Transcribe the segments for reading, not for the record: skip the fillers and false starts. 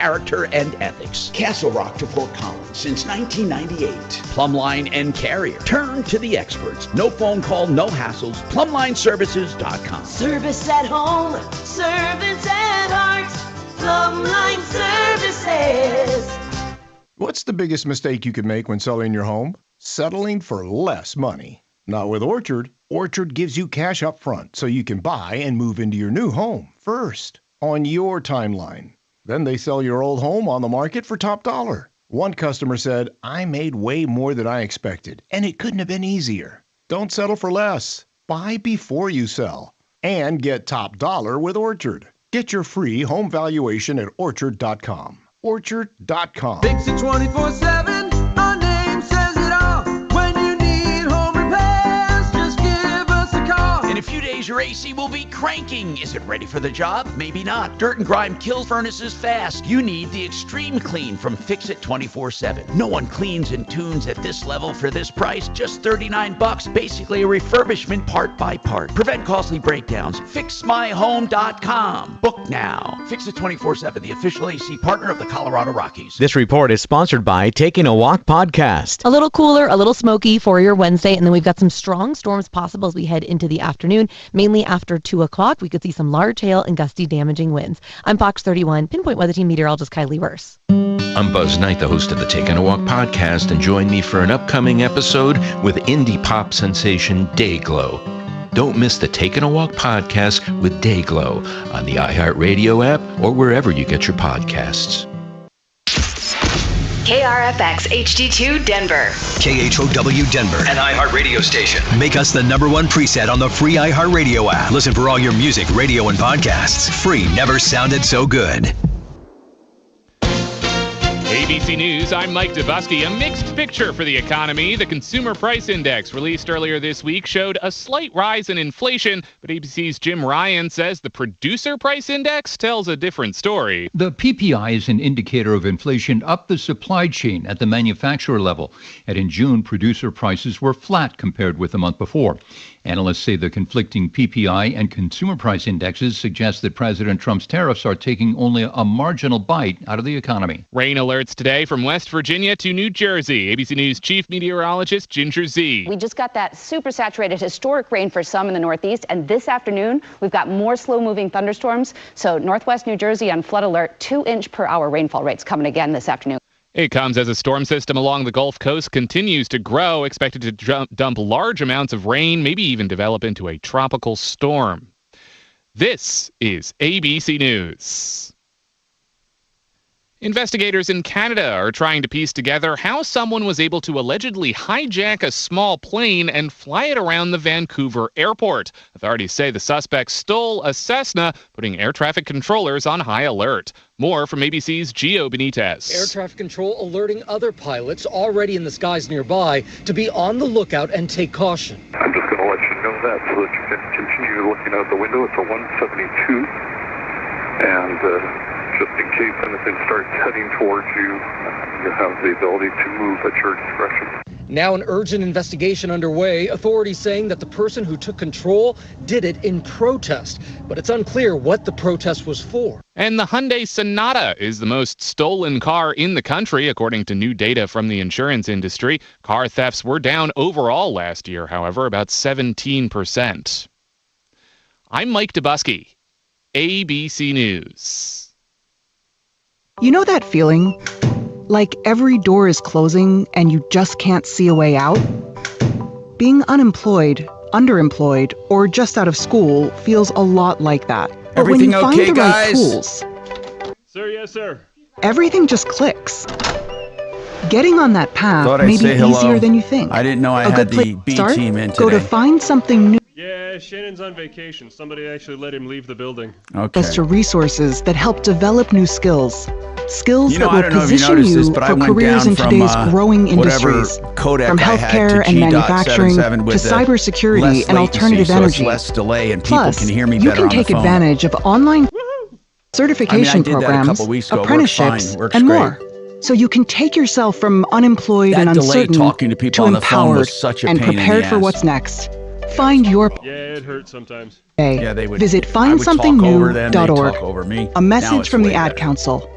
character, and ethics. Castle Rock to Fort Collins since 1998. Plumline and Carrier. Turn to the experts. No phone call, no hassles. PlumlineServices.com. Service at home, service at heart. Plumline Services. What's the biggest mistake you could make when selling your home? Settling for less money. Not with Orchard. Orchard gives you cash up front so you can buy and move into your new home first on your timeline. Then they sell your old home on the market for top dollar. One customer said, "I made way more than I expected, and it couldn't have been easier." Don't settle for less. Buy before you sell and get top dollar with Orchard. Get your free home valuation at orchard.com. Orchard.com. Fix it 24/7. Our name says it all. When you need home repairs, just give us a call. In a few days, your AC will be cranking. Is it ready for the job? Maybe not. Dirt and grime kills furnaces fast. You need the Extreme Clean from Fix It 24/7. No one cleans and tunes at this level for this price. Just $39. Basically a refurbishment part by part. Prevent costly breakdowns. FixMyHome.com. Book now. Fix It 24/7, the official AC partner of the Colorado Rockies. This report is sponsored by Taking a Walk Podcast. A little cooler, a little smoky for your Wednesday, and then we've got some strong storms possible as we head into the afternoon. Mainly after 2 o'clock, we could see some large hail and gusty damaging winds. I'm Fox 31, Pinpoint Weather Team meteorologist Kylie Worse. I'm Buzz Knight, the host of the Taking a Walk podcast, and join me for an upcoming episode with indie pop sensation Dayglow. Don't miss the Taking a Walk podcast with Dayglow on the iHeart Radio app or wherever you get your podcasts. KRFX HD2 Denver. KHOW Denver. An iHeart radio station. Make us the #1 preset on the free iHeart Radio app. Listen for all your music, radio, and podcasts. Free never sounded so good. ABC News, I'm Mike Dubusky. A mixed picture for the economy. The Consumer Price Index, released earlier this week, showed a slight rise in inflation, but ABC's Jim Ryan says the Producer Price Index tells a different story. The PPI is an indicator of inflation up the supply chain at the manufacturer level. And in June, producer prices were flat compared with the month before. Analysts say the conflicting PPI and consumer price indexes suggest that President Trump's tariffs are taking only a marginal bite out of the economy. Rain alerts today from West Virginia to New Jersey. ABC News Chief Meteorologist Ginger Z. We just got that super saturated historic rain for some in the Northeast, and this afternoon we've got more slow-moving thunderstorms. So Northwest New Jersey on flood alert, 2-inch per hour rainfall rates coming again this afternoon. It comes as a storm system along the Gulf Coast continues to grow, expected to dump large amounts of rain, maybe even develop into a tropical storm. This is ABC News. Investigators in Canada are trying to piece together how someone was able to allegedly hijack a small plane and fly it around the Vancouver airport. Authorities say the suspect stole a Cessna, putting air traffic controllers on high alert. More from ABC's Gio Benitez. Air traffic control alerting other pilots already in the skies nearby to be on the lookout and take caution. I'm just going to let you know that so that you can continue looking out the window. It's a 172, and just in case anything starts heading towards you, you have the ability to move at your discretion. Now an urgent investigation underway. Authorities saying that the person who took control did it in protest, but it's unclear what the protest was for. And the Hyundai Sonata is the most stolen car in the country, according to new data from the insurance industry. Car thefts were down overall last year, however, about 17%. I'm Mike Dubusky, ABC News. You know that feeling? Like every door is closing and you just can't see a way out? Being unemployed, underemployed, or just out of school feels a lot like that. But when you find the right tools, Sir, yes, sir. Everything just clicks. Getting on that path may be easier than you think. I didn't know I had the B team in today. Go to find something new. Yeah, Shannon's on vacation. Somebody actually let him leave the building. Okay. To resources that help develop new skills. Skills that will position you for I careers in today's growing industries. Codec From healthcare and manufacturing to cybersecurity and alternative energy. Less delay and Plus, people can hear me you better can take advantage of online certification programs, apprenticeships, and more. So you can take yourself from unemployed and uncertain to empowered and prepared for what's next. Find your Yeah, it hurts sometimes. Visit findsomethingnew.org. A message from the Ad Council.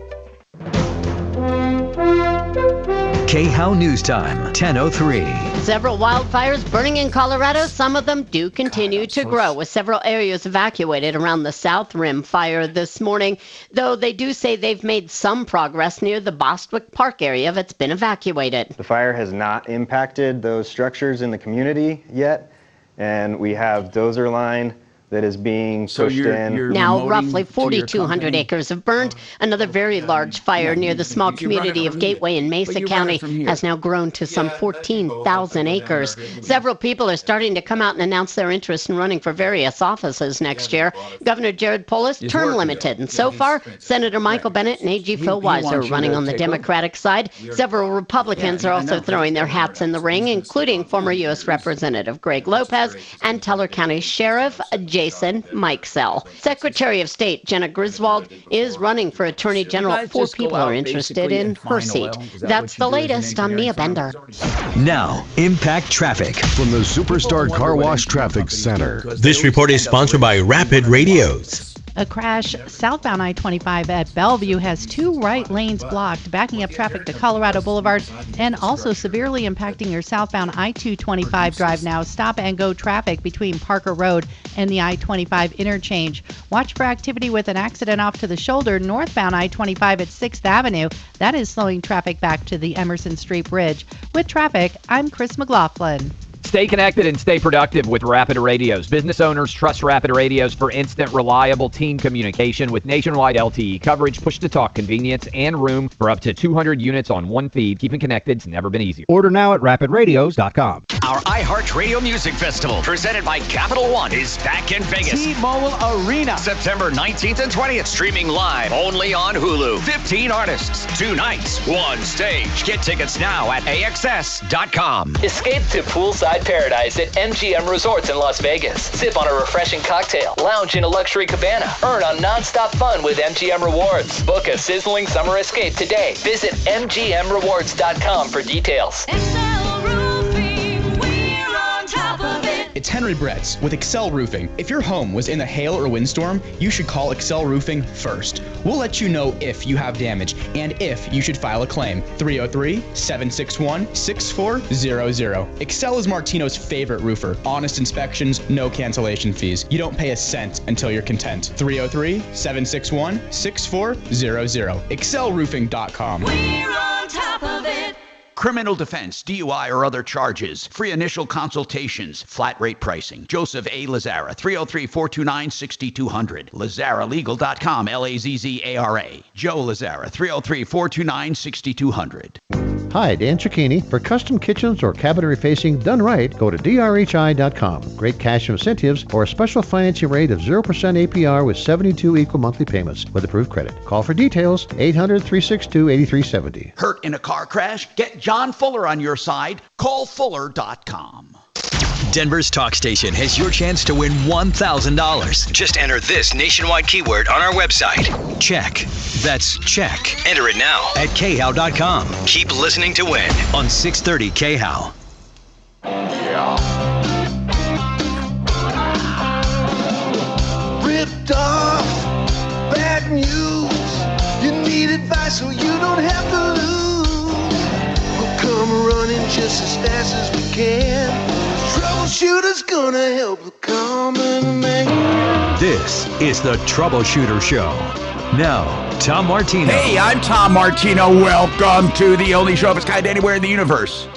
KHOW News Time, 10:03. Several wildfires burning in Colorado. Some of them do continue to grow, with several areas evacuated around the South Rim fire this morning, though they do say they've made some progress near the Bostwick Park area that's been evacuated. The fire has not impacted those structures in the community yet, and we have dozer line that is being pushed in. Now, roughly 4,200 acres have burned. Another very large fire near the small community of Gateway in Mesa County has now grown to some 14,000 acres. Several people are starting to come out and announce their interest in running for various offices next year. Governor Jared Polis, term limited, and so far, Senator Michael Bennet and AG Phil Weiser are running on the Democratic side. Several Republicans are also throwing their hats in the ring, including former U.S. Representative Greg Lopez and Teller County Sheriff Jason Mikesell. Secretary of State Jenna Griswold is running for Attorney General. 4 people are interested in her seat. That's the latest. I'm Nia Bender. Now, Impact Traffic from the Superstar Car Wash Traffic Center. This report is sponsored by Rapid Radios. A crash southbound I-25 at Bellevue has 2 right lanes blocked, backing up traffic to Colorado Boulevard and also severely impacting your southbound I-225 drive now. Stop and go traffic between Parker Road and the I-25 interchange. Watch for activity with an accident off to the shoulder northbound I-25 at 6th Avenue. That is slowing traffic back to the Emerson Street Bridge. With traffic, I'm Chris McLaughlin. Stay connected and stay productive with Rapid Radios. Business owners trust Rapid Radios for instant, reliable team communication with nationwide LTE coverage, push-to-talk convenience, and room for up to 200 units on one feed. Keeping connected's never been easier. Order now at rapidradios.com. Our iHeart Radio Music Festival, presented by Capital One, is back in Vegas. T-Mobile Arena. September 19th and 20th, streaming live only on Hulu. 15 artists, 2 nights, 1 stage. Get tickets now at AXS.com. Escape to poolside paradise at MGM Resorts in Las Vegas. Sip on a refreshing cocktail. Lounge in a luxury cabana. Earn on nonstop fun with MGM Rewards. Book a sizzling summer escape today. Visit MGMRewards.com for details. It's Henry Bretz with Excel Roofing. If your home was in a hail or windstorm, you should call Excel Roofing first. We'll let you know if you have damage and if you should file a claim. 303-761-6400. Excel is Martino's favorite roofer. Honest inspections, no cancellation fees. You don't pay a cent until you're content. 303-761-6400. ExcelRoofing.com. We're on top of it. Criminal defense, DUI, or other charges. Free initial consultations. Flat rate pricing. Joseph A. Lazzara, 303-429-6200. LazzaraLegal.com, L-A-Z-Z-A-R-A. Joe Lazzara, 303-429-6200. Hi, Dan Cicchini. For custom kitchens or cabinetry facing done right, go to drhi.com. Great cash incentives or a special financing rate of 0% APR with 72 equal monthly payments with approved credit. Call for details, 800-362-8370. Hurt in a car crash? Get John Fuller on your side. Call Fuller.com. Denver's talk station has your chance to win $1,000. Just enter this nationwide keyword on our website. Check. That's check. Enter it now at khow.com. Keep listening to win on 630 KHOW. Ripped off, bad news. You need advice so you don't have to lose. We'll come running just as fast as we can. Troubleshooter's gonna help the common man. This is the Troubleshooter Show. Now, Tom Martino. Hey, I'm Tom Martino. Welcome to the only show of its kind anywhere in the universe.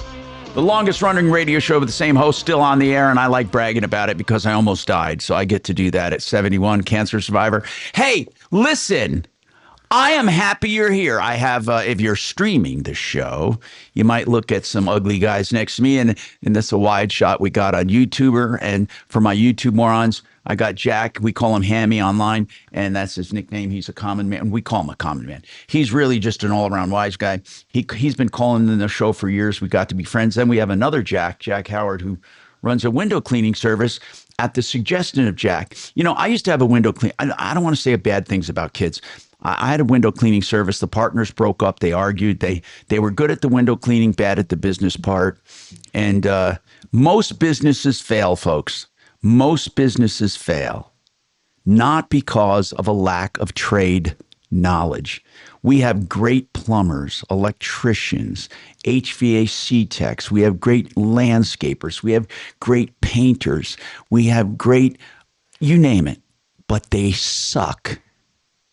The longest running radio show with the same host still on the air, and I like bragging about it because I almost died, so I get to do that at 71, cancer survivor. Hey, listen. I am happy you're here. I have, if you're streaming the show, you might look at some ugly guys next to me, and that's a wide shot we got on YouTuber. And for my YouTube morons, I got Jack. We call him Hammy online, and that's his nickname. He's a common man. We call him a common man. He's really just an all-around wise guy. He's been calling in the show for years. We got to be friends. Then we have another Jack Howard, who runs a window cleaning service at the suggestion of Jack. You know, I used to have a window clean. I don't want to say bad things about kids. I had a window cleaning service. The partners broke up. They argued. They were good at the window cleaning, bad at the business part. And most businesses fail, folks. Most businesses fail, not because of a lack of trade knowledge. We have great plumbers, electricians, HVAC techs. We have great landscapers. We have great painters. We have great, you name it, but they suck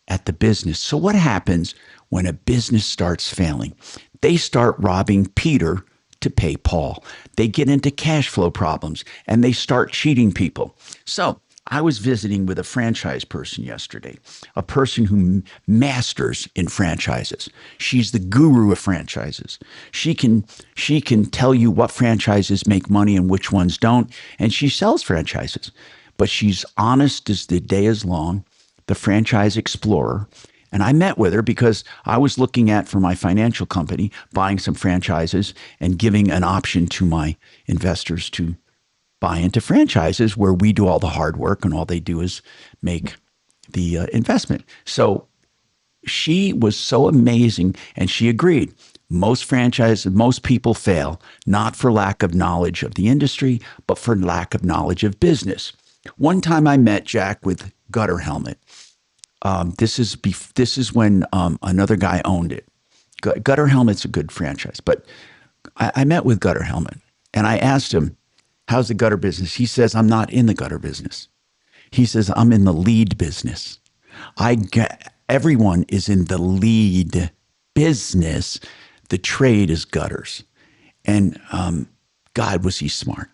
at the business. So what happens when a business starts failing? They start robbing Peter to pay Paul. They get into cash flow problems and they start cheating people. So I was visiting with a franchise person yesterday, a person who masters in franchises. She's the guru of franchises. She can tell you what franchises make money and which ones don't, and she sells franchises. But she's honest as the day is long, the franchise explorer. And I met with her because I was looking at, for my financial company, buying some franchises and giving an option to my investors to buy into franchises where we do all the hard work and all they do is make the investment. So she was so amazing, and she agreed. Most franchises, most people fail, not for lack of knowledge of the industry, but for lack of knowledge of business. One time I met Jack with Gutter Helmet. This is when another guy owned it. Gutter Helmet's a good franchise, but I met with Gutter Helmet, and I asked him, how's the gutter business? He says, I'm not in the gutter business. He says, I'm in the lead business. Everyone is in the lead business. The trade is gutters. And God, was he smart.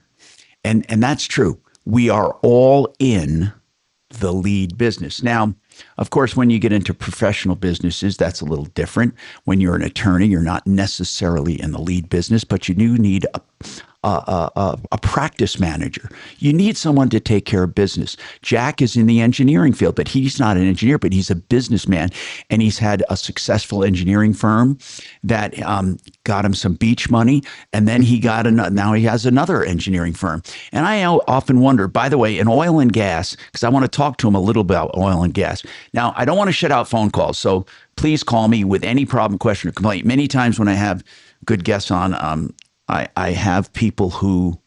And that's true. We are all in the lead business. Now, of course, when you get into professional businesses, that's a little different. When you're an attorney, you're not necessarily in the lead business, but you do need a practice manager. You need someone to take care of business. Jack is in the engineering field, but he's not an engineer, but he's a businessman, and he's had a successful engineering firm that got him some beach money, and then now he has another engineering firm. And I often wonder, by the way, in oil and gas, because I want to talk to him a little about oil and gas. Now, I don't want to shut out phone calls, so please call me with any problem, question, or complaint. Many times when I have good guests on, I have people who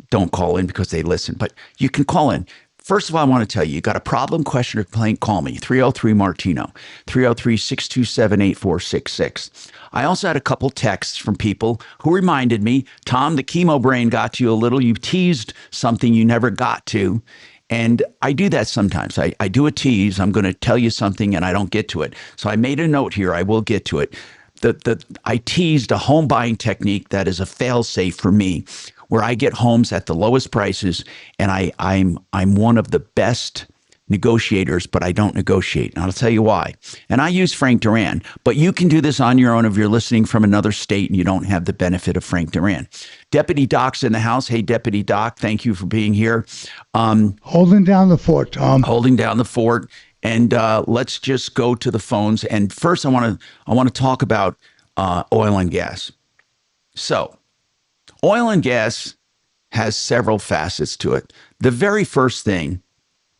don't call in because they listen, but you can call in. First of all, I want to tell you, you got a problem, question, or complaint, call me, 303-MARTINO, 303-627-8466. I also had a couple texts from people who reminded me, Tom, the chemo brain got to you a little. You teased something you never got to. And I do that sometimes. I do a tease. I'm going to tell you something and I don't get to it. So I made a note here. I will get to it. I teased a home buying technique that is a fail-safe for me, where I get homes at the lowest prices, and I'm one of the best negotiators, but I don't negotiate. And I'll tell you why. And I use Frank Duran, but you can do this on your own if you're listening from another state and you don't have the benefit of Frank Duran. Deputy Doc's in the house. Hey, Deputy Doc, thank you for being here. Holding down the fort, Tom. Holding down the fort. And let's just go to the phones. And first, I want to talk about oil and gas. So, oil and gas has several facets to it. The very first thing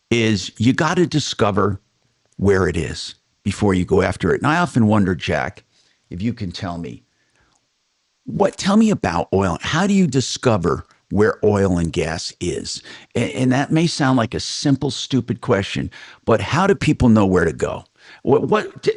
is you got to discover where it is before you go after it. And I often wonder, Jack, if you can tell me tell me about oil. How do you discover where oil and gas is? And that may sound like a simple, stupid question, but how do people know where to go?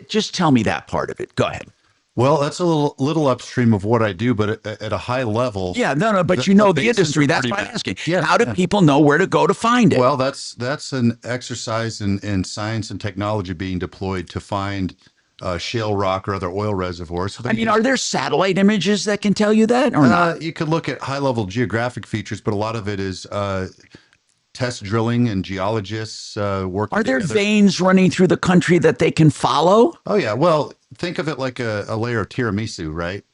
Just tell me that part of it. Go ahead. Well, that's a little upstream of what I do, but at a high level. Yeah, no, but you know the industry. That's why I'm asking. Yeah, how do people know where to go to find it? Well, that's an exercise in science and technology being deployed to find shale rock or other oil reservoirs. So are there satellite images that can tell you that or not? You could look at high-level geographic features, but a lot of it is test drilling and geologists working Are there together. veins running through the country that they can follow? Oh, yeah. Well, think of it like a layer of tiramisu, right?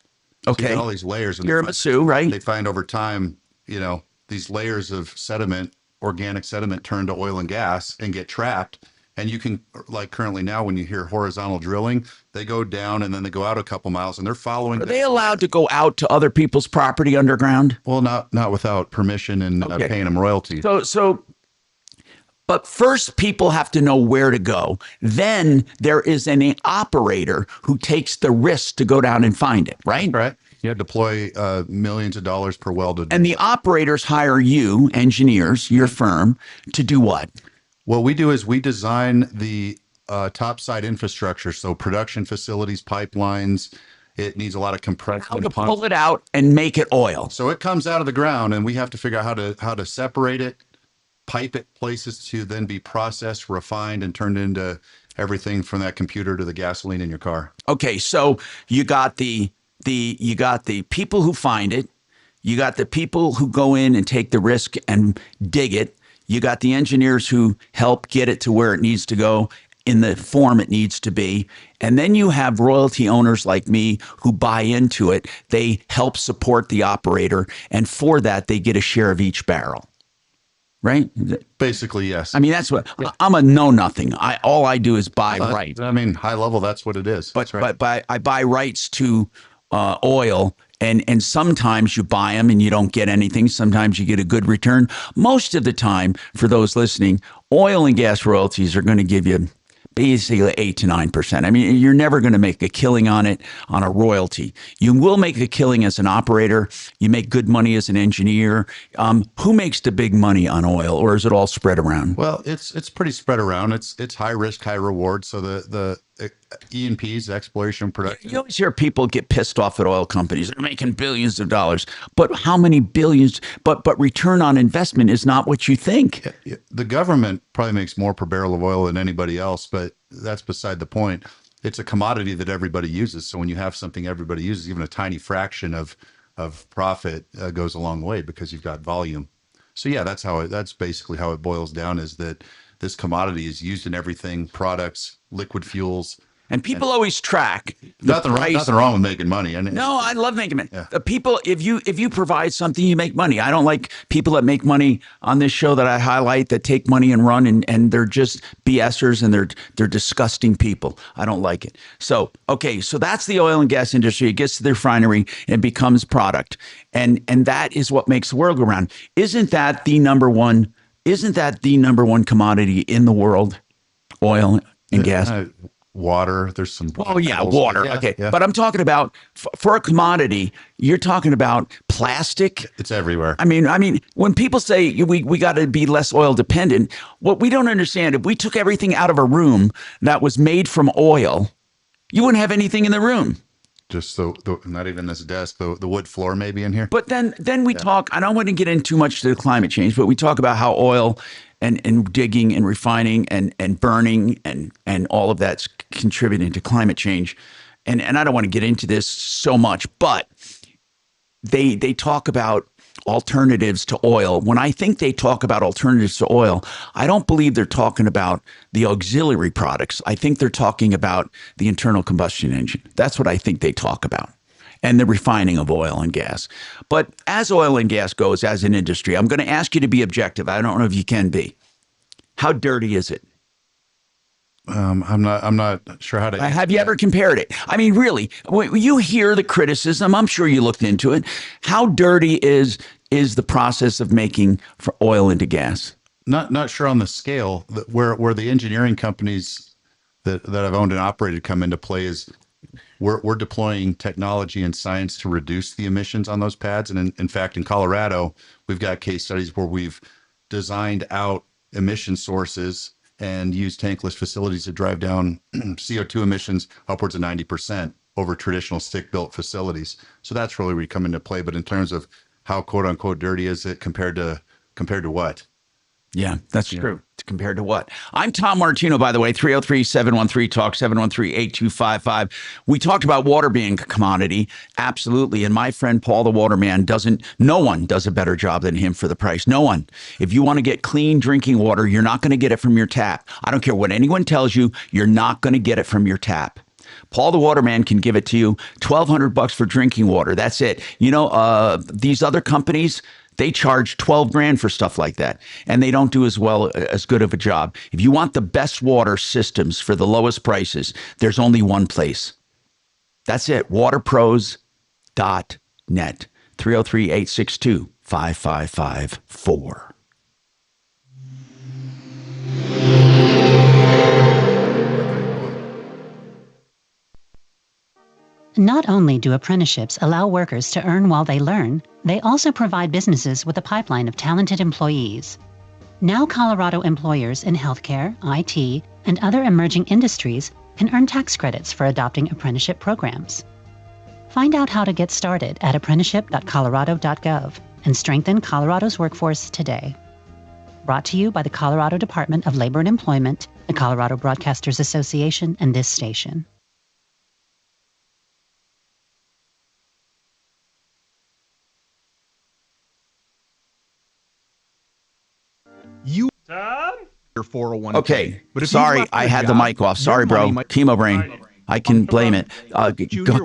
Okay. So you got all these layers. Tiramisu, right? They find over time, these layers of sediment, organic sediment turn to oil and gas and get trapped. And you can, like currently now, when you hear horizontal drilling, they go down and then they go out a couple miles and they're following. Are they allowed to go out to other people's property underground? Well, not without permission and paying them royalties. But first people have to know where to go. Then there is an operator who takes the risk to go down and find it, right? Right. You deploy millions of dollars per well to. And the operators hire you, engineers, your firm, to do what? What we do is we design the topside infrastructure. So production facilities, pipelines. It needs a lot of compression. How to pull it out and make it oil. So it comes out of the ground, and we have to figure out how to separate it, pipe it places to then be processed, refined, and turned into everything from that computer to the gasoline in your car. Okay, so you got the people who find it, you got the people who go in and take the risk and dig it, you got the engineers who help get it to where it needs to go in the form it needs to be. And then you have royalty owners like me who buy into it. They help support the operator. And for that, they get a share of each barrel. Right? Basically, yes. I mean, that's what I'm a know-nothing. All I do is buy rights. I mean, high level, that's what it is. But I buy rights to oil. And sometimes you buy them and you don't get anything. Sometimes you get a good return. Most of the time, for those listening, oil and gas royalties are going to give you basically 8 to 9%. I mean, you're never going to make a killing on it on a royalty. You will make a killing as an operator. You make good money as an engineer. Who makes the big money on oil, or is it all spread around? Well, it's pretty spread around. It's high risk, high reward. So the E&Ps, exploration, production. You always hear people get pissed off at oil companies. They're making billions of dollars. But how many billions? But return on investment is not what you think. The government probably makes more per barrel of oil than anybody else, but that's beside the point. It's a commodity that everybody uses. So when you have something everybody uses, even a tiny fraction of profit goes a long way because you've got volume. So yeah, that's basically how it boils down, is that this commodity is used in everything: products, liquid fuels. And people always track nothing wrong with making money. No, I love making money. Yeah. People, if you provide something, you make money. I don't like people that make money on this show that I highlight that take money and run and they're just BSers and they're disgusting people. I don't like it. So so that's the oil and gas industry. It gets to the refinery and becomes product, and that is what makes the world go round. Isn't that the number one commodity in the world? Oil and gas. Water. There's some. Oh yeah, water. Yeah, okay, yeah. But I'm talking about for a commodity. You're talking about plastic. It's everywhere. I mean, when people say we got to be less oil dependent, what we don't understand, if we took everything out of a room that was made from oil, you wouldn't have anything in the room. Just not even this desk, the wood floor maybe in here. But then we talk. I don't want to get in too much to the climate change, but we talk about how oil and digging and refining and burning and all of that's contributing to climate change. And I don't want to get into this so much, but they talk about alternatives to oil. When I think they talk about alternatives to oil, I don't believe they're talking about the auxiliary products. I think they're talking about the internal combustion engine. That's what I think they talk about. And the refining of oil and gas. But as oil and gas goes as an industry, I'm going to ask you to be objective. I don't know if you can be. How dirty is it? I'm not sure how to. Have you ever compared it? I mean, really, you hear the criticism. I'm sure you looked into it. How dirty is the process of making for oil into gas? Not sure on the scale. Where the engineering companies that I've owned and operated come into play is we're deploying technology and science to reduce the emissions on those pads. And in fact, in Colorado, we've got case studies where we've designed out emission sources and used tankless facilities to drive down CO2 emissions upwards of 90% over traditional stick-built facilities. So that's really where we come into play. But in terms of how quote-unquote dirty is it compared to what? Yeah, that's true. Compared to what? I'm Tom Martino, by the way, 303-713-TALK, 713-8255. We talked about water being a commodity. Absolutely. And my friend Paul the Waterman no one does a better job than him for the price. No one. If you want to get clean drinking water, you're not going to get it from your tap. I don't care what anyone tells you, you're not going to get it from your tap. Paul the Waterman can give it to you, $1,200 for drinking water. That's it. You know, these other companies, they charge $12,000 for stuff like that, and they don't do as good of a job. If you want the best water systems for the lowest prices, there's only one place. That's it, waterpros.net, 303-862-5554. Not only do apprenticeships allow workers to earn while they learn, they also provide businesses with a pipeline of talented employees. Now Colorado employers in healthcare, IT, and other emerging industries can earn tax credits for adopting apprenticeship programs. Find out how to get started at apprenticeship.colorado.gov and strengthen Colorado's workforce today. Brought to you by the Colorado Department of Labor and Employment, the Colorado Broadcasters Association, and this station. Tom? Your 401k. Okay. But if Sorry, I had the mic off. Sorry, bro. Chemo brain. I can blame it.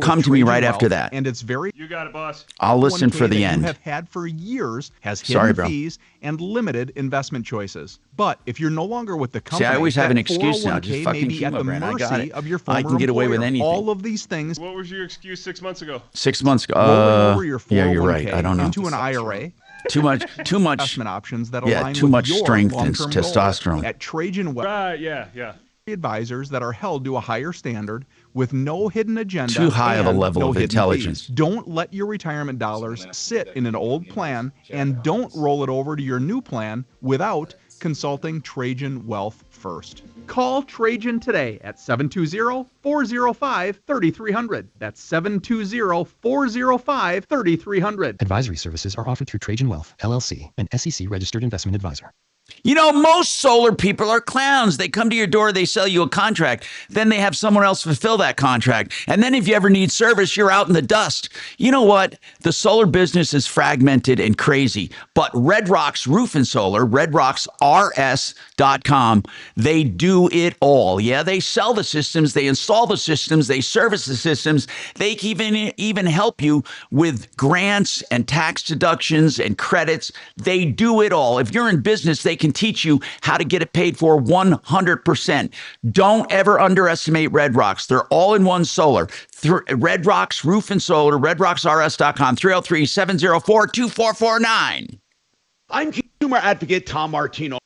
Come to me right after that. And it's very. You got it, boss. I'll listen for the end. You have had for years has hidden fees and limited investment choices. But if you're no longer with the company, I always have an excuse now. Just fucking chemo brain. I got it. I can get away with anything. All of these things. What was your excuse 6 months ago? 6 months ago. Rolling over your 401k yeah, you're right. I don't know. Into an IRA. Too much investment options that align too with much your strength and long-term testosterone. Goals. At Trajan Wealth. Right, yeah. Advisors that are held to a higher standard with no hidden agenda. Too high of a level of intelligence. Fees. Don't let your retirement dollars sit in an old plan, and don't roll it over to your new plan without consulting Trajan Wealth first. Call Trajan today at 720-405-3300. That's 720-405-3300. Advisory services are offered through Trajan Wealth, LLC, an SEC registered investment advisor. You know, most solar people are clowns. They come to your door, they sell you a contract, then they have someone else fulfill that contract. And then if you ever need service, you're out in the dust. You know what? The solar business is fragmented and crazy, but Red Rocks Roof and Solar, redrocksrs.com, they do it all. Yeah, they sell the systems, they install the systems, they service the systems. They can even help you with grants and tax deductions and credits. They do it all. If you're in business, they can teach you how to get it paid for 100%. Don't ever underestimate Red Rocks. They're all-in-one solar. Red Rocks Roof and Solar, redrocksrs.com, 303-704-2449. I'm consumer advocate Tom Martino.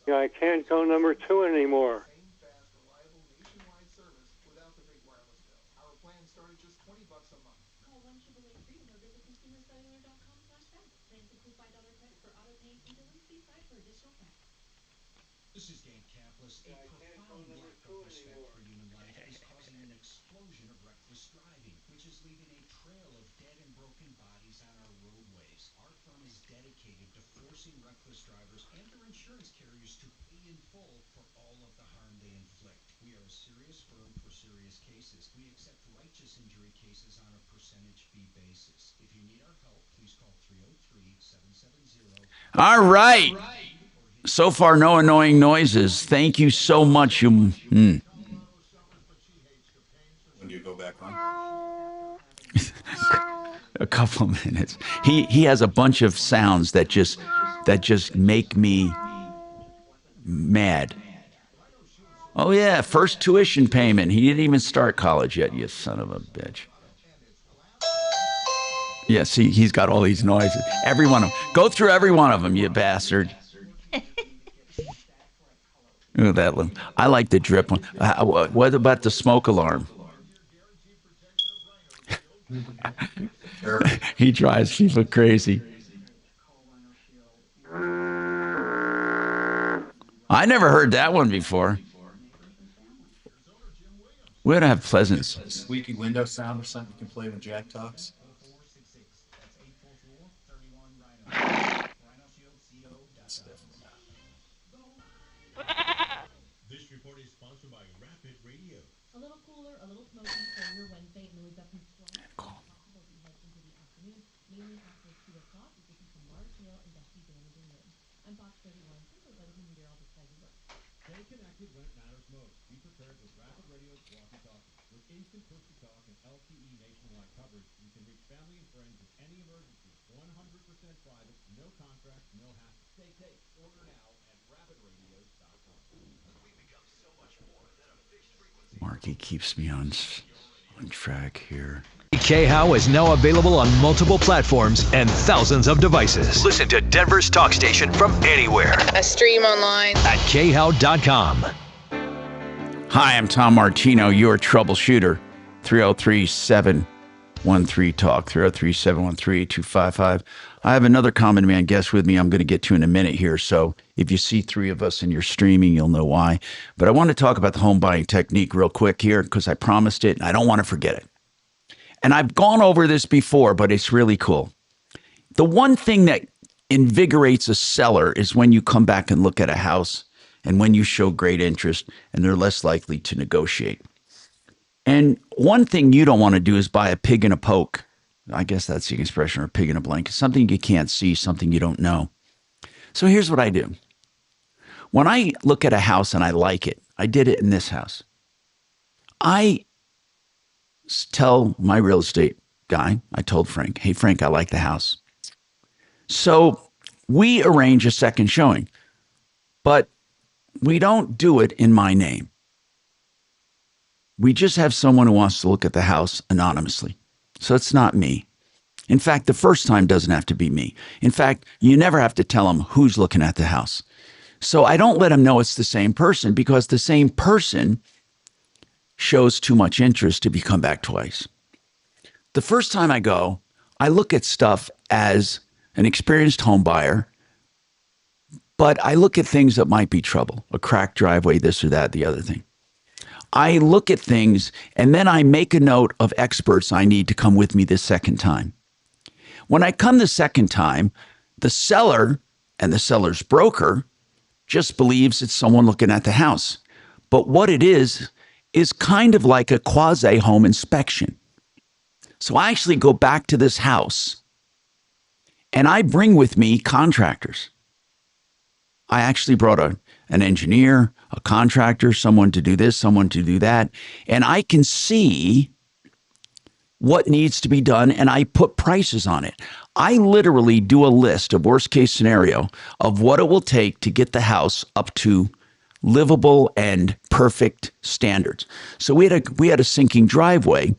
Yeah, I can't go number 2 anymore. This is Dan Kaplis. A profound lack of respect for human life is causing an explosion of reckless driving, which is leaving a trail of dead and broken bodies on our roadways. Our firm is dedicated to forcing reckless drivers and their insurance carriers to pay in full for all of the harm they inflict. We are a serious firm for serious cases. We accept righteous injury cases on a percentage fee basis. If you need our help, please call 303-770. All right. So far, no annoying noises. Thank you so much. When do you go back on? A couple of minutes. He has a bunch of sounds that just make me mad. Oh yeah, first tuition payment. He didn't even start college yet, you son of a bitch. Yeah, see, he's got all these noises. Every one of them. Go through every one of them, you bastard. Look at that one. I like the drip one. What about the smoke alarm? He drives people crazy. I never heard that one before. We ought to have Pleasance. Squeaky window sound or something you can play when Jack talks. This report is sponsored by Rapid Radio. A little cooler, a little smoky for your Wednesday. It moves up from 12 possible as we head into the afternoon, mainly after 2 o'clock. We could see some large hail and dusty damaging winds. I'm Fox 31. Simply weather meteorologist Peggy Work. Stay connected when it matters most. Be prepared with Rapid Radio's walkie-talkie. With instant push-to-talk and LTE nationwide coverage, you can reach family and friends with any emergency. 100% private, no contract, no hassle. Stay safe. Order now at rapidradios.com. We've become so much more than a fixed frequency. Marky keeps me on track here. KHOW is now available on multiple platforms and thousands of devices. Listen to Denver's talk station from anywhere. A stream online at khow.com. Hi, I'm Tom Martino, your troubleshooter. 303-713-TALK, 303-713-8255. I have another common man guest with me I'm going to get to in a minute here, so if you see three of us and you're streaming, you'll know why. But I want to talk about the home buying technique real quick here because I promised it and I don't want to forget it. And I've gone over this before, but it's really cool. The one thing that invigorates a seller is when you come back and look at a house and when you show great interest and they're less likely to negotiate. And one thing you don't want to do is buy a pig in a poke. I guess that's the expression, or a pig in a blanket. Something you can't see, something you don't know. So here's what I do. When I look at a house and I like it, I did it in this house. I tell my real estate guy, I told Frank, hey, Frank, I like the house. So we arrange a second showing, but we don't do it in my name. We just have someone who wants to look at the house anonymously. So it's not me. In fact, the first time doesn't have to be me. In fact, you never have to tell them who's looking at the house. So I don't let them know it's the same person because the same person shows too much interest to be come back twice. The first time I go, I look at stuff as an experienced home buyer, but I look at things that might be trouble, a cracked driveway, this or that, the other thing. I look at things and then I make a note of experts I need to come with me this second time. When I come the second time, the seller and the seller's broker just believes it's someone looking at the house. But what it is kind of like a quasi-home inspection. So I actually go back to this house and I bring with me contractors. I actually brought an engineer, a contractor, someone to do this, someone to do that. And I can see what needs to be done and I put prices on it. I literally do a list of worst case scenario of what it will take to get the house up to livable and perfect standards. So we had a sinking driveway,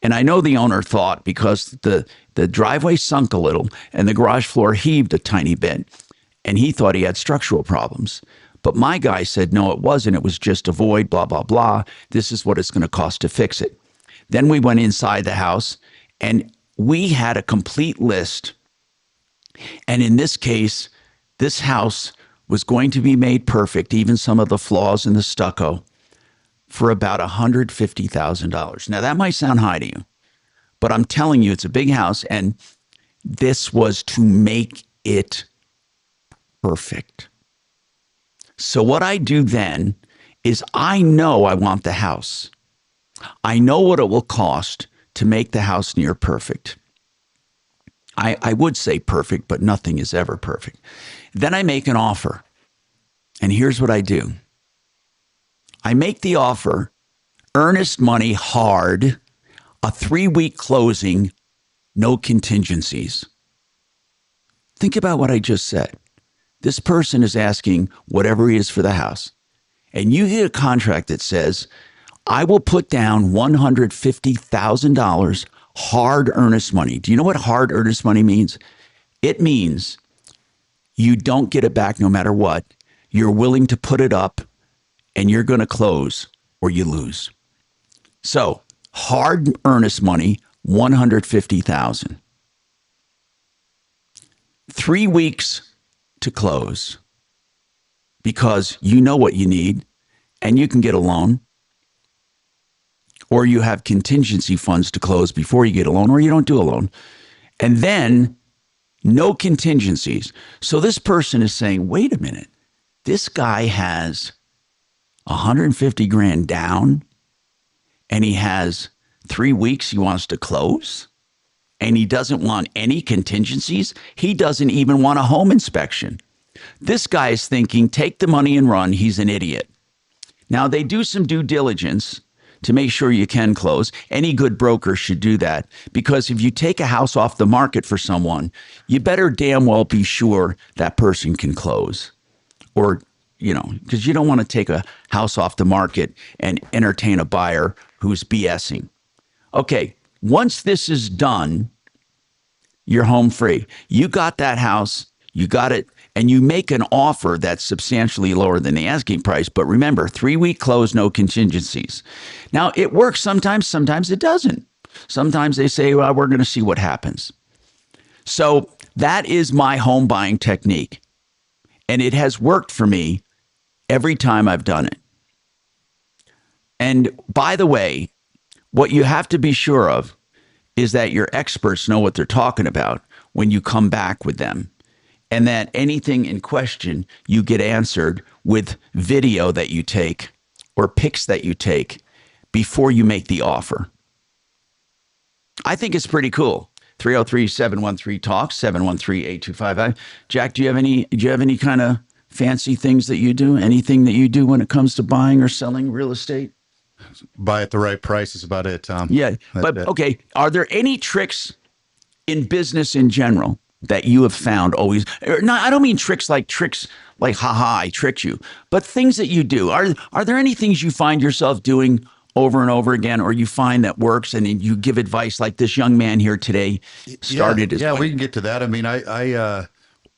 and I know the owner thought because the driveway sunk a little and the garage floor heaved a tiny bit, and he thought he had structural problems. But my guy said, no, it wasn't. It was just a void, blah, blah, blah. This is what it's going to cost to fix it. Then we went inside the house, and we had a complete list. And in this case, this house was going to be made perfect, even some of the flaws in the stucco, for about $150,000. Now, that might sound high to you, but I'm telling you, it's a big house, and this was to make it perfect. So what I do then is I know I want the house. I know what it will cost to make the house near perfect. I would say perfect, but nothing is ever perfect. Then I make an offer. And here's what I do. I make the offer, earnest money hard, a 3-week closing, no contingencies. Think about what I just said. This person is asking whatever he is for the house. And you get a contract that says, I will put down $150,000 hard earnest money. Do you know what hard earnest money means? It means you don't get it back no matter what. You're willing to put it up and you're going to close or you lose. So hard earnest money, $150,000. 3 weeks to close because you know what you need and you can get a loan. or you have contingency funds to close before you get a loan, or you don't do a loan. And then no contingencies. So this person is saying, wait a minute, this guy has 150 grand down and he has 3 weeks he wants to close and he doesn't want any contingencies. He doesn't even want a home inspection. This guy is thinking, take the money and run. He's an idiot. Now, they do some due diligence to make sure you can close. Any good broker should do that, because if you take a house off the market for someone, you better damn well be sure that person can close. Or, because you don't want to take a house off the market and entertain a buyer who's BSing. Okay, once this is done, you're home free. You got that house, you got it, and you make an offer that's substantially lower than the asking price. But remember, 3-week close, no contingencies. Now, it works sometimes it doesn't. Sometimes they say, well, we're going to see what happens. So that is my home buying technique. And it has worked for me every time I've done it. And by the way, what you have to be sure of is that your experts know what they're talking about when you come back with them. And that anything in question you get answered with video that you take or pics that you take before you make the offer. I think it's pretty cool. 303-713-TALK, 713-8255. Jack, do you have any kind of fancy things that you do? Anything that you do when it comes to buying or selling real estate? Buy at the right price is about it, Tom. Yeah, but okay, are there any tricks in business in general that you have found always? No, I don't mean tricks like haha, I tricked you, but things that you do. Are there any things you find yourself doing over and over again, or you find that works and you give advice like this young man here today started? Yeah, we can get to that. I mean, I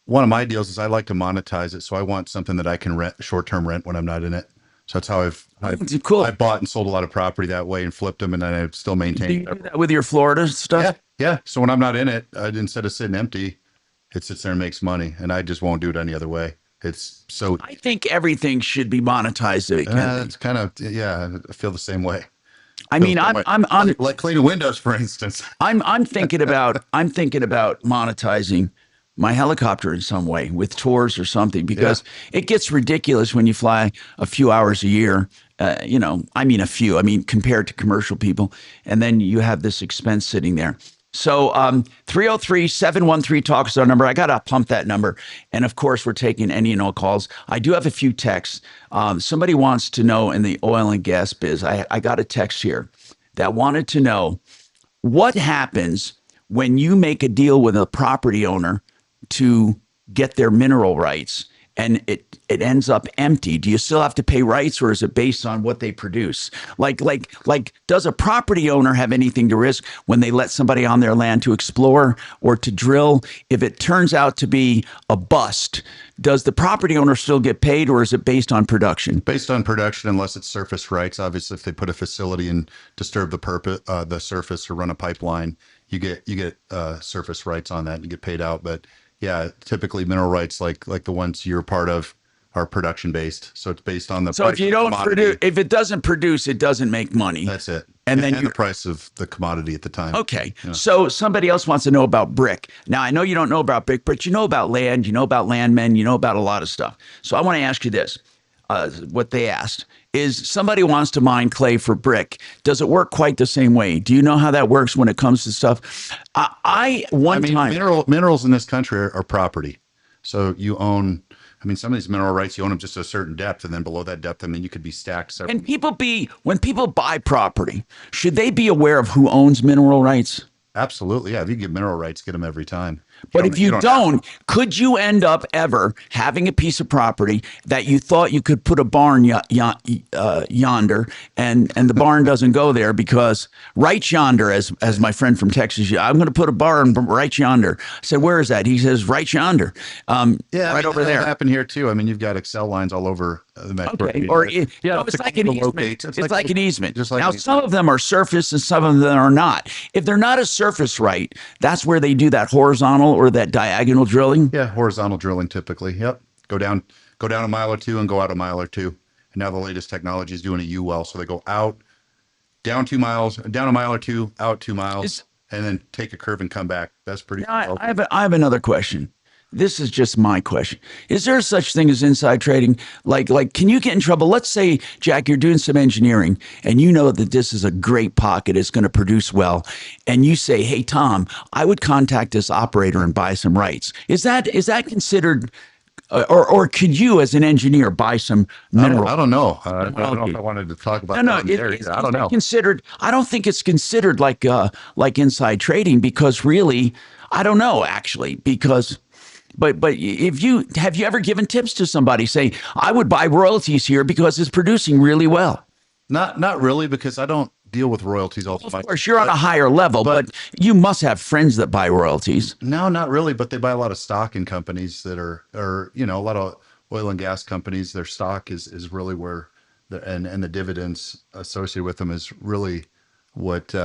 one of my deals is I like to monetize it, so I want something that I can rent, short-term rent when I'm not in it. So that's how I bought and sold a lot of property that way and flipped them, and then I still maintain. Do you do that with your Florida stuff? Yeah. So when I'm not in it, instead of sitting empty, it sits there and makes money, and I just won't do it any other way. It's so. I think everything should be monetized. It's kind of I feel the same way. I mean, I'm like cleaning windows, for instance. I'm thinking about monetizing my helicopter in some way with tours or something, because it gets ridiculous when you fly a few hours a year. I mean, compared to commercial people, and then you have this expense sitting there. So 303-713-TALK is our number. I got to pump that number. And of course, we're taking any and all calls. I do have a few texts. Somebody wants to know in the oil and gas biz. I got a text here that wanted to know what happens when you make a deal with a property owner to get their mineral rights and it ends up empty. Do you still have to pay rights, or is it based on what they produce? Like, does a property owner have anything to risk when they let somebody on their land to explore or to drill? If it turns out to be a bust, does the property owner still get paid, or is it based on production? Based on production, unless it's surface rights. Obviously, if they put a facility and disturb the surface or run a pipeline, you get surface rights on that and you get paid out. But yeah, typically mineral rights like the ones you're part of are production based. So it's based on the price. So if you don't produce, if it doesn't produce, it doesn't make money. That's it. And then the price of the commodity at the time. Okay. Yeah. So somebody else wants to know about brick. Now, I know you don't know about brick, but you know about land, you know about landmen, you know about a lot of stuff. So I want to ask you this. What they asked is, somebody wants to mine clay for brick. Does it work quite the same way? Do you know how that works when it comes to stuff? Minerals in this country are property. So you own, some of these mineral rights, you own them just to a certain depth, and then below that depth, you could be stacked separately. And when people buy property, should they be aware of who owns mineral rights? Absolutely. Yeah. If you get mineral rights, get them every time. But if you don't, could you end up ever having a piece of property that you thought you could put a barn yonder, and the barn doesn't go there because right yonder, as my friend from Texas, I'm going to put a barn right yonder. I said, where is that? He says, right yonder. Right over there. That happened here too. You've got Excel lines all over the map. Okay. It's like an easement. It's like an easement. Now, some of them are surface and some of them are not. If they're not a surface right, that's where they do that horizontal or that diagonal drilling. Yeah, horizontal drilling typically. Yep. Go down a mile or two and go out a mile or two. And now the latest technology is doing a U-well, so they go out down 2 miles, down a mile or two, out 2 miles, and then take a curve and come back. That's pretty. Now, I have another question. This is just my question. Is there such thing as inside trading? Like, can you get in trouble? Let's say, Jack, you're doing some engineering and you know that this is a great pocket. It's going to produce well. And you say, hey, Tom, I would contact this operator and buy some rights. Is that considered, or could you as an engineer buy some mineral? I don't know. I don't know if I wanted to talk about that. I don't know. I don't think it's considered like inside trading because really, I don't know actually, because But have you ever given tips to somebody saying, I would buy royalties here because it's producing really well? Not really, because I don't deal with royalties all the time. Of course, you're on a higher level, but you must have friends that buy royalties. No, not really, but they buy a lot of stock in companies that are a lot of oil and gas companies. Their stock is really where and the dividends associated with them is really what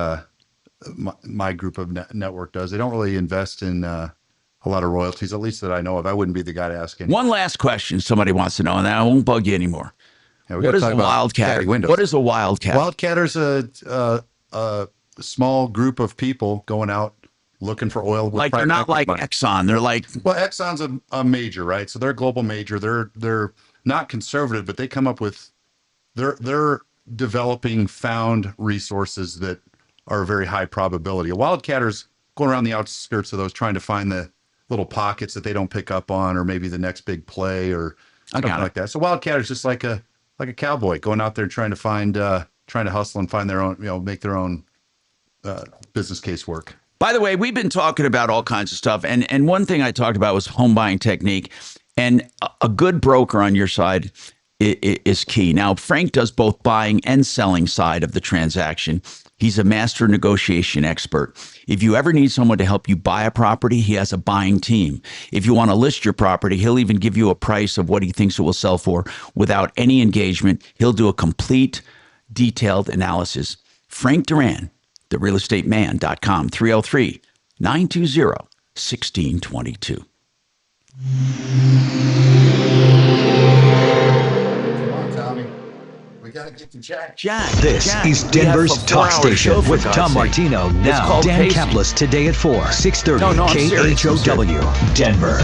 my group of network does. They don't really invest in a lot of royalties, at least that I know of. I wouldn't be the guy to ask any. One last question somebody wants to know, and I won't bug you anymore. Yeah, what is a wildcat? What is a wildcat? Wildcatter's a small group of people going out looking for oil. Like they're not like money. Exxon. They're like, well, Exxon's a major, right? So they're a global major. They're not conservative, but they come up with they're developing found resources that are a very high probability. A wildcatter's going around the outskirts of those, trying to find the little pockets that they don't pick up on, or maybe the next big play or something like that. So wildcatter is just like a cowboy going out there trying to hustle and find their own, make their own business case work. By the way, we've been talking about all kinds of stuff, and one thing I talked about was home buying technique, and a good broker on your side is key. Now, Frank does both buying and selling side of the transaction. He's a master negotiation expert. If you ever need someone to help you buy a property, he has a buying team. If you want to list your property, he'll even give you a price of what he thinks it will sell for without any engagement. He'll do a complete, detailed analysis. Frank Duran, therealestateman.com, 303-920-1622. We gotta get to Jack. This is Denver's talk station with Tom Martino. Now, Dan Kaplis today at 4, 6:30 KHOW, Denver.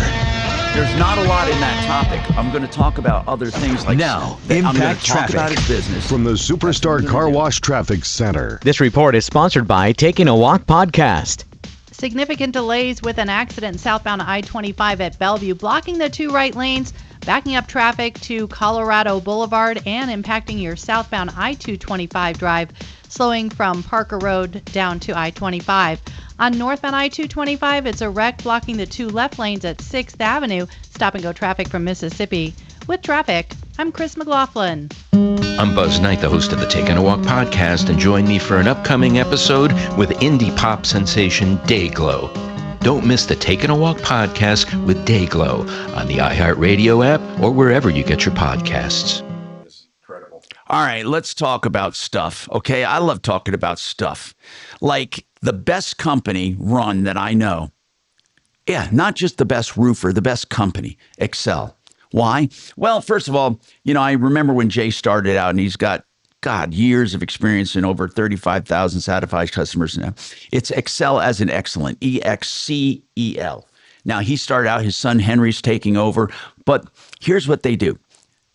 There's not a lot in that topic. I'm going to talk about other things like now. Impact traffic about his business from the Superstar Car Wash Traffic Center. This report is sponsored by Taking a Walk podcast. Significant delays with an accident southbound I-25 at Bellevue, blocking the two right lanes, backing up traffic to Colorado Boulevard and impacting your southbound I-225 drive, slowing from Parker Road down to I-25. On northbound I-225, it's a wreck blocking the two left lanes at 6th Avenue, stop-and-go traffic from Mississippi. With traffic, I'm Chris McLaughlin. I'm Buzz Knight, the host of the Taking a Walk podcast, and join me for an upcoming episode with indie pop sensation Dayglow. Don't miss the Taking a Walk podcast with Dayglow on the iHeart Radio app or wherever you get your podcasts. All right, let's talk about stuff, okay? I love talking about stuff. Like the best company run that I know. Yeah, not just the best roofer, the best company, Excel. Why? Well, first of all, I remember when Jay started out and he's got, years of experience and over 35,000 satisfied customers now. It's Excel as in excellent, EXCEL. Now, he started out, his son Henry's taking over, but here's what they do.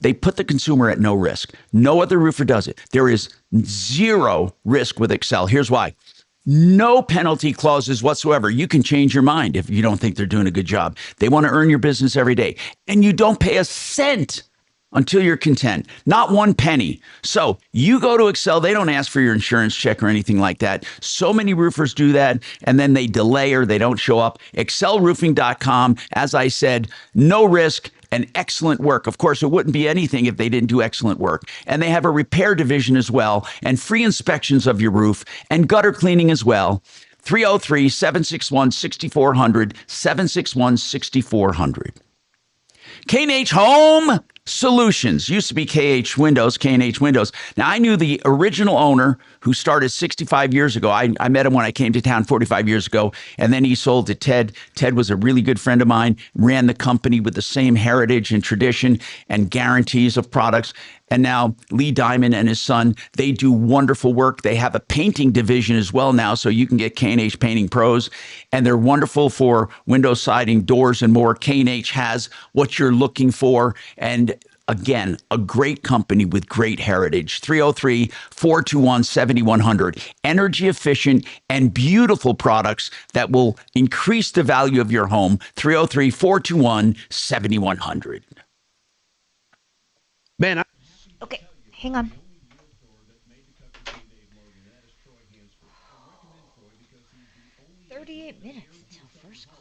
They put the consumer at no risk. No other roofer does it. There is zero risk with Excel. Here's why. No penalty clauses whatsoever. You can change your mind if you don't think they're doing a good job. They want to earn your business every day. And you don't pay a cent until you're content. Not one penny. So you go to Excel. They don't ask for your insurance check or anything like that. So many roofers do that, and then they delay or they don't show up. ExcelRoofing.com. As I said, no risk and excellent work. Of course, it wouldn't be anything if they didn't do excellent work. And they have a repair division as well, and free inspections of your roof and gutter cleaning as well. 303-761-6400, 761-6400. K&H Home Solutions used to be K&H Windows. Now, I knew the original owner who started 65 years ago. I met him when I came to town 45 years ago, and then he sold to Ted. Ted was a really good friend of mine, ran the company with the same heritage and tradition and guarantees of products. And now Lee Diamond and his son, they do wonderful work. They have a painting division as well now, so you can get K&H Painting Pros. And they're wonderful for window siding, doors, and more. K&H has what you're looking for. And again, a great company with great heritage. 303-421-7100. Energy efficient and beautiful products that will increase the value of your home. 303-421-7100. Man, Okay, hang on. $38 minutes until first call.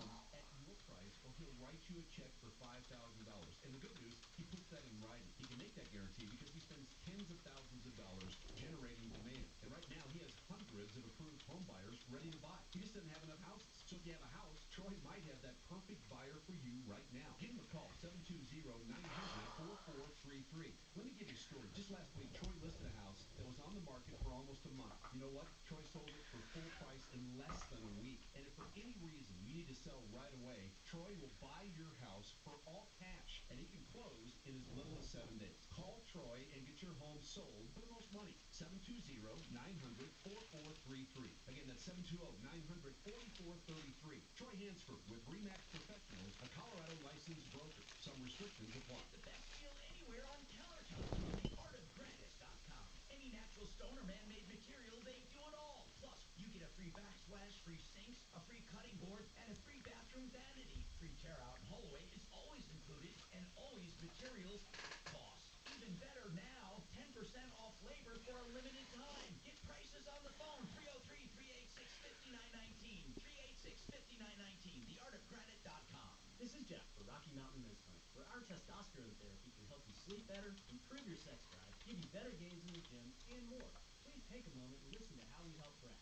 And the good news, he puts that in writing. He can make that guarantee because he spends tens of thousands of dollars generating demand. And right now, he has hundreds of approved home buyers ready to buy. He just doesn't have enough houses. So if you have a house, Troy might have that perfect buyer for you right now. Give him a call, 720-900-4433. Let me give you a story. Just last week, Troy listed a house that was on the market for almost a month. You know what? Troy sold it for full price in less than a week. And if for any reason you need to sell right away, Troy will buy your house for all cash, and he can close in as little as 7 days. Call Troy and get your home sold for the most money. 720-900-4433. Again, that's 720-900-4433. Troy Hansford with RE/MAX Professionals, a Colorado licensed broker. Some restrictions apply. The best deal anywhere on countertops from theartofgranite.com. Any natural stone or man-made material, they do it all. Plus, you get a free backsplash, free sinks, a free cutting board, and a free bathroom vanity. Free tear out and haul away is always included, and always materials at cost. Even better now, 10% off labor for a limited time. Get prices on the phone, 303-386-5919. 386-5919, theartofgranite.com. This is Jeff for Rocky Mountain Men's Clinic, where our testosterone therapy can help you sleep better, improve your sex drive, give you better gains in the gym, and more. Please take a moment and listen to how we help Brad.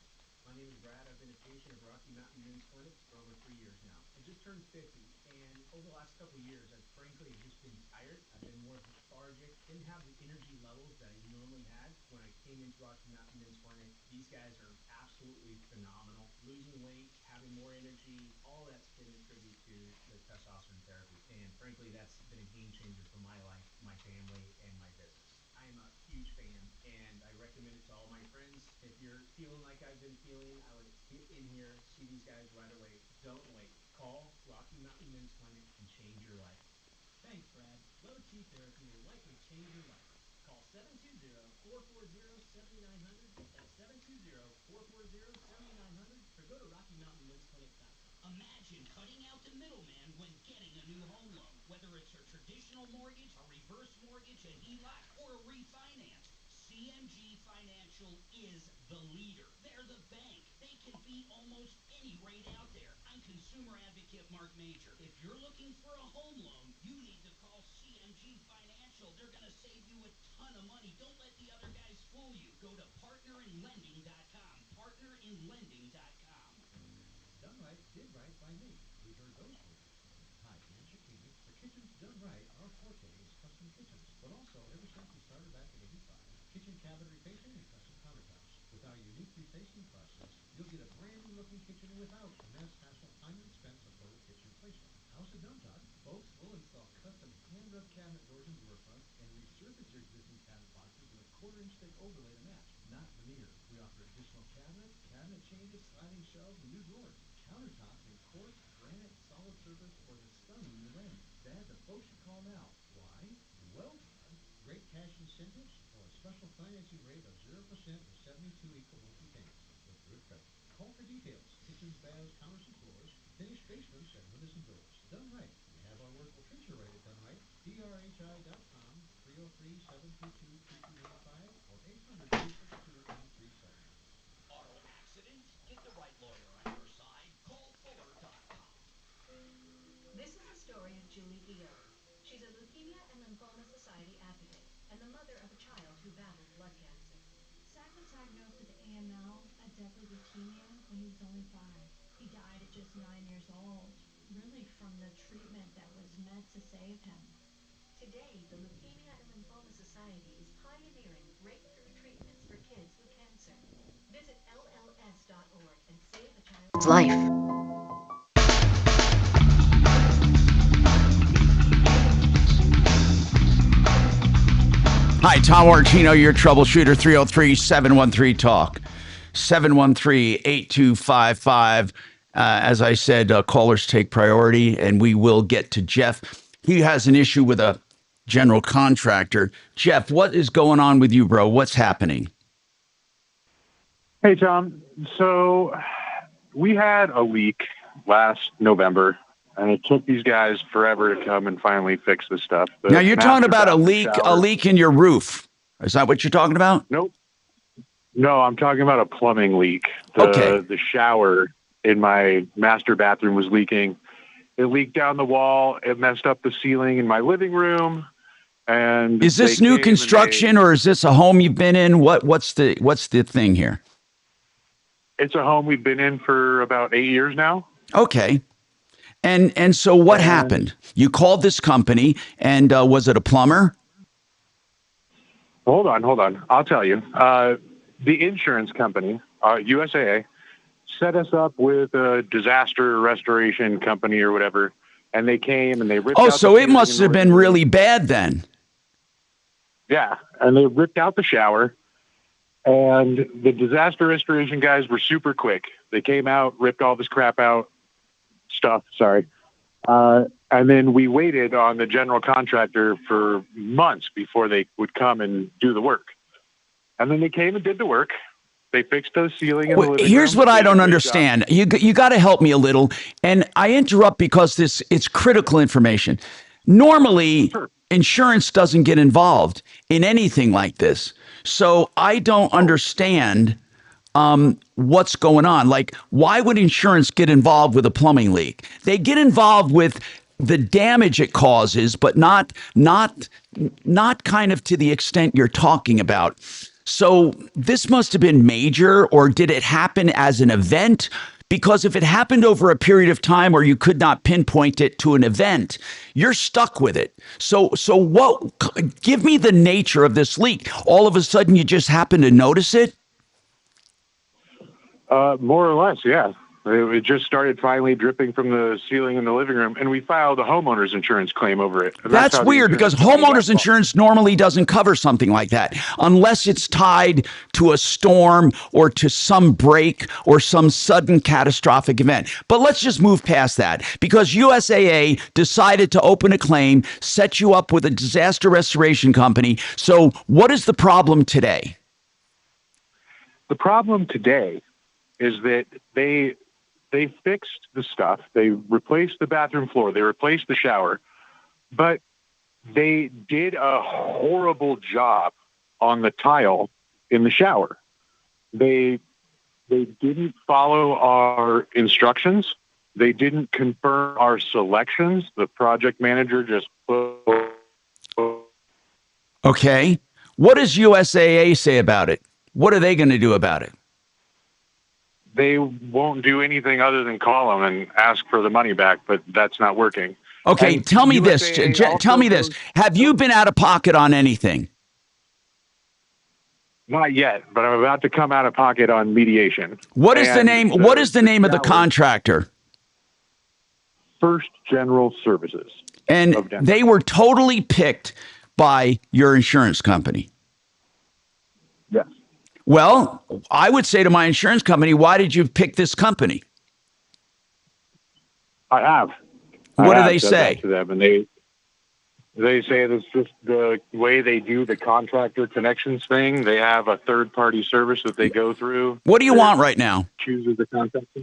My name is Brad. I've been a patient of Rocky Mountain Men's Clinic for over 3 years now. I just turned 50, and over the last couple of years, I've frankly just been tired. I've been more lethargic, didn't have the energy levels that I normally had when I came into Rocky Mountain Men's Clinic. These guys are absolutely phenomenal. Losing weight, having more energy, all that's been a tribute to the testosterone therapy. And frankly, that's been a game changer for my life, my family, and my business. I am a huge fan, and I recommend it to all my friends. If you're feeling like I've been feeling, I would get in here, see these guys right away. Don't wait. Call Rocky Mountain Men's Clinic and change your life. Thanks, Brad. Low T therapy will likely change your life. Call 720-440-7900. That's 720-440-7900, or go to RockyMountainMen'sClinic.com. Imagine cutting out the middleman when getting a new home loan. Whether it's a traditional mortgage, a reverse mortgage, a HELOC, or a refinance, CMG Financial is the leader. They're the bank. They can beat almost any rate out there. I'm consumer advocate Marc Mager. If you're looking for a home loan, you need to call CMG Financial. They're going to save you a ton of money. Don't let the other guys fool you. Go to partnerinlending.com. Partnerinlending.com. Done right, did right by me. We've heard those voices. Hi, Dan Cicchini. For kitchens done right, our forte is custom kitchens. But also, ever since we started back in '85, kitchen cabinet refacing and custom countertops. With our unique refacing process, you'll get a brand new looking kitchen without the mess, hassle, time, and expense of total kitchen replacement. How's it done, Todd? Folks, we'll install custom hand-rubbed cabinet doors and door fronts and resurface your existing cabinet boxes with a 1/4-inch thick overlay to match, not veneer. We offer additional cabinets, cabinet changes, sliding shelves, and new drawers. Countertops in quartz, granite, solid surface, or the stunning new laminate. Dad, the folks should call now. Why? Well, Todd, great cash incentives or a special financing rate of 0% or 72 equal monthly payments with good credit. Call for details. Kitchens, baths, counters, and floors. Finished basements and windows and doors. Done right. We have our work refrigerator done right. DRHI.com, 303-732-2295 or 800-362-9379. Auto accident? Get the right lawyer on your side. Call Fuller.com. This is the story of Julie Guillot. She's a Leukemia and Lymphoma Society advocate and the mother of a child who battled blood cancer. Zach was diagnosed with AML, a deadly leukemia, when he was only 5. He died at just 9 years old, really from the treatment that was meant to save him. Today, the Leukemia and Lymphoma Society is pioneering breakthrough treatments for kids with cancer. Visit LLS.org and save a child's Life. Hi, Tom Martino, your troubleshooter, 303-713-TALK, 713-8255. As I said, callers take priority, and we will get to Jeff. He has an issue with a general contractor. Jeff, what is going on with you, bro? What's happening? Hey, Tom. So we had a leak last November, and it took these guys forever to come and finally fix this stuff. The Now, you're talking master about a bathroom leak in your roof. Is that what you're talking about? Nope. No, I'm talking about a plumbing leak. Okay. The shower in my master bathroom was leaking. It leaked down the wall. It messed up the ceiling in my living room. And Is this new construction, or is this a home you've been in? What's the thing here? It's a home we've been in for about 8 years now. Okay. And so what happened? You called this company, and was it a plumber? Hold on. I'll tell you. The insurance company, USAA, set us up with a disaster restoration company or whatever, and they came and they ripped out so it must have been really bad then. Yeah, and they ripped out the shower, and the disaster restoration guys were super quick. They came out, ripped all this crap out, and then we waited on the general contractor for months before they would come and do the work. And then they came and did the work. They fixed the ceiling in the living Here's room. what I don't understand. You got to help me a little. And I interrupt because it's critical information. Normally, insurance doesn't get involved in anything like this. So I don't understand what's going on. Like, why would insurance get involved with a plumbing leak? They get involved with the damage it causes, but not kind of to the extent you're talking about. So this must have been major, or did it happen as an event? Because if it happened over a period of time or you could not pinpoint it to an event, you're stuck with it. So give me the nature of this leak. All of a sudden you just happen to notice it? More or less, yeah. It just started finally dripping from the ceiling in the living room, and we filed a homeowner's insurance claim over it. And That's weird, because homeowners insurance normally doesn't cover something like that unless it's tied to a storm or to some break or some sudden catastrophic event. But let's just move past that, because USAA decided to open a claim, set you up with a disaster restoration company. So what is the problem today? The problem today is that they fixed the stuff. They replaced the bathroom floor. They replaced the shower. But they did a horrible job on the tile in the shower. They didn't follow our instructions. They didn't confirm our selections. The project manager just Okay. What does USAA say about it? What are they going to do about it? They won't do anything other than call them and ask for the money back, but that's not working. Okay, And tell me this. USAA Tell me this. Have you been out of pocket on anything? Not yet, but I'm about to come out of pocket on mediation. What is the name? What is the name of the contractor? First General Services. And they were totally picked by your insurance company. Yes. Well, I would say to my insurance company, why did you pick this company? I have. What do they said say? that to them, and they say that's just the way they do the contractor connections thing. They have a third-party service that they go through. What do you want right now? Chooses the contractor.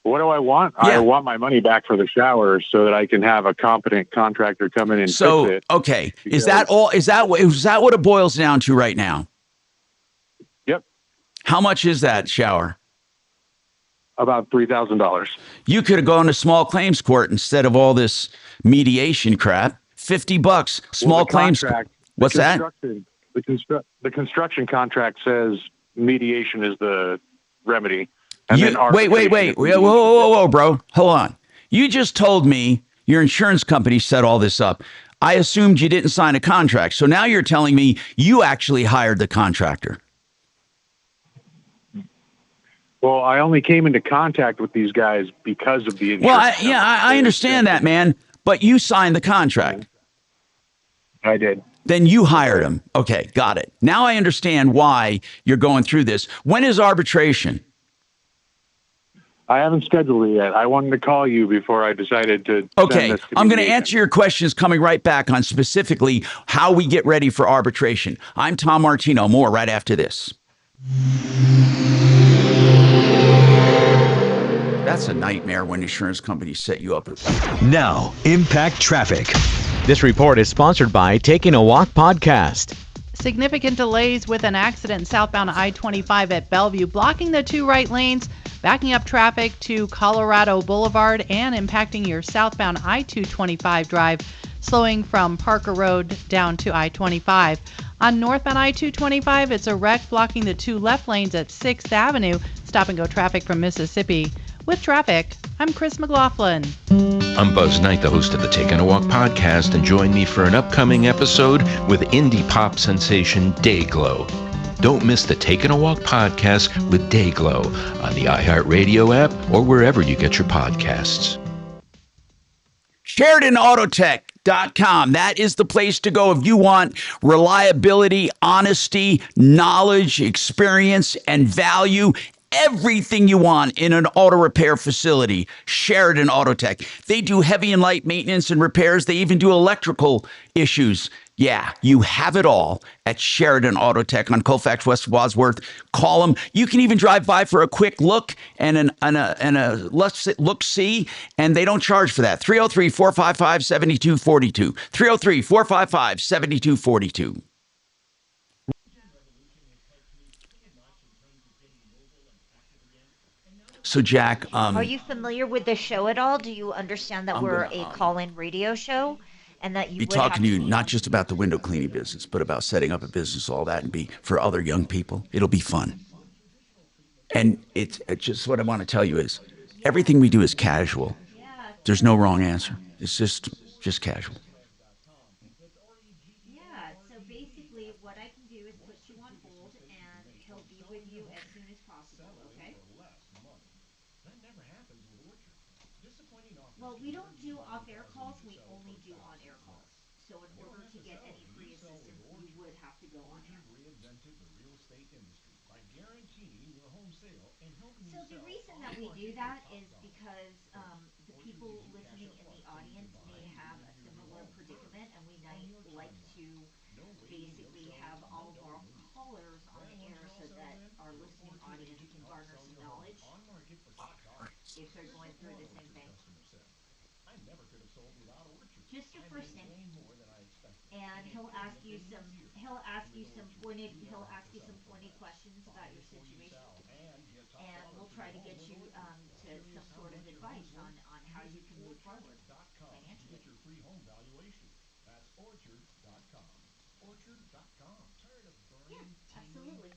What do I want? Yeah. I want my money back for the shower so that I can have a competent contractor come in and fix it. Okay, is that all? Is that what it boils down to right now? Yep. How much is that shower? About $3,000. You could have gone to small claims court instead of all this mediation crap. $50, small claims. What's that? The construction contract says mediation is the remedy. Wait. Whoa, bro. Hold on. You just told me your insurance company set all this up. I assumed you didn't sign a contract. So now you're telling me you actually hired the contractor. Well, I only came into contact with these guys because of the insurance. Well, I understand that, man. But you signed the contract. I did. Then you hired him. Okay, got it. Now I understand why you're going through this. When is arbitration? I haven't scheduled it yet. I wanted to call you before I decided to Okay, send this I'm going to communication. answer your questions coming right back on specifically how we get ready for arbitration. I'm Tom Martino. More right after this. That's a nightmare when insurance companies set you up. Now, Impact Traffic. This report is sponsored by Taking a Walk Podcast. Significant delays with an accident southbound I-25 at Bellevue, blocking the two right lanes, backing up traffic to Colorado Boulevard and impacting your southbound I-225 drive, slowing from Parker Road down to I-25. On northbound I-225, it's a wreck blocking the two left lanes at 6th Avenue, stop-and-go traffic from Mississippi. With traffic, I'm Chris McLaughlin. I'm Buzz Knight, the host of the Taking a Walk podcast, and join me for an upcoming episode with indie pop sensation Dayglow. Don't miss the Taking a Walk podcast with Dayglow on the iHeart Radio app or wherever you get your podcasts. SheridanAutotech.com. That is the place to go if you want reliability, honesty, knowledge, experience, and value. Everything you want in an auto repair facility. Sheridan Autotech. They do heavy and light maintenance and repairs. They even do electrical issues. Yeah, you have it all at Sheridan Autotech on Colfax West Wadsworth. Call them. You can even drive by for a quick look and a look-see, and they don't charge for that. 303-455-7242. 303-455-7242. So, Jack, Are you familiar with the show at all? Do you understand that we're a call-in radio show, and that you be would talking have to you not just about the window cleaning business, but about setting up a business, all that, and be for other young people. It'll be fun. And it's just what I want to tell you is everything we do is casual. There's no wrong answer. It's just casual. Yeah, so basically what I can do is put you on hold, and he'll be with you as soon as possible, okay? Well, we don't do off-air calls, we only do on-air calls. So in order to get any free assistance, you would have to go on air. So the reason that we do that is because the people listening in the audience may have a similar predicament, and we like to basically have all of our callers on air so that our listening audience can garner some knowledge if they're going through the same thing. Just your first name, and he'll ask you some pointed questions about your situation, and we'll try to get you to some sort of advice on how you can move forward financially. Yeah, absolutely.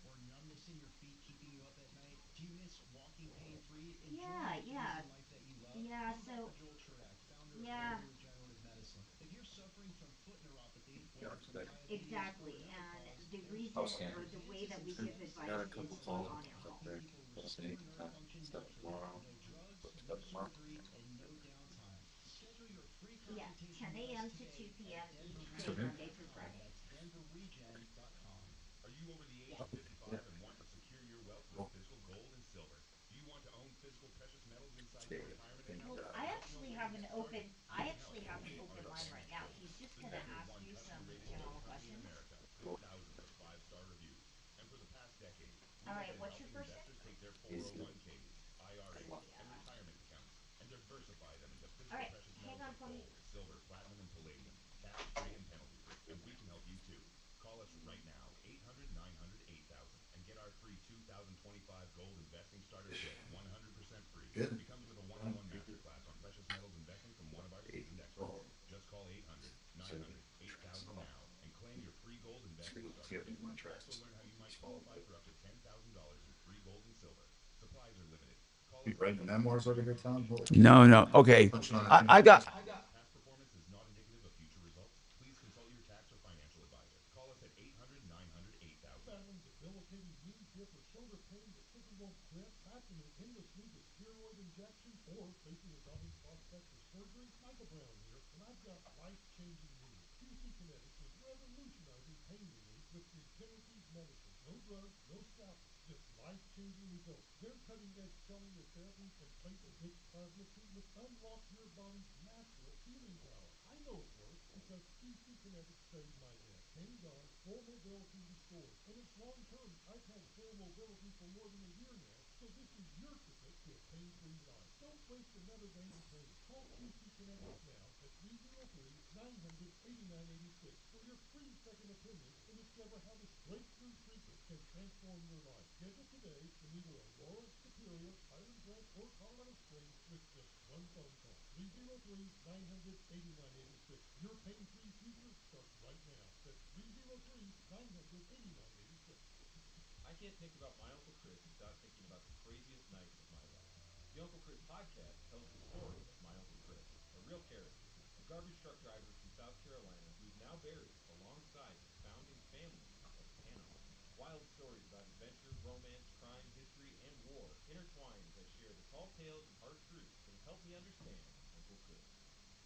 Yeah, yeah. Yeah, so yeah. Exactly. And the reason or the way that we give advice is through on-air calls. Yeah, 10 a.m. to 2 p.m. each day, Monday through Friday. Yes. Well, I actually have an open line right now. He's just gonna ask you some general questions. All right, what's your first name? All right, hang on for me. No. Okay. I got. Debilitating knee, hip, or shoulder pain that simply won't quit, trapped in an endless need of steroid injections, or facing a daunting prospect of surgery? Michael Brown here, and I've got life-changing news. QC Kinetics is revolutionizing pain relief with regenerative medicine. No drugs, no scalpel, just life-changing results. Their cutting-edge cellular therapies and platelet-rich plasma treatments unlock your body's natural healing power. I know it works because QC Kinetics saved my neck. Pain gone, full mobility restored. And it's long-term. I've had full mobility for more than a year now. So this is your ticket to a pain-free life. Don't waste another day in pain. Call QC Kinetics now at 303-900-8986 for your free second opinion and discover how this breakthrough treatment can transform your life. Schedule today in either Aurora, Superior, Highland Branch, or Colorado Springs with just one phone call. 303-900-8986. Your pain-free future starts right now. That's 303-900-8986. I can't think about my Uncle Chris without thinking about the craziest nights of my life. The Uncle Chris podcast tells the story of my Uncle Chris, a real character, a garbage truck driver from South Carolina who's now buried alongside the founding family of Panama. Wild stories about adventure, romance, crime, history, and war intertwine as I share the tall tales and hard truths that have helped me understand Uncle Chris.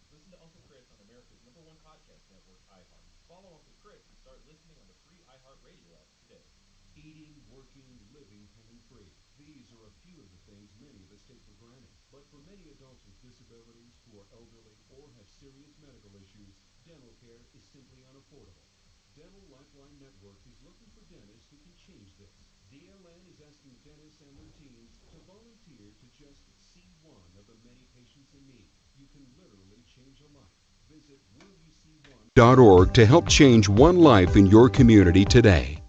Listen to Uncle Chris on America's #1 podcast network, iHeart. Follow Uncle Chris and start listening on the free iHeart Radio app today. Eating, working, living pain-free. These are a few of the things many of us take for granted. But for many adults with disabilities, who are elderly, or have serious medical issues, dental care is simply unaffordable. Dental Lifeline Network is looking for dentists who can change this. DLN is asking dentists and their teams to volunteer to just see one of the many patients in need. You can literally change a life. Visit willyouseeone.org to help change one life in your community today.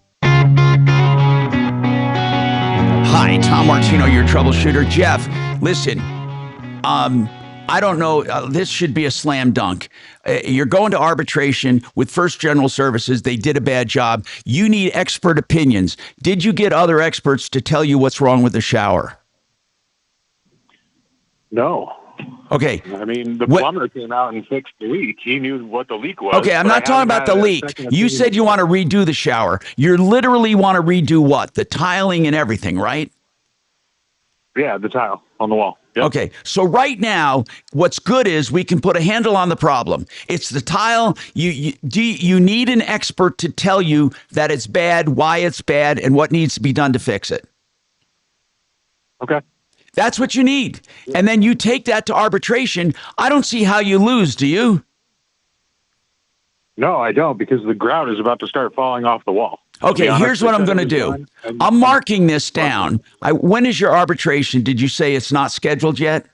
Hi, Tom Martino, your troubleshooter. Jeff, listen, I don't know. This should be a slam dunk. You're going to arbitration with First General Services. They did a bad job. You need expert opinions. Did you get other experts to tell you what's wrong with the shower? No. Okay. I mean, the plumber came out and fixed the leak. He knew what the leak was. Okay, I'm not talking about the leak. You said you want to redo the shower. You literally want to redo what? The tiling and everything, right? Yeah, the tile on the wall. Yep. Okay, so right now, what's good is we can put a handle on the problem. It's the tile. You need an expert to tell you that it's bad, why it's bad, and what needs to be done to fix it. Okay. That's what you need. And then you take that to arbitration. I don't see how you lose, do you? No, I don't, because the grout is about to start falling off the wall. Okay, here's what I'm going to do. I'm marking this down. When is your arbitration? Did you say it's not scheduled yet?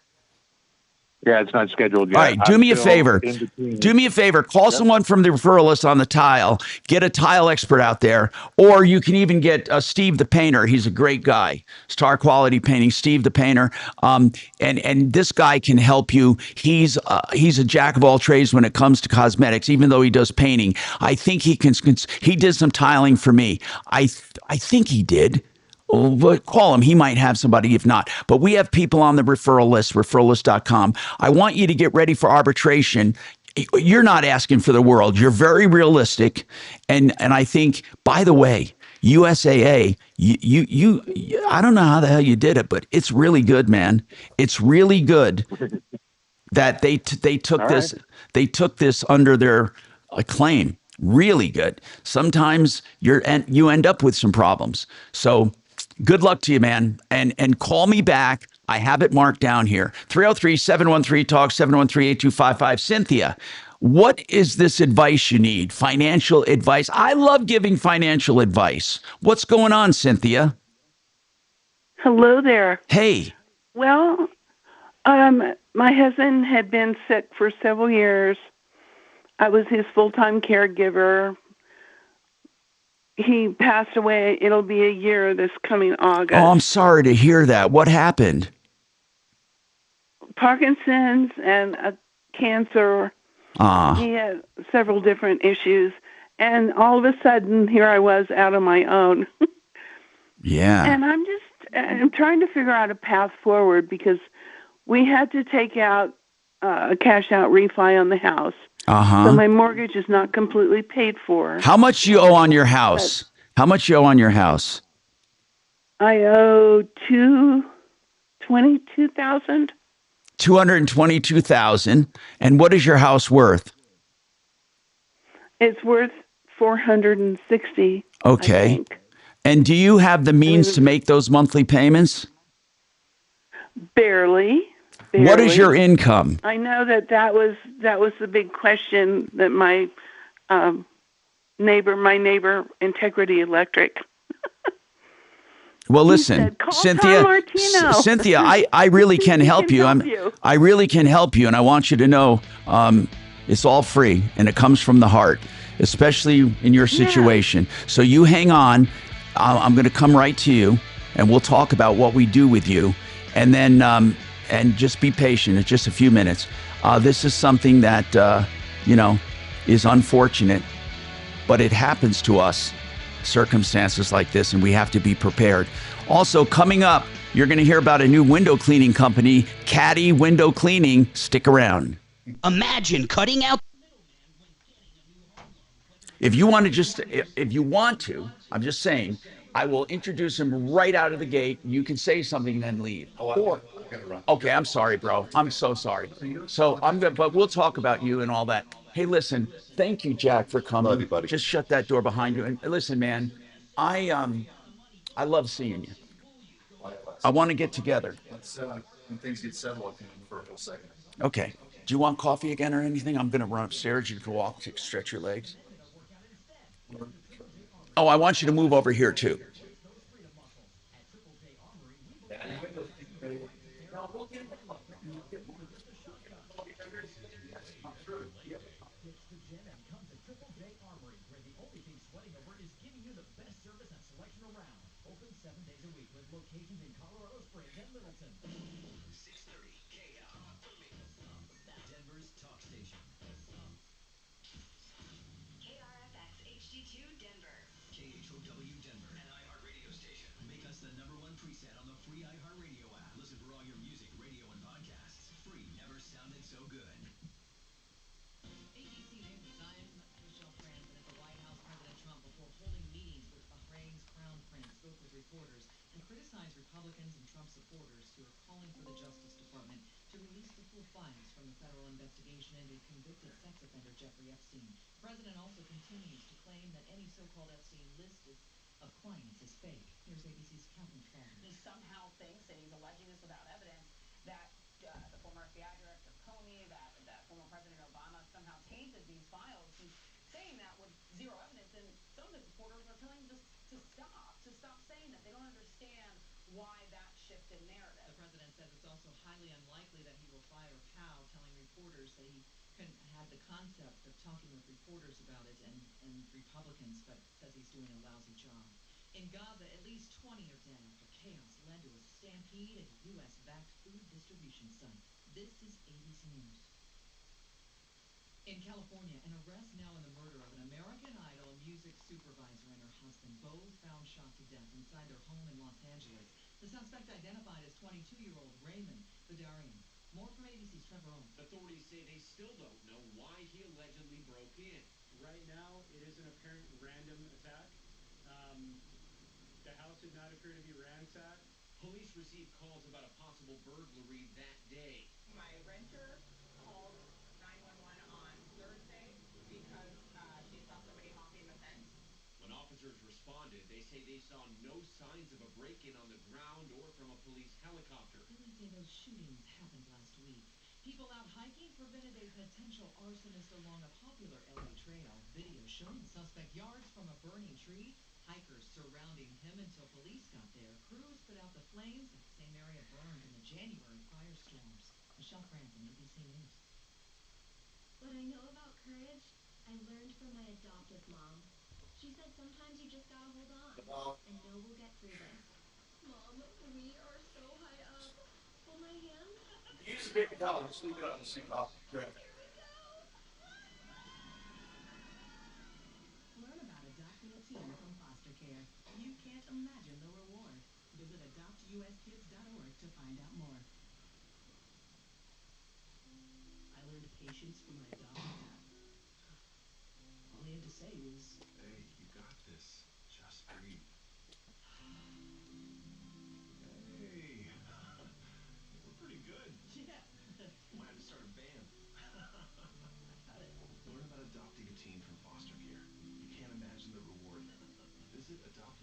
Yeah, it's not scheduled yet. All right, do me a favor. Do me a favor. Call someone from the referral list on the tile. Get a tile expert out there. Or you can even get Steve the painter. He's a great guy. Star Quality Painting, Steve the painter. And this guy can help you. He's a jack of all trades when it comes to cosmetics, even though he does painting. I think he did some tiling for me. I think he did. But call him. He might have somebody if not. But we have people on the referral list, referrallist.com. I want you to get ready for arbitration. You're not asking for the world. You're very realistic. And I think, by the way, USAA, I don't know how the hell you did it, but it's really good, man. It's really good that they took this. Right. They took this under their claim. Really good. Sometimes you end up with some problems. So good luck to you, man. And call me back. I have it marked down here. 303-713-TALK, 713-8255. Cynthia, what is this advice you need? Financial advice? I love giving financial advice. What's going on, Cynthia? Hello there. Hey. Well, my husband had been sick for several years. I was his full-time caregiver. He passed away. It'll be a year this coming August. Oh, I'm sorry to hear that. What happened? Parkinson's and cancer. He had several different issues. And all of a sudden, here I was out on my own. Yeah. And I'm trying to figure out a path forward because we had to take out a cash-out refi on the house. Uh-huh. So my mortgage is not completely paid for. How much you owe on your house? How much you owe on your house? I owe $222,000. $222,000. And what is your house worth? It's worth 460. Okay. I think. And do you have the means to make those monthly payments? Barely. What is your income? I know that was the big question that my neighbor, Integrity Electric. Well, listen, said, "Call Cynthia. Tom Martino." Cynthia, I really can help you. I really can help you, and I want you to know it's all free and it comes from the heart, especially in your situation. So you hang on. I'm going to come right to you, and we'll talk about what we do with you, and then and just be patient. It's just a few minutes. This is something that is unfortunate, but it happens to us. Circumstances like this, and we have to be prepared. Also, coming up, you're going to hear about a new window cleaning company, Caddy Window Cleaning. Stick around. Imagine cutting out. If you want to, I'm just saying, I will introduce him right out of the gate. You can say something, then leave. Okay, I'm sorry, bro. I'm so sorry. So but we'll talk about you and all that. Hey, listen, thank you, Jack, for coming. Love you, buddy. Just shut that door behind you. And listen, man, I love seeing you. I want to get together. When things get settled for a full second. Okay. Do you want coffee again or anything? I'm going to run upstairs. You can walk, stretch your legs. Oh, I want you to move over here too. Denver's talk station. KRFX HD2 Denver. KHOW Denver. An iHeart radio station. Make us the #1 preset on the free iHeart radio app. Listen for all your music, radio, and podcasts. Free. Never sounded so good. ABC News, I'm Michelle Franzen at the White House. President Trump, before holding meetings with Bahrain's crown prince, spoke with reporters and criticized Republicans and Trump supporters who are calling for the Justice Department to release the full files from the federal investigation into convicted sex offender Jeffrey Epstein. The president also continues to claim that any so-called Epstein list of clients is fake. Here's ABC's Catherine Spaulding. He somehow thinks that he's alleging this without evidence, that the former FBI director Comey, that former President Obama somehow tainted these files. He's saying that with zero evidence, and some of his supporters are telling him to stop saying that. They don't understand why that shift in narrative. The president says it's also highly unlikely that he will fire Powell, telling reporters that he had the concept of talking with reporters about it and Republicans, but says he's doing a lousy job. In Gaza, at least 20 are dead after chaos led to a stampede at a U.S.-backed food distribution site. This is ABC News. In California, an arrest now in the murder of an American Idol music supervisor and her husband, both found shot to death inside their home in Los Angeles. The suspect identified as 22-year-old Raymond Vidarian. More from ABC's Trevor Owens. Authorities say they still don't know why he allegedly broke in. Right now, it is an apparent random attack. The house did not appear to be ransacked. Police received calls about a possible burglary that day. My renter called 911 on Thursday because she saw somebody hopping the fence. When officers responded, they say they saw no signs of a break-in on the ground or from a police helicopter. Police say those shootings happened last week. People out hiking prevented a potential arsonist along a popular LA trail. Video showing the suspect yards from a burning tree. Hikers surrounding him until police got there. Crews put out the flames. That same area burned in the January firestorms. Michelle Franzen, ABC News. What I know about courage, I learned from my adoptive mom. She said sometimes you just gotta hold on and know we'll get through this. Mom, we are so high up. Hold my hand. Use a paper towel. Just leave it on the sink. Learn about adopting a teen from foster care. You can't imagine the reward. Visit adoptuskids.org to find out more. I learned patience from my adopted dad. All he had to say was, Hey, you got this. Just breathe. Hey, we're pretty good. Yeah. Might have to start a band. I got it. Learn about adopting a teen from foster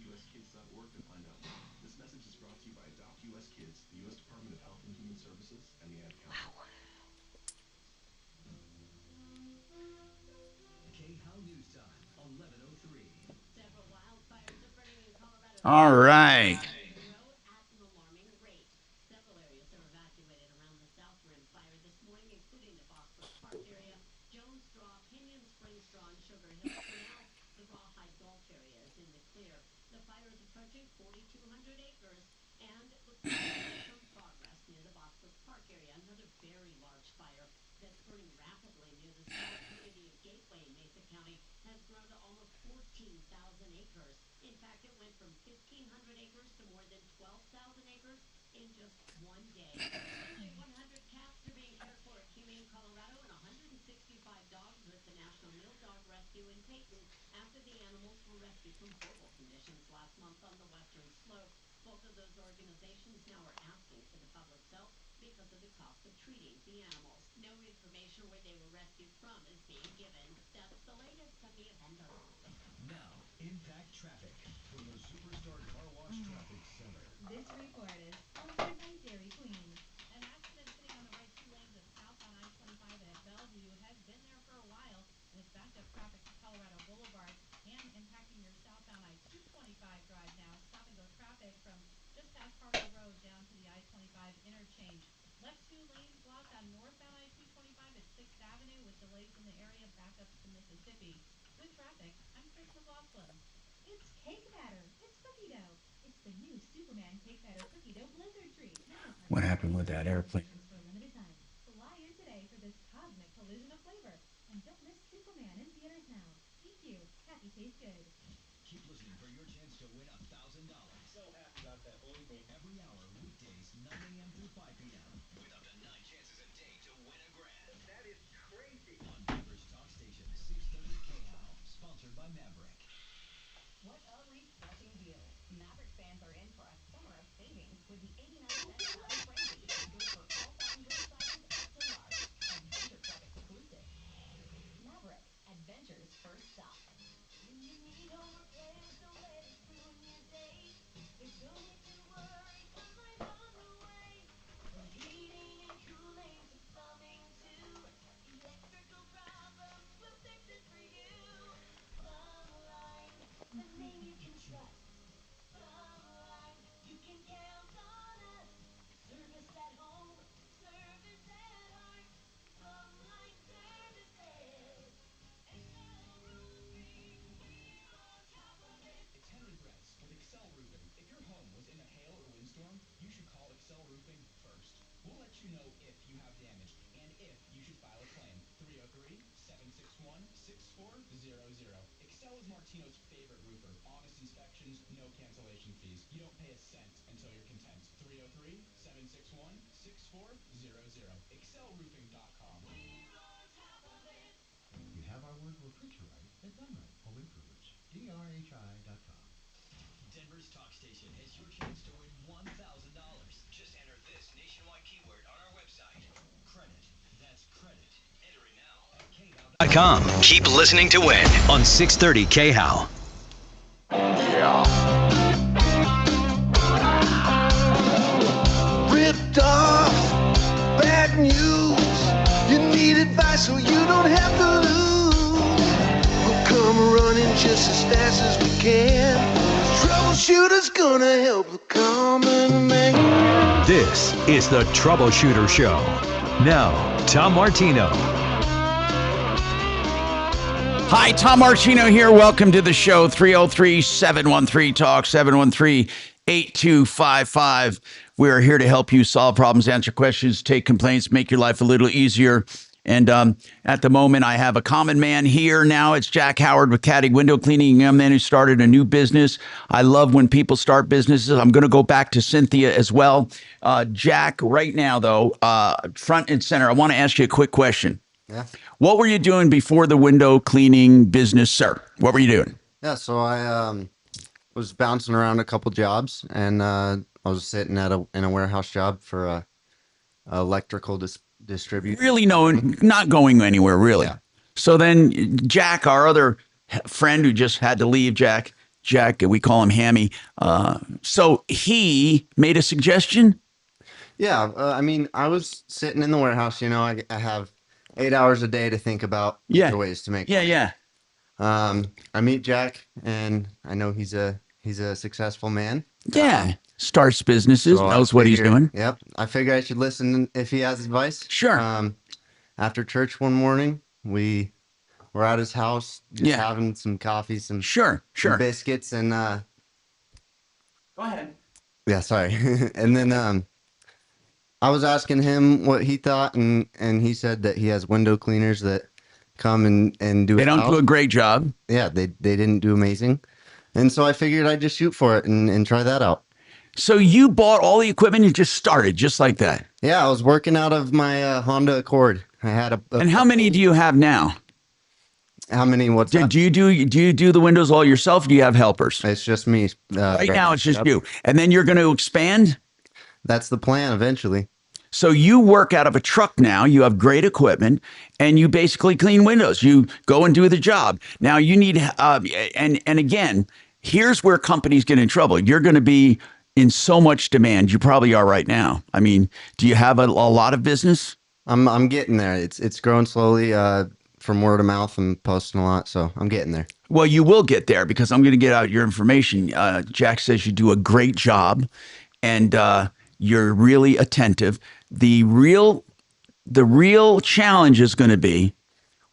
AdoptUSKids.org to find out more. This message is brought to you by Adopt US Kids, the U.S. Department of Health and Human Services, and the Ad Council. K-How News Time, 11:03. Several wildfires are burning in Colorado. All right. At an alarming rate. Several areas are evacuated around the South Rim fire this morning, including the Boxbrook Park area, Jones Draw, Pinyon Spring Straw, and Sugar Hill. For now, the Rawhide Gulch area is in the clear. The fire is approaching 4,200 acres, and it looks like some progress near the Boxbrook Park area. Another very large fire that's burning rapidly near the small community of Gateway in Mesa County has grown to almost 14,000 acres. In fact, it went from 1,500 acres to more than 12,000 acres in just one day. Nearly 100 cats are being cared for at Humane Colorado and 165 dogs with the National Mill Dog Rescue in Peyton after the animals were rescued from horrible conditions last month on the western slope. Both of those organizations now are asking for the public's help because of the cost of treating the animals. No information where they were rescued from is being given. That's the latest. I'm Mia Bender. Now, impact traffic from the Superstar Car Wash Traffic Center. This report is sponsored by Dairy Queen. An accident sitting on the right two lanes of southbound I-25 at Bellevue has been there for a while with backed up traffic to Colorado Boulevard and impacting your southbound I-225 drive now. Stop and go traffic from just past Parker Road down to the I-25 interchange. Left two lanes blocked on northbound I-225 at 6th Avenue with delays in the area, backups to Mississippi. With traffic, I'm Chris McLaughlin. It's cake batter. It's cookie dough. It's the new Superman cake batter cookie dough blizzard treat. What happened with that airplane? For a limited time. Fly in today for this cosmic collision of flavor. And don't miss Superman in theaters now. Thank you. Happy tastes good. Keep listening for your chance to win $1,000. So happy about that, believe me. Every hour, weekdays, 9 a.m. through 5 p.m. With up to 9 chances a day to win $1,000. That is crazy. On Denver's Talk Station, 630 KHOW. Sponsored by Maverick. What a refreshing deal. Maverick fans are in for a summer of savings with the 89-cent Sally Frenzy. Good for all farm good sizes up to large. Adventure Club exclusive. Maverick, adventure's first stop. When you need home repairs, don't let it ruin your day. There's no need to worry, 'cause I'm on the way. From heating and cooling to plumbing too, electrical problems, we'll fix it for you. Plumline, the name you can trust. Plumline, you can count on us. Service at home, service at heart. Plumline services. Excel Roofing, we're on top of it. It's Henry Bress with Excel Roofing. If your home was in a hail or windstorm, you should call Excel Roofing first. We'll let you know if you have damage and if you should file a claim. 303-761-6400. Excel is Martino's favorite roofer. Honest inspections, no cancellation fees. You don't pay a cent until you're content. 303-761-6400. ExcelRoofing.com. We're on top of it. You have our word we're treat you right at Done Right Home Improvements. DRHI.com. Denver's Talk Station has your chance to win $1,000. Just enter this nationwide keyword on our website. Credit. That's credit. Enter it now at KHOW.com. Keep listening to win on 630 KHOW. Ripped off, bad news. You need advice so you don't have to lose. We'll come running just as fast as we can. Troubleshooter's gonna help the common man. This is the Troubleshooter Show. Now, Tom Martino. Hi, Tom Martino here. Welcome to the show. 303-713-TALK, 713-8255. We are here to help you solve problems, answer questions, take complaints, make your life a little easier. And at the moment, I have a common man here now. It's Jack Howard with Caddy Window Cleaning, a young man who started a new business. I love when people start businesses. I'm going to go back to Cynthia as well. Jack, right now, though, front and center, I want to ask you a quick question. Yeah. What were you doing before the window cleaning business, sir? What were you doing? Yeah, so I was bouncing around a couple jobs, and I was sitting in a warehouse job for a electrical distributor. Really not going anywhere, really. Yeah. So then Jack, our other friend who just had to leave, Jack Jack. We call him Hammy. So he made a suggestion. Yeah, I mean, I was sitting in the warehouse. You know, I have 8 hours a day to think about other ways to make money. Yeah. I meet Jack, and I know he's a successful man. Yeah, starts businesses, So knows what he's doing. Yep, I figure I should listen if he has advice. Sure. After church one morning, we were at his house, just having some coffee, some sure some biscuits, and go ahead. Yeah, sorry. And then I was asking him what he thought, and he said that he has window cleaners that come and do. They don't do a great job. Yeah, they didn't do amazing, and so I figured I'd just shoot for it and try that out. So you bought all the equipment and just started just like that? Yeah, I was working out of my Honda Accord. I had a and how many do you have now? How many? What's do you do the windows all yourself? Or do you have helpers? It's just me. Right now, it's just you. And then you're going to expand? That's the plan eventually. So you work out of a truck now. You have great equipment, and you basically clean windows. You go and do the job. Now you need, and again, here's where companies get in trouble. You're going to be in so much demand. You probably are right now. I mean, do you have a lot of business? I'm getting there. It's growing slowly. From word of mouth and posting a lot, so I'm getting there. Well, you will get there because I'm going to get out your information. Jack says you do a great job, and you're really attentive. The real challenge is going to be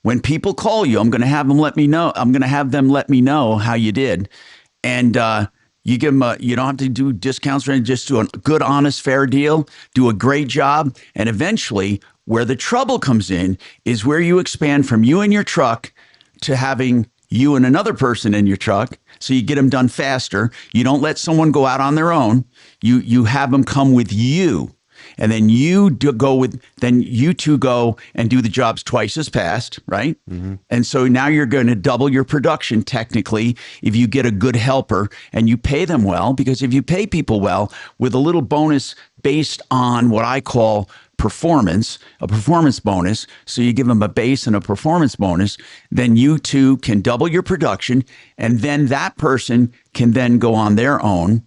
when people call you. I'm going to have them let me know. I'm going to have them let me know how you did, and you give them. You don't have to do discounts or anything. Just do a good, honest, fair deal. Do a great job, and eventually, where the trouble comes in is where you expand from you and your truck to having you and another person in your truck. So you get them done faster. You don't let someone go out on their own. You have them come with you. And then you two go and do the jobs twice as fast, right? Mm-hmm. And so now you're going to double your production technically if you get a good helper and you pay them well, because if you pay people well with a little bonus based on what I call a performance bonus, so you give them a base and a performance bonus, then you two can double your production, and then that person can then go on their own.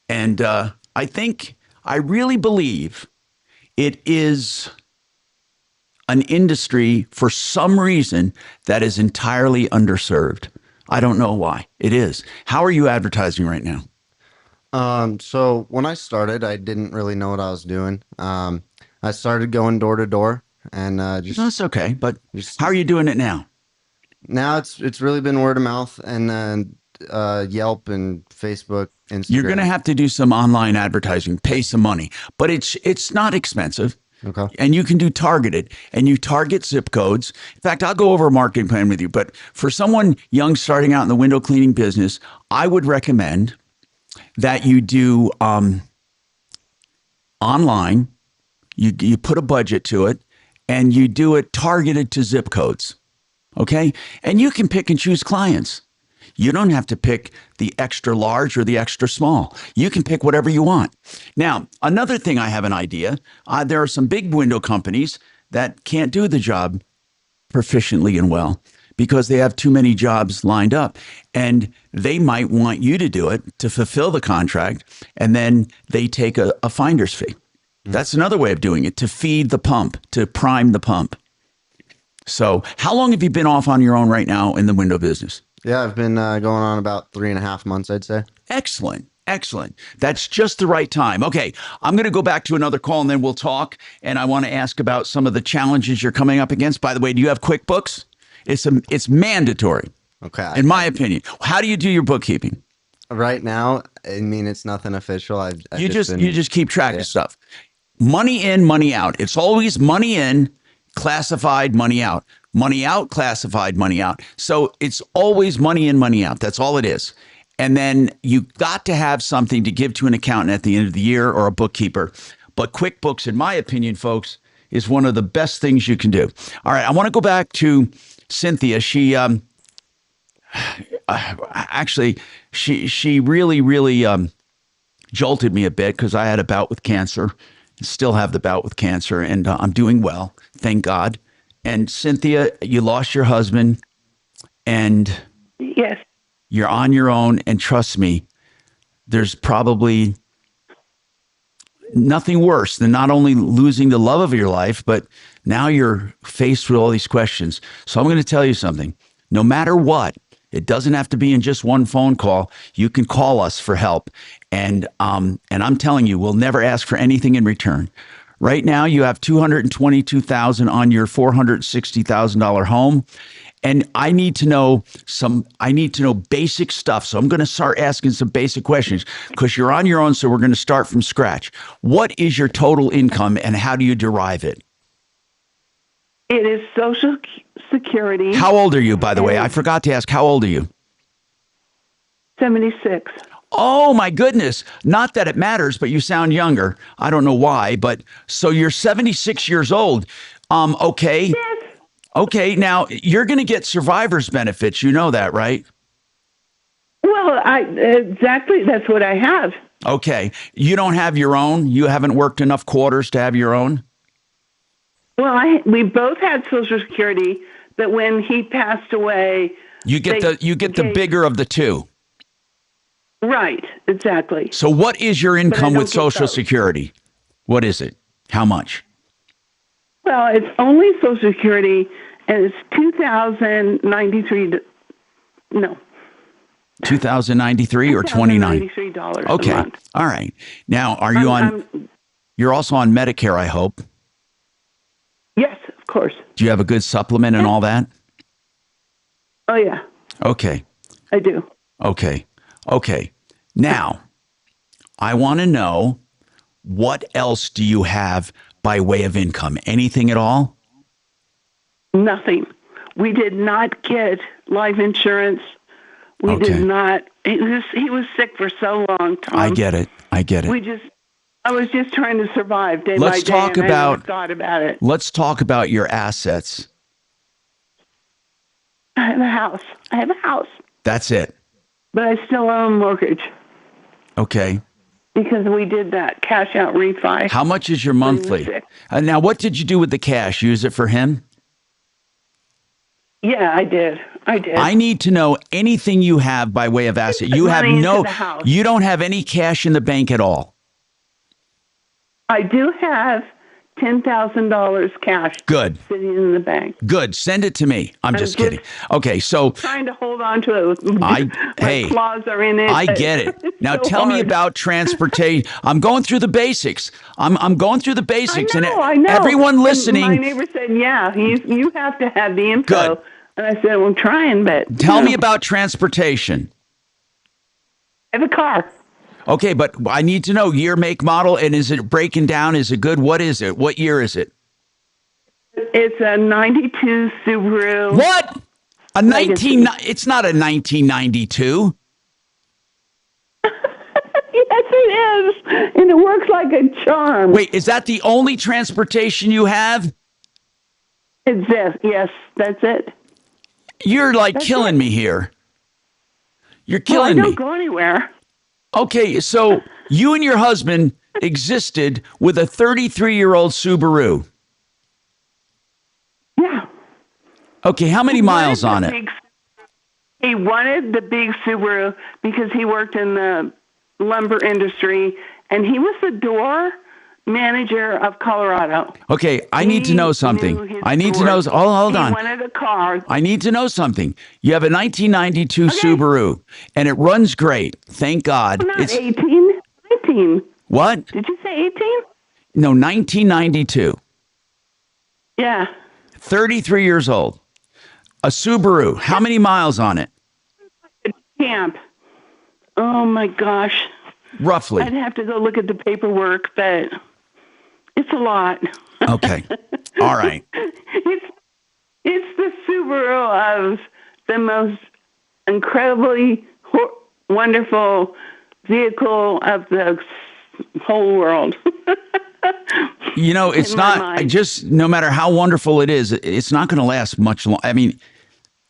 And I really believe it is an industry for some reason that is entirely underserved. I don't know why. It is. How are you advertising right now? So when I started, I didn't really know what I was doing. I started going door to door, and that's okay. But how are you doing it now? Now it's really been word of mouth, and then Yelp and Facebook, Instagram. You're going to have to do some online advertising, pay some money, but it's not expensive. Okay. And you can do targeted, and you target zip codes. In fact, I'll go over a marketing plan with you. But for someone young starting out in the window cleaning business, I would recommend that you do online. You put a budget to it, and you do it targeted to zip codes. Okay? And you can pick and choose clients. You don't have to pick the extra large or the extra small. You can pick whatever you want. Now, another thing, I have an idea. There are some big window companies that can't do the job proficiently and well because they have too many jobs lined up. And they might want you to do it to fulfill the contract, and then they take a finder's fee. That's another way of doing it, to feed the pump, to prime the pump. So how long have you been off on your own right now in the window business? Yeah, I've been going on about 3.5 months, I'd say. Excellent. Excellent. That's just the right time. Okay, I'm going to go back to another call and then we'll talk. And I want to ask about some of the challenges you're coming up against. By the way, do you have QuickBooks? It's mandatory. Okay. In my opinion. How do you do your bookkeeping? Right now, I mean, it's nothing official. You just keep track of stuff. Money in, money out. It's always money in, classified, money out. Money out, classified, money out. So it's always money in, money out. That's all it is. And then you got to have something to give to an accountant at the end of the year or a bookkeeper. But QuickBooks, in my opinion, folks, is one of the best things you can do. All right, I want to go back to Cynthia. She actually really jolted me a bit because I had a bout with cancer. Still have the bout with cancer, and I'm doing well, thank God. And Cynthia, you lost your husband, and yes, You're on your own, and trust me, there's probably nothing worse than not only losing the love of your life, but now you're faced with all these questions. So I'm going to tell you something. No matter what, it doesn't have to be in just one phone call. You can call us for help. And I'm telling you, we'll never ask for anything in return. Right now, you have $222,000 on your $460,000 home. And I need to know basic stuff. So I'm going to start asking some basic questions because you're on your own. So we're going to start from scratch. What is your total income and how do you derive it? It is Social Security. How old are you, by the way? I forgot to ask. How old are you? 76. Oh, my goodness. Not that it matters, but you sound younger. I don't know why, but so you're 76 years old. Okay. Yes. Okay. Now, you're going to get survivor's benefits. You know that, right? Well, exactly. That's what I have. Okay. You don't have your own? You haven't worked enough quarters to have your own? Well, we both had Social Security, but when he passed away, you get the bigger of the two. Right, exactly. So what is your income with Social Security? What is it? How much? Well, it's only Social Security, and it's $2,093. No. $2,093 or $29? $2,093 okay. a month. All right. Now, are you you're also on Medicare, I hope? Yes, of course. Do you have a good supplement and all that? Oh, yeah. Okay. I do. Okay. Now, I want to know, what else do you have by way of income? Anything at all? Nothing. We did not get life insurance. We did not. He was sick for so long, Tom. I get it. I was just trying to survive day by day. I never thought about it. Let's talk about your assets. I have a house. That's it. But I still owe a mortgage. Okay. Because we did that cash out refi. How much is your monthly? Now, what did you do with the cash? Use it for him? Yeah, I did. I need to know anything you have by way of asset. You don't have any cash in the bank at all. I do have $10,000 cash. Good. Sitting in the bank. Good. Send it to me. I'm just kidding. Okay, so trying to hold on to it. My claws are in it. I get it. Now tell me about transportation. I'm going through the basics. I'm going through the basics, I know. Everyone listening. And my neighbor said, "Yeah, you have to have the info." Good. And I said, "Well, I'm trying, but tell me about transportation." I have a car. Okay, but I need to know year, make, model, and is it breaking down? Is it good? What is it? What year is it? It's a 92 Subaru. What? It's not a 1992. Yes, it is. And it works like a charm. Wait, is that the only transportation you have? It's this. Yes, that's it. You're killing me here. You're killing me. I me. don't go anywhere. Okay, so you and your husband existed with a 33-year-old Subaru. Yeah. Okay, how many miles on it? He wanted the big Subaru because he worked in the lumber industry, and he was the door manager of Colorado. Okay, I need to know something. I need to know. Hold on. He wanted a car. I need to know something. You have a 1992 Subaru, and it runs great. Thank God. Not 18. 19. What? Did you say 18? No, 1992. Yeah. 33 years old. A Subaru. How many miles on it? Camp. Oh, my gosh. Roughly. I'd have to go look at the paperwork, but it's a lot. Okay. All right. It's the Subaru of the most incredibly wonderful vehicle of the whole world. It's not no matter how wonderful it is, it's not going to last much long. I mean,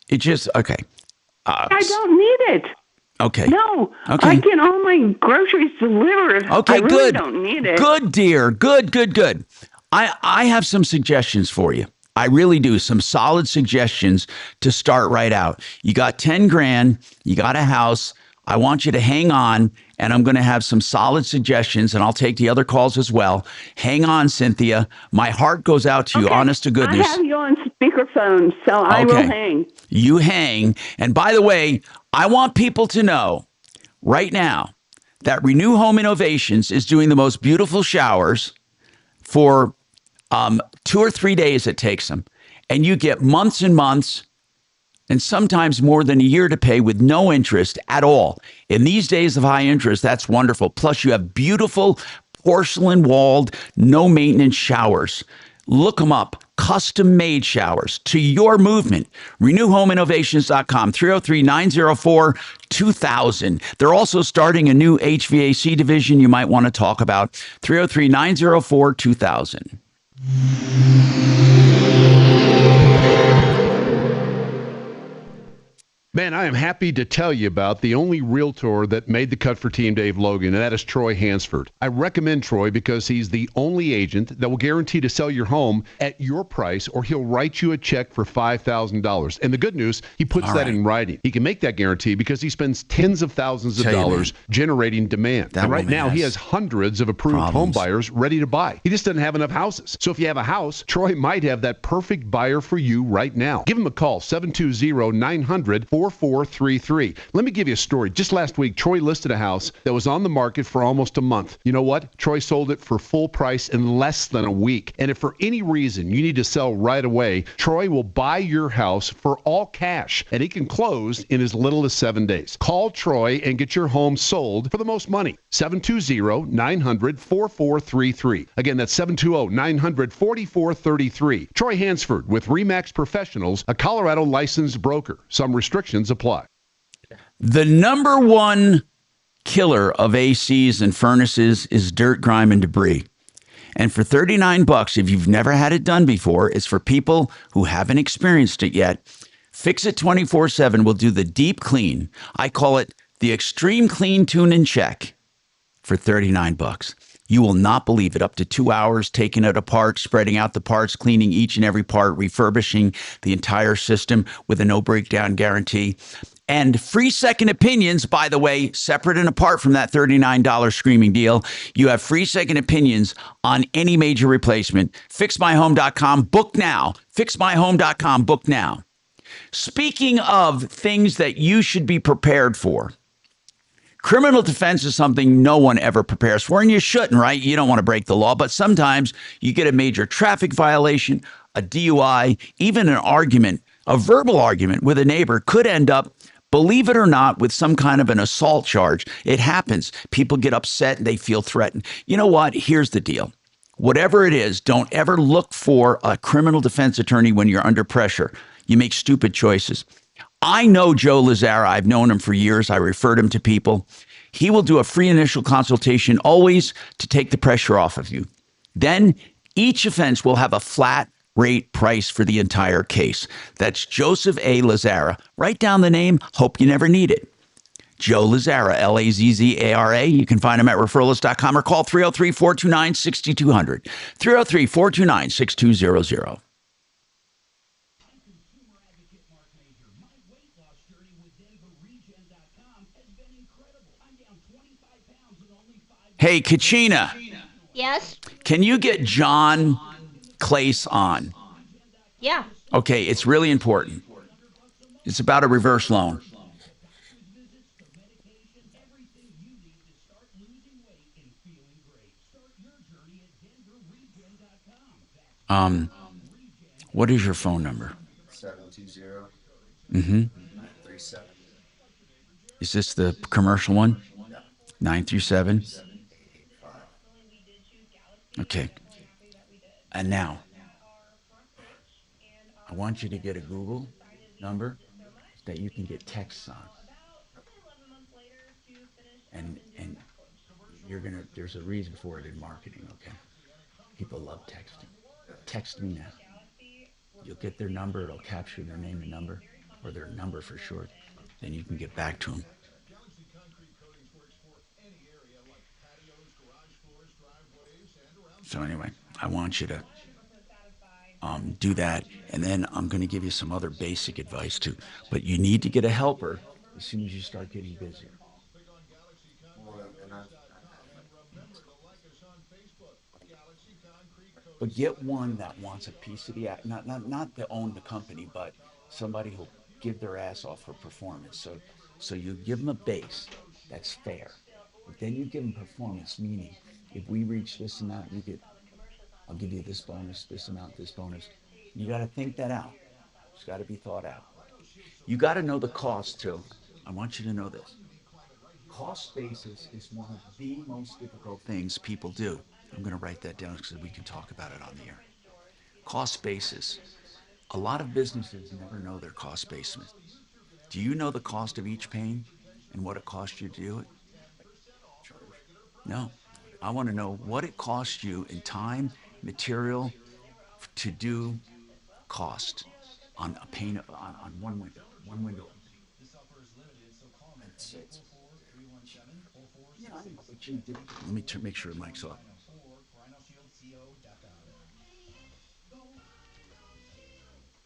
it just, okay. I don't need it. Okay. No. Okay. I get all my groceries delivered. Okay, I really good. don't need it. Good, dear. Good. I have some suggestions for you. I really do. Some solid suggestions to start right out. You got 10 grand, you got a house. I want you to hang on, and I'm going to have some solid suggestions, and I'll take the other calls as well. Hang on, Cynthia. My heart goes out to you, honest to goodness. I have you on speakerphone, so I will hang. You hang. And by the way, I want people to know right now that Renew Home Innovations is doing the most beautiful showers for 2 or 3 days it takes them. And you get months and months and sometimes more than a year to pay with no interest at all. In these days of high interest, that's wonderful. Plus, you have beautiful porcelain walled, no maintenance showers. Look them up. Custom made showers to your movement. RenewHomeInnovations.com, 303-904-2000. They're also starting a new HVAC division you might want to talk about. 303-904-2000. Man, I am happy to tell you about the only realtor that made the cut for Team Dave Logan, and that is Troy Hansford. I recommend Troy because he's the only agent that will guarantee to sell your home at your price, or he'll write you a check for $5,000. And the good news, he puts that in writing. He can make that guarantee because he spends tens of thousands of dollars generating demand. And right now, he has hundreds of approved home buyers ready to buy. He just doesn't have enough houses. So if you have a house, Troy might have that perfect buyer for you right now. Give him a call, 720-900-4433. Let me give you a story. Just last week, Troy listed a house that was on the market for almost a month. You know what? Troy sold it for full price in less than a week. And if for any reason you need to sell right away, Troy will buy your house for all cash, and he can close in as little as 7 days. Call Troy and get your home sold for the most money. 720-900-4433. Again, that's 720-900-4433. Troy Hansford with RE/MAX Professionals, a Colorado licensed broker. Some restrictions apply. The number one killer of ACs and furnaces is dirt, grime, and debris. And for $39, if you've never had it done before, it's for people who haven't experienced it yet. Fix It 24/7 will do the deep clean. I call it the extreme clean, tune, and check for $39. You will not believe it. Up to 2 hours taking it apart, spreading out the parts, cleaning each and every part, refurbishing the entire system with a no breakdown guarantee. And free second opinions, by the way, separate and apart from that $39 screaming deal. You have free second opinions on any major replacement. FixMyHome.com, book now. FixMyHome.com, book now. Speaking of things that you should be prepared for, criminal defense is something no one ever prepares for, and you shouldn't, right? You don't want to break the law, but sometimes you get a major traffic violation, a DUI, even an argument, a verbal argument with a neighbor could end up, believe it or not, with some kind of an assault charge. It happens. People get upset and they feel threatened. You know what? Here's the deal. Whatever it is, don't ever look for a criminal defense attorney when you're under pressure. You make stupid choices. I know Joe Lazzara. I've known him for years. I referred him to people. He will do a free initial consultation always to take the pressure off of you. Then each offense will have a flat rate price for the entire case. That's Joseph A. Lazzara. Write down the name. Hope you never need it. Joe Lazzara, Lazzara. You can find him at referralist.com or call 303-429-6200. 303-429-6200. Hey, Kachina. Yes? Can you get John Clace on? Yeah. Okay, it's really important. It's about a reverse loan. What is your phone number? 720. 937. Is this the commercial one? 937. Okay. And now, I want you to get a Google number that you can get texts on. And you're gonna. There's a reason for it in marketing. Okay. People love texting. Text me now. You'll get their number. It'll capture their name and number, or their number for short. Then you can get back to them. So anyway, I want you to Do that. And then I'm going to give you some other basic advice too. But you need to get a helper as soon as you start getting busier. But get one that wants a piece of the act, not to own the company, but somebody who'll give their ass off for performance. So you give them a base that's fair, but then you give them performance, meaning if we reach this amount, I'll give you this bonus, this amount, this bonus. You got to think that out. It's got to be thought out. You got to know the cost too. I want you to know this. Cost basis is one of the most difficult things people do. I'm going to write that down so we can talk about it on the air. Cost basis. A lot of businesses never know their cost basis. Do you know the cost of each pane and what it costs you to do it? No. I want to know what it costs you in time, material to do cost on a pane on one window. Let me make sure the mic's off.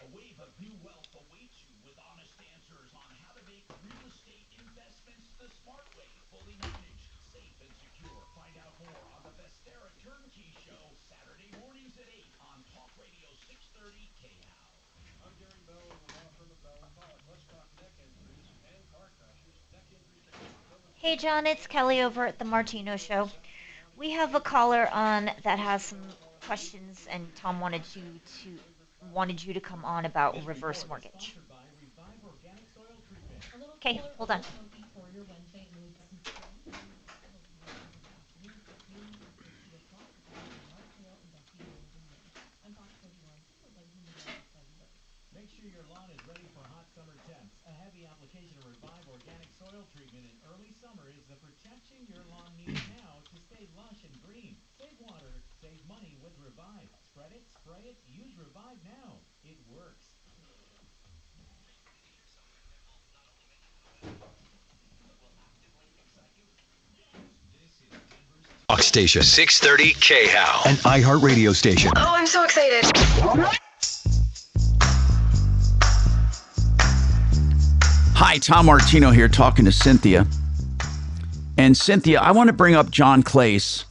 A wave of new wealth awaits you with honest answers on how to make real estate investments the smart way, fully managed, safe, and secure. Find out more on the Vestera Turnkey Show, Saturday mornings at 8 on Talk Radio 630 KHOW. I'm Gary Bell of the law firm of Bell & Pollock. Let's talk neck injuries and car crashes. Neck injuries are Hey John, it's Kelly over at the Martino Show. We have a caller on that has some questions, and Tom wanted you to come on about reverse mortgage. Okay, hold on. Make sure your lawn is ready for hot summer temps. A heavy application of Revive organic soil treatment in early summer is the protection your lawn needs now to stay lush and green. Save water, save money with Revive. Spread it, spray it, use Revive now. It works. Talk station 630 KHOW, an iHeart radio station. Oh, I'm so excited. Hi, Tom Martino here talking to Cynthia. And Cynthia, I want to bring up John Clace.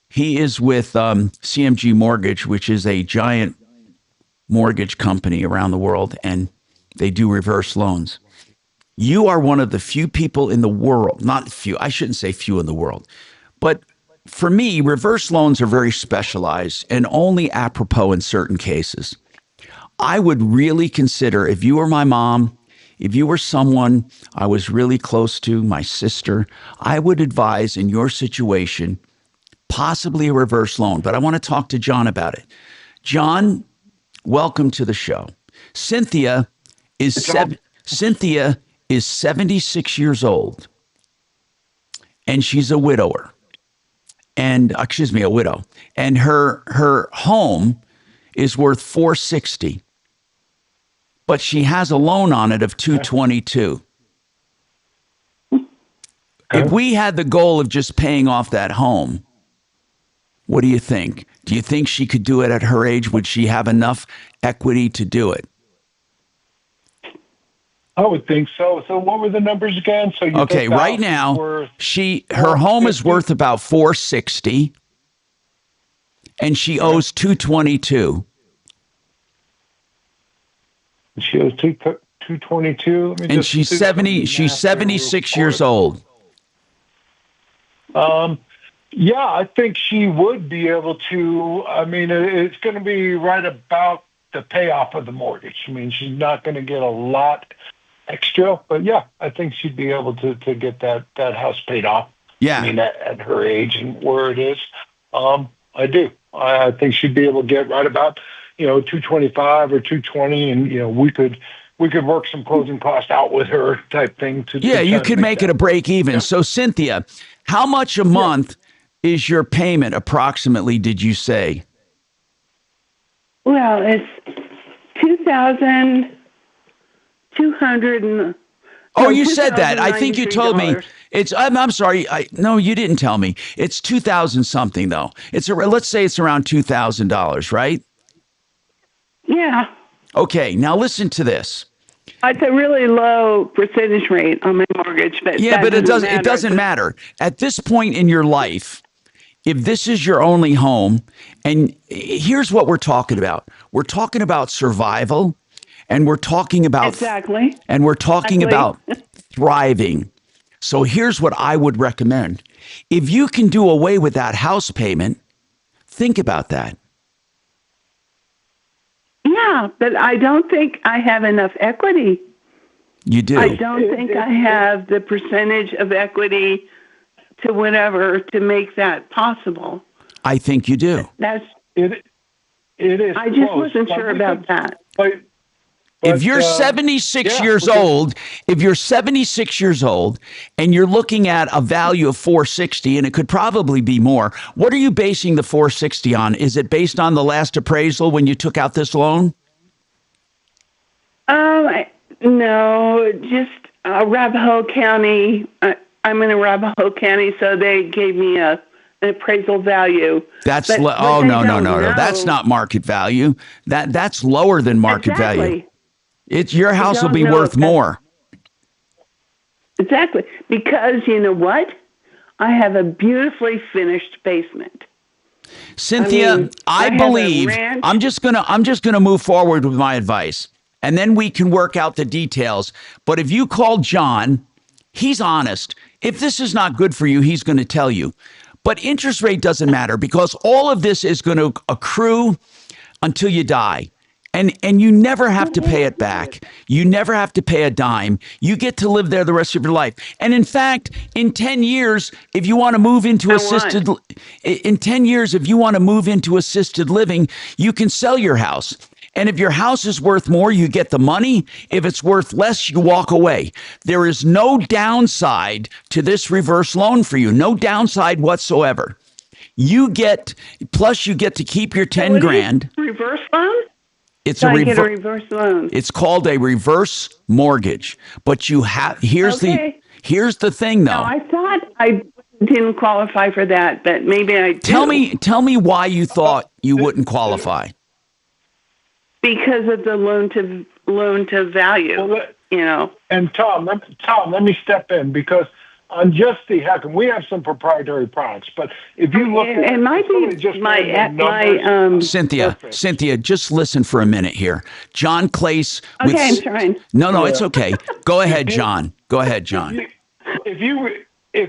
He is with CMG Mortgage, which is a giant mortgage company around the world, and they do reverse loans. You are one of the few people in the world, not few, I shouldn't say few in the world, but for me, reverse loans are very specialized and only apropos in certain cases. I would really consider, if you were my mom, if you were someone I was really close to, my sister, I would advise in your situation, possibly a reverse loan. But I want to talk to John about it. John, welcome to the show. Cynthia is 76 years old, and she's a widower. And a widow. And her home is worth $460. But she has a loan on it of $222. If we had the goal of just paying off that home, what do you think? Do you think she could do it at her age? Would she have enough equity to do it? I would think so. So what were the numbers again? So you okay, right now her home is worth about $460, and she owes $222. She owes $222. And she's 76 years old. Yeah, I think she would be able to. I mean, it's going to be right about the payoff of the mortgage. I mean, she's not going to get a lot extra, but yeah, I think she'd be able to get that house paid off. Yeah. I mean, at her age and where it is. I do. I think she'd be able to get right about, $225 or $220, and we could work some closing costs out with her type thing. You could make it a break even. Yeah. So Cynthia, how much a month is your payment approximately? Did you say? Well, it's $2,200. Oh, you said that. I think you told me. I'm sorry. No, you didn't tell me. It's 2,000 something though. Let's say it's around $2,000, right? Yeah. Okay, now listen to this. It's a really low percentage rate on my mortgage, but Yeah, that but it doesn't doesn't matter. At this point in your life, if this is your only home, and here's what we're talking about. We're talking about survival, and we're talking about Exactly. and we're talking Exactly. about thriving. So here's what I would recommend. If you can do away with that house payment, think about that. Yeah, but I don't think I have enough equity. You do. I don't think I have the percentage of equity to whatever to make that possible. I think you do. That's It is. I just close, wasn't but sure we about could- that. If you're But, 76 yeah, years we can- old, if you're 76 years old and you're looking at a value of 460, and it could probably be more, what are you basing the 460 on? Is it based on the last appraisal when you took out this loan? No, just Arapahoe County. I'm in Arapahoe County, so they gave me an appraisal value. That's But oh they no don't no. That's know- not market value. That's lower than market value. Exactly. It's your house will don't be know worth if that's- more. Exactly, because you know what? I have a beautifully finished basement. Cynthia, I have a believe ranch. I'm just gonna move forward with my advice, and then we can work out the details. But if you call John, he's honest. If this is not good for you, he's going to tell you. But interest rate doesn't matter because all of this is going to accrue until you die. And you never have to pay it back. You never have to pay a dime. You get to live there the rest of your life. And in fact, in 10 years, if you want to move into in 10 years, if you want to move into assisted living, you can sell your house. And if your house is worth more, you get the money. If it's worth less, you walk away. There is no downside to this reverse loan for you. No downside whatsoever. You get to keep your 10 grand. Reverse loan? It's So a I get a reverse loan. It's called a reverse mortgage. But you have here's Okay. the thing though. No, I thought I didn't qualify for that, but maybe I do. Tell me why you thought you wouldn't qualify. Because of the loan to value. You know. And Tom, let me step in because on Just the Hacking, we have some proprietary products. But if you look at it might be just my Cynthia, just listen for a minute here. John Clace. Okay, I'm trying. No, it's okay. Go ahead, John. Go ahead, John. If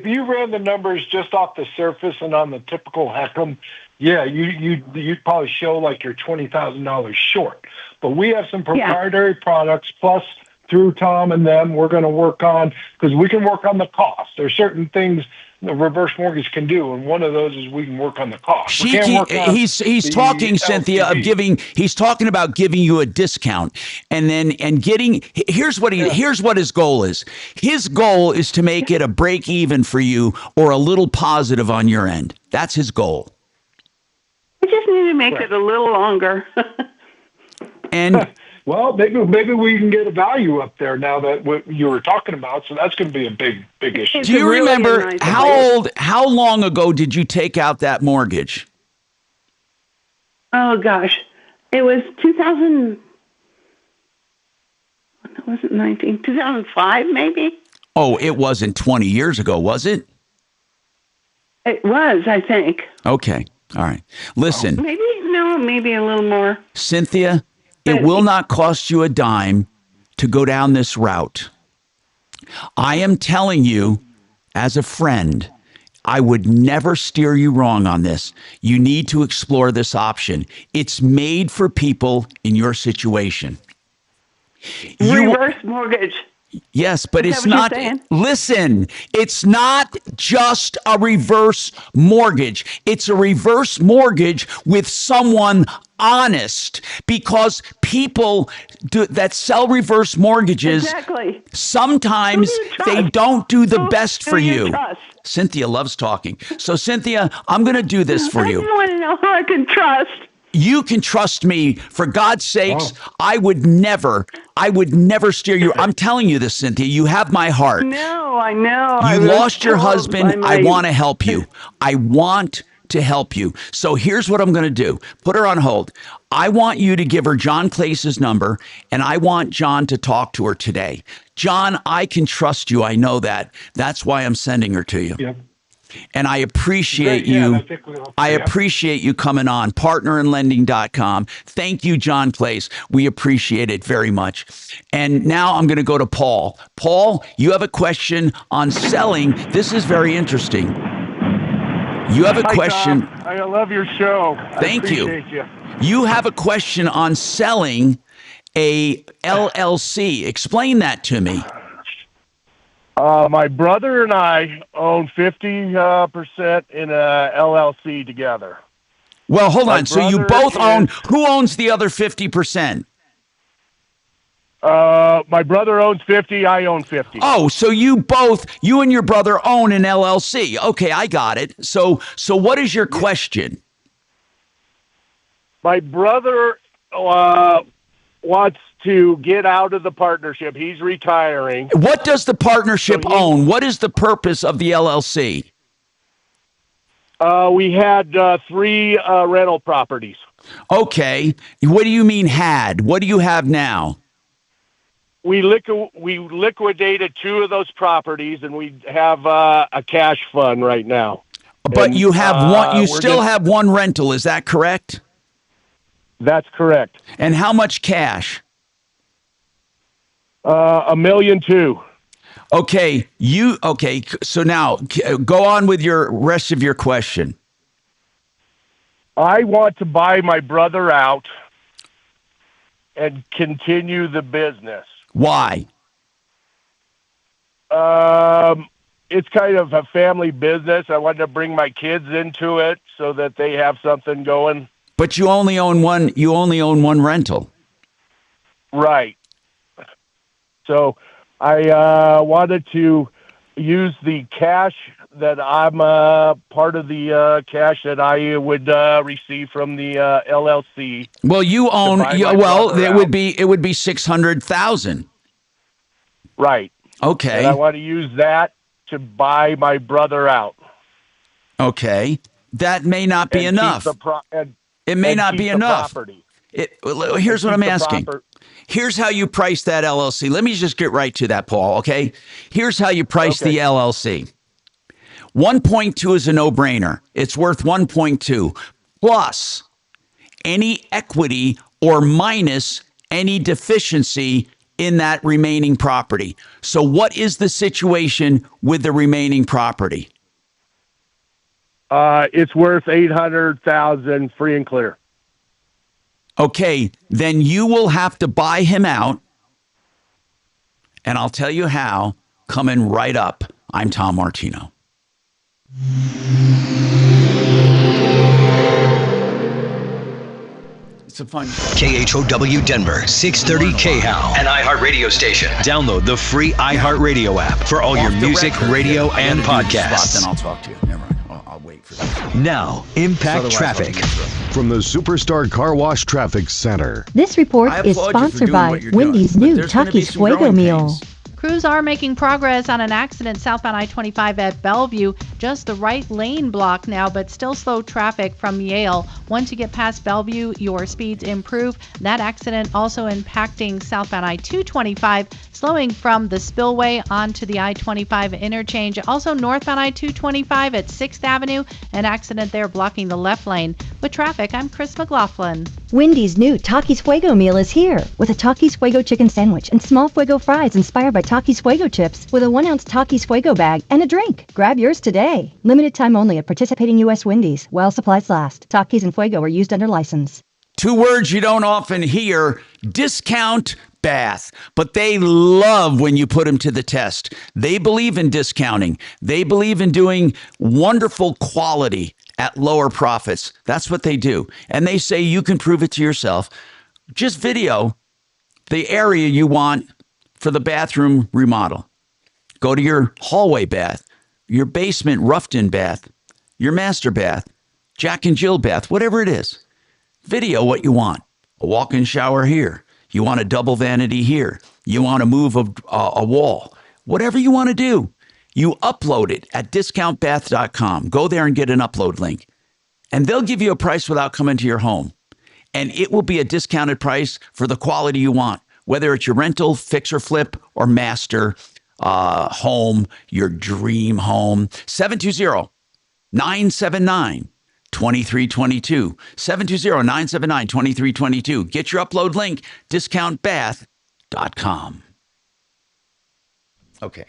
you ran the numbers just off the surface and on the typical Hackem, yeah, you'd probably show like you're $20,000 short. But we have some proprietary products plus. Through Tom and them, we're going to work on, because we can work on the cost. There's certain things the reverse mortgage can do, and one of those is we can work on the cost. He's talking, Cynthia, of giving. He's talking about giving you a discount, and getting. Here's what his goal is. His goal is to make it a break even for you or a little positive on your end. That's his goal. I just need to make it a little longer. And. Well, maybe we can get a value up there now that what you were talking about. So that's going to be a big issue. Do you remember how long ago did you take out that mortgage? Oh gosh, it was 2000. It wasn't 2005 maybe. Oh, it wasn't 20 years ago, was it? It was, I think. Okay, all right. Listen. Maybe a little more. Cynthia. It will not cost you a dime to go down this route. I am telling you, as a friend, I would never steer you wrong on this. You need to explore this option. It's made for people in your situation. Reverse mortgage. Yes, but Is it's that what not. you're saying? Listen, it's not just a reverse mortgage. It's a reverse mortgage with someone honest, because people that sell reverse mortgages, sometimes they don't do the best for you. Cynthia loves talking. So, Cynthia, I'm going to do this for you. I want to know how I can trust. You can trust me. For God's sakes, I would never steer you. I'm telling you this, Cynthia. You have my heart. No, I know. You lost your husband. I want to help you. I want to help you. So here's what I'm going to do. Put her on hold. I want you to give her John Clace's number, and I want John to talk to her today. John, I can trust you. I know that. That's why I'm sending her to you. Yep. And I appreciate Great, yeah, you. I think I appreciate you coming on. Partnerinlending.com. Thank you, John Clace. We appreciate it very much. And now I'm going to go to Paul. Paul, you have a question on selling. This is very interesting. You have a Hi, question. Tom. I love your show. Thank I you. appreciate you. You have a question on selling a LLC. Explain that to me. My brother and I own 50% in a LLC together. Well, hold on. So you both own. is- Who owns the other 50%? My brother owns 50. I own 50. Oh, so you and your brother own an LLC. Okay, I got it. So what is your question? My brother wants to get out of the partnership. He's retiring. What does the partnership own? What is the purpose of the LLC? We had 3 rental properties. Okay. What do you mean had? What do you have now? We liquidated 2 of those properties, and we have a cash fund right now. But And, you have one. You we're still just- have one rental. Is that correct? That's correct. And how much cash? $1.2 million. Okay. So now go on with your rest of your question. I want to buy my brother out and continue the business. Why? It's kind of a family business. I wanted to bring my kids into it so that they have something going. But you only own one. You only own one rental. Right. So I wanted to use the cash that I'm part of the cash that I would receive from the LLC. Well, you own. buy my Well, brother it out. would be 600,000. Right. Okay. And I want to use that to buy my brother out. Okay. That may not be And keep enough. the pro- and- It may and not keep be the enough. property. Here's what keep I'm the asking. proper- Here's how you price that LLC. Let me just get right to that, Paul, okay? Here's how you price the LLC. 1.2 is a no-brainer. It's worth 1.2 plus any equity or minus any deficiency in that remaining property. So what is the situation with the remaining property? It's worth $800,000 free and clear. Okay, then you will have to buy him out, and I'll tell you how, coming right up. I'm Tom Martino. It's a fun KHOW Denver, 630 KHOW, an iHeart radio station. Download the free iHeart radio app for all your music, radio, and podcasts. Then I'll talk to you. Never mind. I'll wait for that. Now, Impact Traffic. From the Superstar Car Wash Traffic Center. This report I is applaud you for sponsored doing by what you're Wendy's doing, but new there's gonna be Takis some growing Fuego meal. pains. Crews are making progress on an accident southbound I-25 at Bellevue. Just the right lane block now, but still slow traffic from Yale. Once you get past Bellevue, your speeds improve. That accident also impacting southbound I-225, slowing from the spillway onto the I-25 interchange. Also northbound I-225 at 6th Avenue, an accident there blocking the left lane. With traffic, I'm Chris McLaughlin. Wendy's new Takis Fuego meal is here with a Takis Fuego chicken sandwich and small Fuego fries inspired by Takis Fuego chips with a 1-ounce Takis Fuego bag and a drink. Grab yours today. Limited time only at participating U.S. Wendy's while supplies last. Takis and Fuego are used under license. 2 words you don't often hear: discount bath. But they love when you put them to the test. They believe in discounting. They believe in doing wonderful quality at lower profits. That's what they do. And they say you can prove it to yourself. Just video the area you want for the bathroom remodel. Go to your hallway bath, your basement roughed-in bath, your master bath, Jack and Jill bath, whatever it is. Video what you want. A walk-in shower here. You want a double vanity here. You want to move a wall. Whatever you want to do, you upload it at discountbath.com. Go there and get an upload link. and they'll give you a price without coming to your home. And it will be a discounted price for the quality you want, whether it's your rental, fix or flip, or master home, your dream home. 720-979-2322. 720-979-2322. Get your upload link, discountbath.com. Okay.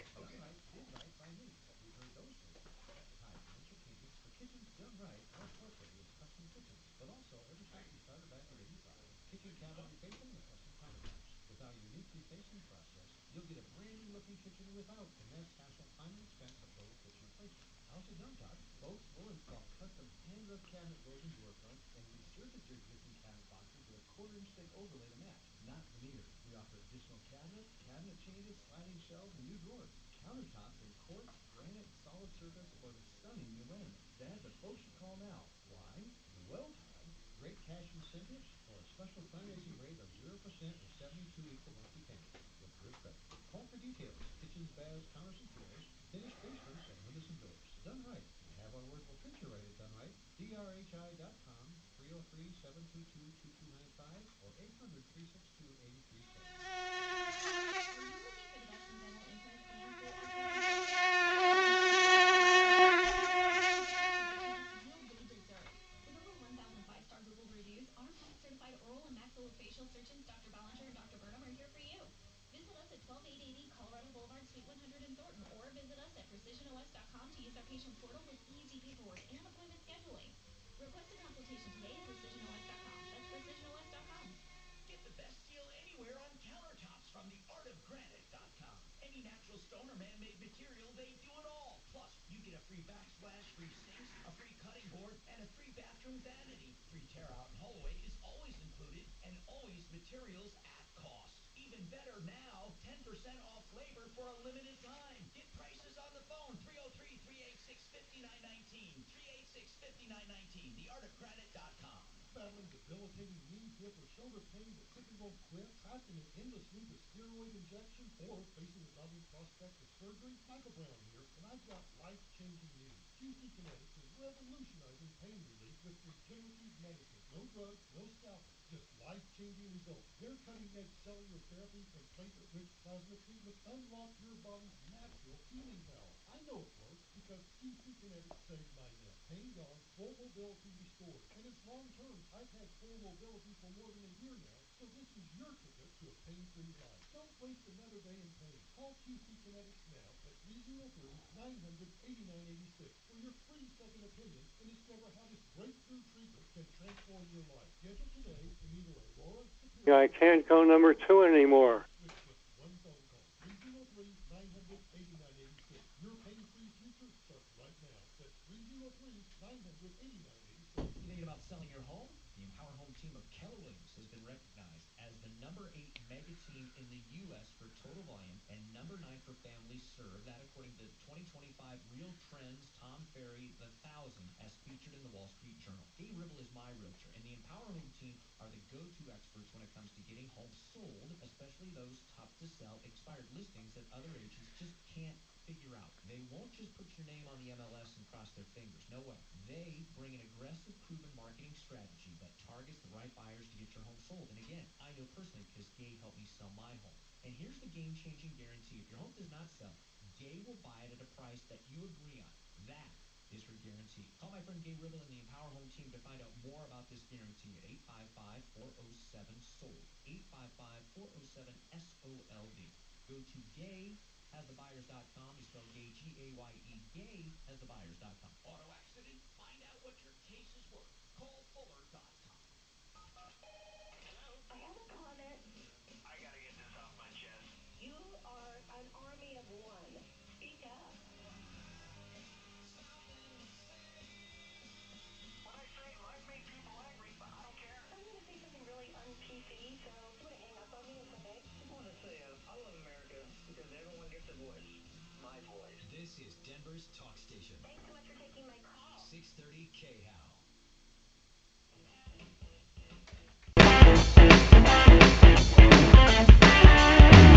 Get the best deal anywhere on countertops from theartofgranite.com. Any natural stone or man-made material, they do it all. Plus, you get a free backsplash, free sinks, a free cutting board, and a free bathroom vanity. Free tear-out and haul away is always included, and always materials at cost. Even better now, 10% off labor for a limited time. Get prices on the phone, 303-386-5919. 386-5919, theartofgranite.com. Battling debilitating knee, hip, or shoulder pain that simply won't quit? Trapped in an endless loop of steroid injections? Or facing the daunting prospect of surgery? Michael Brown here, and I've got life-changing news. QC Kinetics is revolutionizing pain relief with regenerative medicine. No drugs, no scalpel, just life-changing results. Their cutting-edge cellular therapy and platelet-rich plasma treatments unlock your body's natural healing power. I know it works because QC Kinetics saved my neck. Pain gone, full mobility restored. And it's long-term. I've had full mobility for more than a year now, so this is your ticket to a pain-free life. Don't waste another day in pain. Call QC Kinetics now at 303-900-8986 for your free second opinion and discover how this breakthrough treatment can transform your life. Schedule today in either Aurora, Superior... I can't go number 2 anymore. With just one phone call. 303-900-8986. Your pain-free future starts right now. That's 303-900-8986. You thinking about selling your home? The Empower Home team of Keller Williams has been recognized as the number 8 mega team in the U.S. for total volume and number 9 for families served. That according to the 2025 Real Trends Tom Ferry The 1000 as featured in the Wall Street Journal. Gay Ribble is my realtor, and the Empower Home team are the go-to experts when it comes to getting homes sold, especially those tough-to-sell expired listings that other agents just can't figure out. They won't just put your name on the MLS and cross their fingers. No way. They bring an aggressive, proven marketing strategy that targets the right buyers to get your home sold. And again, I know personally because Gay helped me sell my home. And here's the game-changing guarantee. If your home does not sell, Gay will buy it at a price that you agree on. That is her guarantee. Call my friend Gay Ribble and the Empower Home team to find out more about this guarantee at 855-407-SOLD. 855-407-SOLD. Go to gayhasthebuyers.com. You spell gay, G-A-Y-E, gayhasthebuyers.com. Auto accident? Find out what your case is worth. Call Fuller.com. I have a comment. I gotta get this off my chest. You are an army of one. Speak up. When I say life makes people angry, but I don't care. I'm going to say something really un-PC, so if you want to hang up on me, it's okay. I just want to say I love America because everyone gets a voice. My voice. This is Denver's Talk Station. Thanks so much for taking my call. 630 KHOW.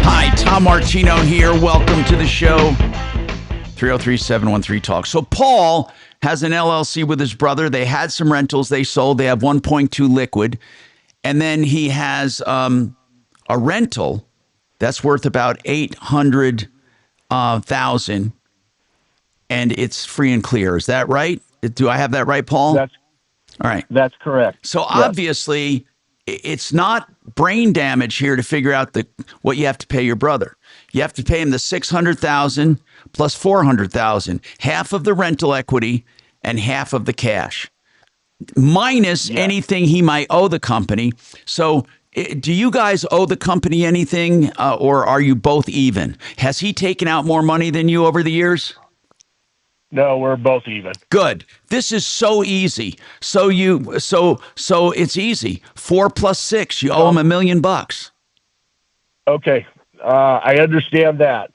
Hi, Tom Martino here. Welcome to the show. 303-713-TALK. So Paul has an LLC with his brother. They had some rentals they sold. They have 1.2 liquid. And then he has a rental that's worth about $800,000, and it's free and clear. Is that right? Do I have that right, Paul? All right. That's correct. So Yes. obviously, it's not brain damage here to figure out what you have to pay your brother. You have to pay him the $600,000 plus $400,000, half of the rental equity and half of the cash, minus anything he might owe the company. So do you guys owe the company anything, or are you both even? Has he taken out more money than you over the years? No, we're both even. Good. This is so easy. So it's easy. 4 plus 6, you owe him $1 million. Okay, I understand that.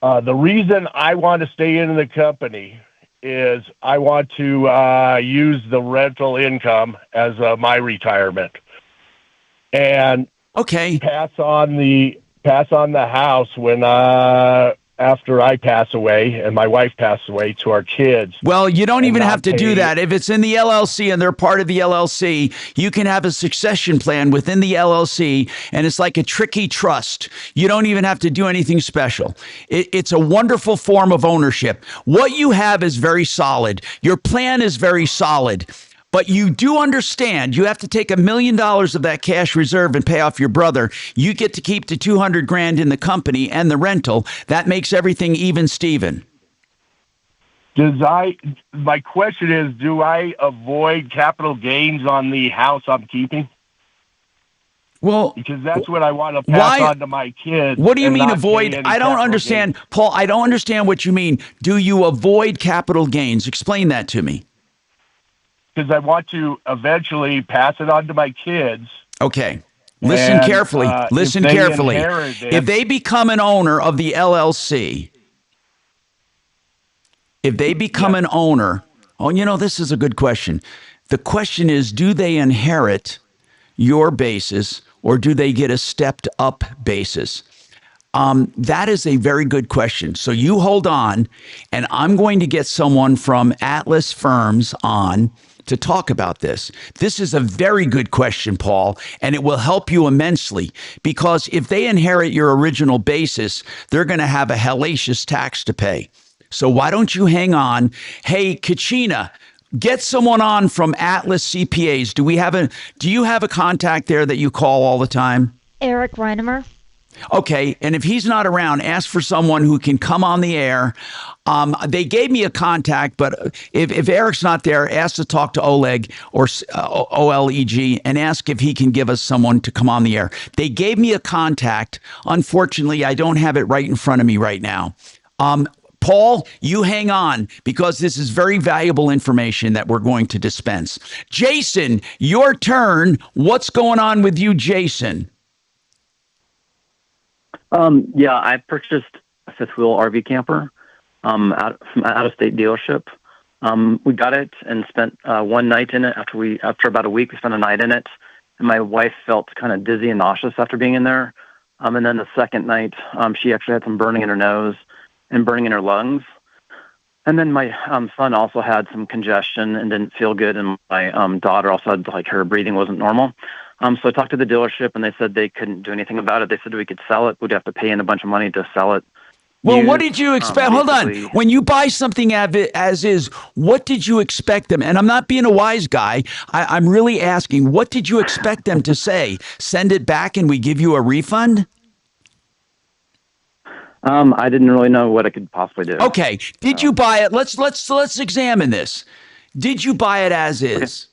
The reason I want to stay in the company is I want to use the rental income as my retirement, and pass on the house when after I pass away and my wife passes away to our kids. Well, you don't even have to do that. If it's in the LLC and they're part of the LLC, you can have a succession plan within the LLC, and it's like a tricky trust. You don't even have to do anything special. It's a wonderful form of ownership. What you have is very solid. Your plan is very solid. But you do understand you have to take $1 million of that cash reserve and pay off your brother. You get to keep the $200,000 in the company and the rental. That makes everything even, Steven. My question is, do I avoid capital gains on the house I'm keeping? Well, because that's what I want to pass on to my kids. What do you mean avoid? I don't understand, Paul. I don't understand what you mean. Do you avoid capital gains? Explain that to me. Because I want to eventually pass it on to my kids. Okay. Listen carefully. Listen carefully. If they become an owner of the LLC, an owner, this is a good question. The question is, do they inherit your basis or do they get a stepped up basis? That is a very good question. So you hold on, and I'm going to get someone from Atlas Firms on to talk about this. This is a very good question, Paul, and it will help you immensely, because if they inherit your original basis, they're going to have a hellacious tax to pay. So why don't you hang on? Hey, Kachina, get someone on from Atlas CPAs. Do you have a contact there that you call all the time? Eric Reinemer. Okay, and if he's not around, ask for someone who can come on the air. They gave me a contact, but if Eric's not there, ask to talk to Oleg or OLEG and ask if he can give us someone to come on the air. They gave me a contact. Unfortunately, I don't have it right in front of me right now. Paul, you hang on, because this is very valuable information that we're going to dispense. Jason, your turn. What's going on with you, Jason? Yeah, I purchased a fifth wheel RV camper from out of state dealership. We got it and spent one night in it. After about a week, we spent a night in it, and my wife felt kind of dizzy and nauseous after being in there. And then the second night, she actually had some burning in her nose and burning in her lungs. And then my son also had some congestion and didn't feel good, and my daughter also had, her breathing wasn't normal. So I talked to the dealership, and they said they couldn't do anything about it. They said we could sell it. We'd have to pay in a bunch of money to sell it. Well, what did you expect? Hold on. When you buy something as is, what did you expect them? And I'm not being a wise guy. I'm really asking, what did you expect them to say? Send it back and we give you a refund? I didn't really know what I could possibly do. Okay. Did you buy it? Let's examine this. Did you buy it as is?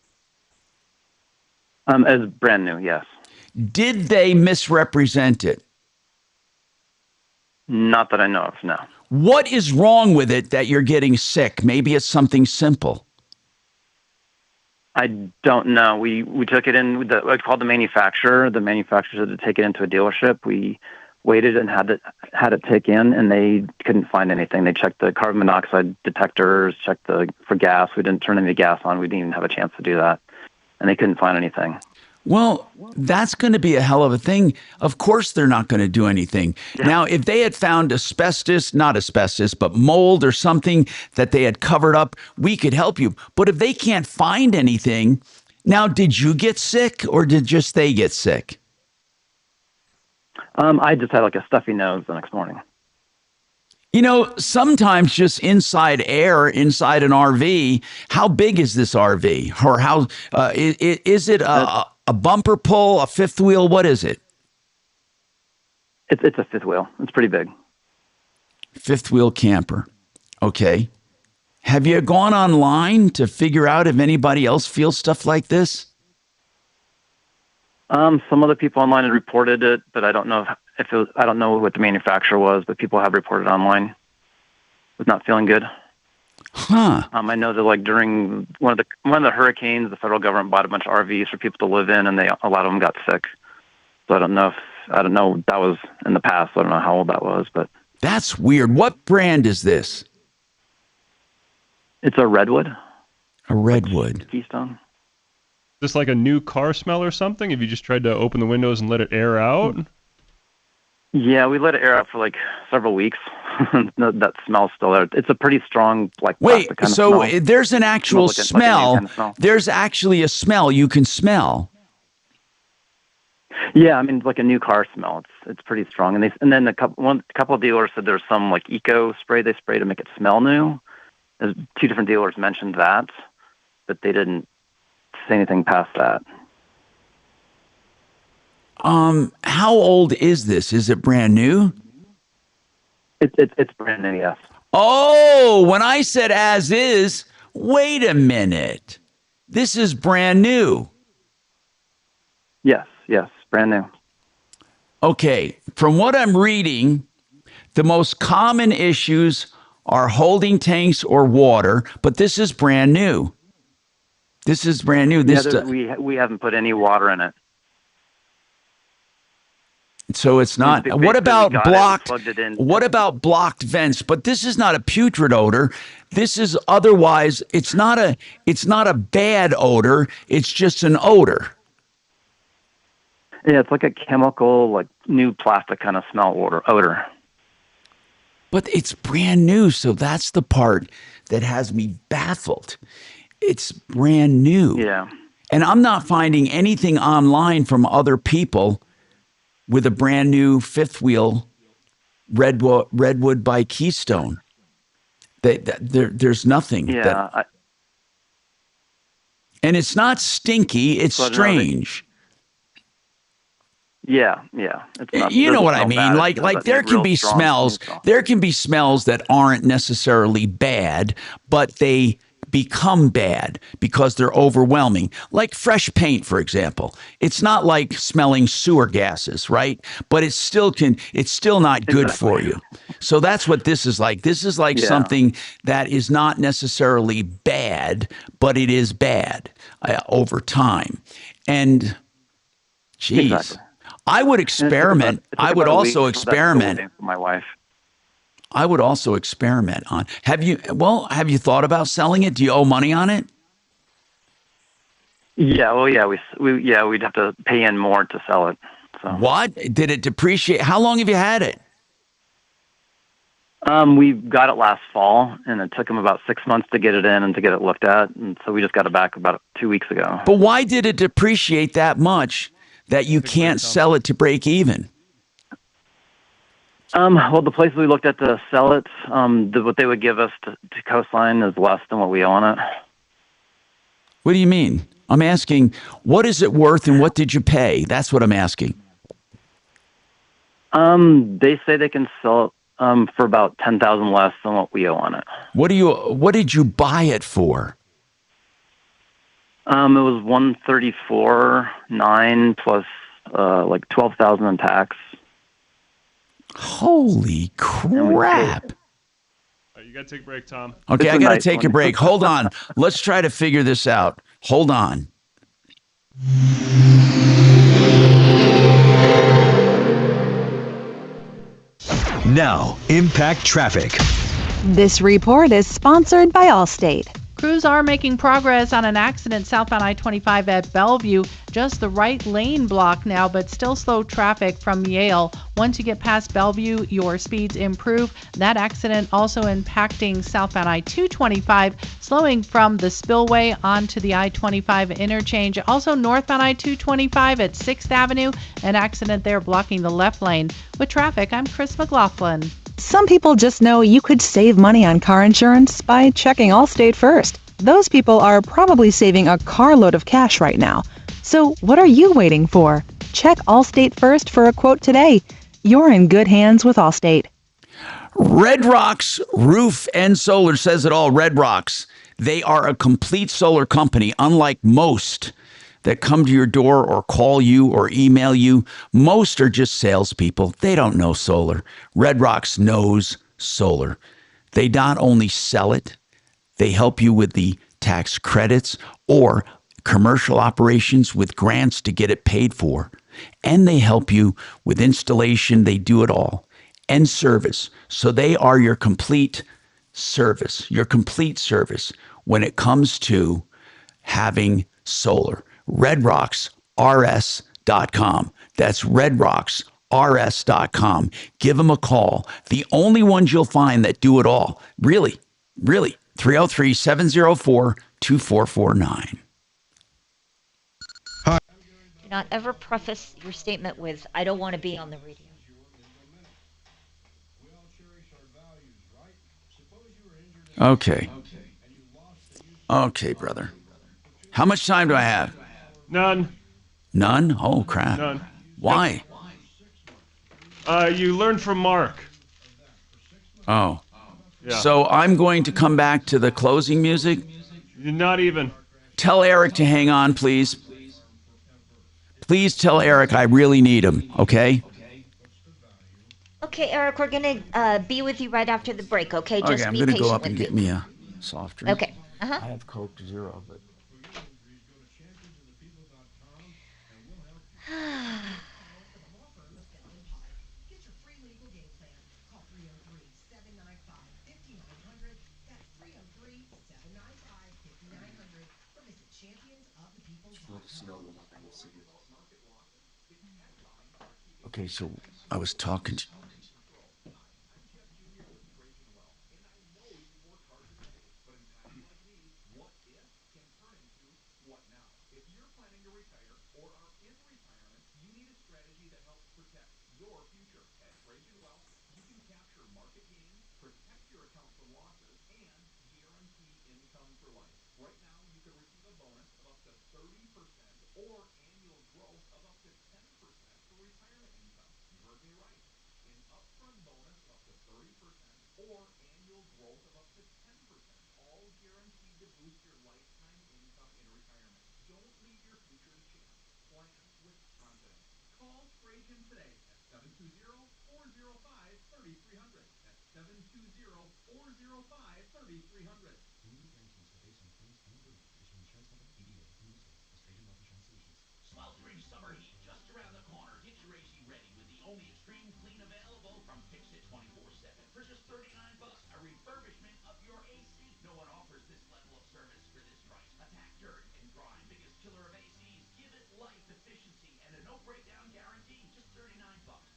As brand new, yes. Did they misrepresent it? Not that I know of, no. What is wrong with it that you're getting sick? Maybe it's something simple. I don't know. We took it in. I called the manufacturer. The manufacturer said to take it into a dealership. We waited and had it take in, and they couldn't find anything. They checked the carbon monoxide detectors, checked for gas. We didn't turn any gas on. We didn't even have a chance to do that, and they couldn't find anything. Well, that's going to be a hell of a thing. Of course, they're not going to do anything. Yeah. Now, if they had found not asbestos, but mold or something that they had covered up, we could help you. But if they can't find anything, now, did you get sick or did just they get sick? I just had like a stuffy nose the next morning. You know, sometimes just inside air, inside an RV, how big is this RV? Or how is it a bumper pull, a fifth wheel? What is it? It's a fifth wheel. It's pretty big. Fifth wheel camper. Okay. Have you gone online to figure out if anybody else feels stuff like this? Some other people online had reported it, but I don't know if it was, I don't know what the manufacturer was, but people have reported online with not feeling good. Huh. I know that like during one of the hurricanes, the federal government bought a bunch of RVs for people to live in, and a lot of them got sick. So I don't know that was in the past. So I don't know how old that was, but that's weird. What brand is this? It's a Redwood. A Redwood. Keystone. Is this like a new car smell or something? Have you just tried to open the windows and let it air out? Yeah, we let it air out for like several weeks. That smell's still there. It's a pretty strong, like, wait, kind so of smell. there's an actual smell. Kind of smell. There's actually a smell you can smell. Yeah, I mean, it's like a new car smell. It's pretty strong. And then a couple of dealers said there's some like eco spray they spray to make it smell new. There's 2 different dealers mentioned that, but they didn't say anything past that. How old is this? Is it brand new? It's brand new, yes. Oh, when I said as is, wait a minute. This is brand new. Yes, brand new. Okay, from what I'm reading, the most common issues are holding tanks or water, but this is brand new. This is brand new. We haven't put any water in it. So it's not. What about blocked? What about blocked vents? But this is not a putrid odor. This is otherwise. It's not a bad odor. It's just an odor. Yeah, it's like a chemical, like new plastic kind of smell odor. But it's brand new, so that's the part that has me baffled. It's brand new. Yeah. And I'm not finding anything online from other people with a brand new fifth wheel Redwood by Keystone. There's nothing. Yeah. And it's not stinky. It's strange. Yeah. It's not, you know what I mean? Like there can be smells. There can be smells that aren't necessarily bad, but they become bad because they're overwhelming. Like fresh paint, for example. It's not like smelling sewer gases, right? But it's still not good for you. So that's what this is like. This is like something that is not necessarily bad, but it is bad over time. And geez. Exactly. I would experiment. I would also experiment. For my wife. I would also experiment on. Have you thought about selling it? Do you owe money on it? Yeah. Well, yeah. We'd have to pay in more to sell it. So. What? Did it depreciate? How long have you had it? We got it last fall, and it took them about 6 months to get it in and to get it looked at, and so we just got it back about 2 weeks ago. But why did it depreciate that much that you can't sell it to break even? Well, the places we looked at to sell it, what they would give us to co-sign is less than what we owe on it. What do you mean? I'm asking, what is it worth and what did you pay? That's what I'm asking. They say they can sell it for about $10,000 less than what we owe on it. What did you buy it for? It was $134,900 plus like $12,000 in tax. Holy crap! You gotta take a break, Tom. Okay, I gotta take a break. Hold on. Let's try to figure this out. Hold on. Now, Impact Traffic. This report is sponsored by Allstate. Crews are making progress on an accident southbound I-25 at Bellevue. Just the right lane block now, but still slow traffic from Yale. Once you get past Bellevue, your speeds improve. That accident also impacting southbound I-225, slowing from the spillway onto the I-25 interchange. Also northbound I-225 at 6th Avenue, an accident there blocking the left lane. With traffic, I'm Chris McLaughlin. Some people just know you could save money on car insurance by checking Allstate first. Those people are probably saving a carload of cash right now. So what are you waiting for? Check Allstate first for a quote today. You're in good hands with Allstate. Red Rocks Roof and Solar says it all. Red Rocks. They are a complete solar company, unlike most that come to your door or call you or email you. Most are just salespeople. They don't know solar. Red Rocks knows solar. They not only sell it, they help you with the tax credits or commercial operations with grants to get it paid for. And they help you with installation. They do it all. And service. So they are your complete service when it comes to having solar. RedRocksRS.com. That's RedRocksRS.com. Give them a call. The only ones you'll find that do it all. Really, 303-704-2449. Do not ever preface your statement with, I don't want to be on the radio. Okay, brother. How much time do I have? None. None? Oh, crap. None. Why? You learned from Mark. Oh. Yeah. So I'm going to come back to the closing music? Not even. Tell Eric to hang on, please. Please tell Eric I really need him, okay? Okay, Eric, we're going to be with you right after the break, okay? Just I'm be going to patient go up with and me. get me a soft drink. Okay. Uh-huh. I have Coke Zero, but... Okay, so I was talking to... Sweltering summer heat just around the corner. Get your AC ready with the only extreme clean available from Fix It 24/7 for just $39. A refurbishment of your AC. No one offers this level of service for this price. Attack dirt and grime. Biggest killer of ACs. Give it life efficiency and a no breakdown guarantee. Just $39.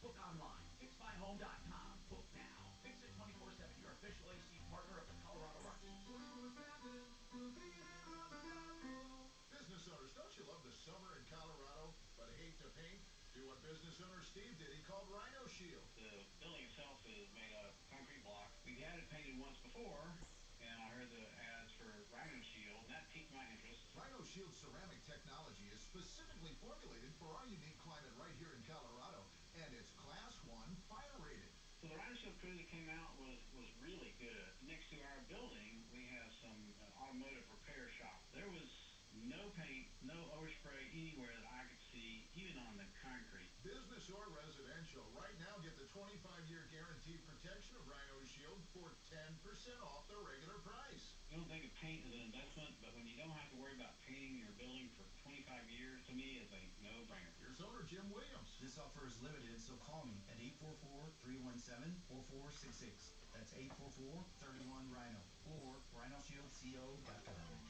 Book online. FixMyHome.com. Book now. Fix It 24/7. Your official AC partner of the Colorado Rockies. Business owners, don't you love the summer in Colorado, but hate to paint? Do what business owner Steve did. He called Rhino Shield. The building itself is made out of concrete block. We've had it painted once before, and I heard the ads for Rhino Shield, and that piqued my interest. Rhino Shield's ceramic technology is specifically formulated for our unique climate right here in Colorado, and it's Class 1 fire rated. So the Rhino Shield crew that came out was really good. Next to our building, we have some automotive repair shop. There was no paint, no overspray anywhere that I could see, even on the concrete. Business or residential, right now get the 25-year guaranteed protection of Rhino Shield for 10% off the regular price. You don't think of paint as an investment, but when you don't have to worry about painting your building for 25 years, to me, it's a no-brainer. Here's owner Jim Williams. This offer is limited, so call me at 844-317-4466. That's 844-31-RHINO or rhinoshieldco.com.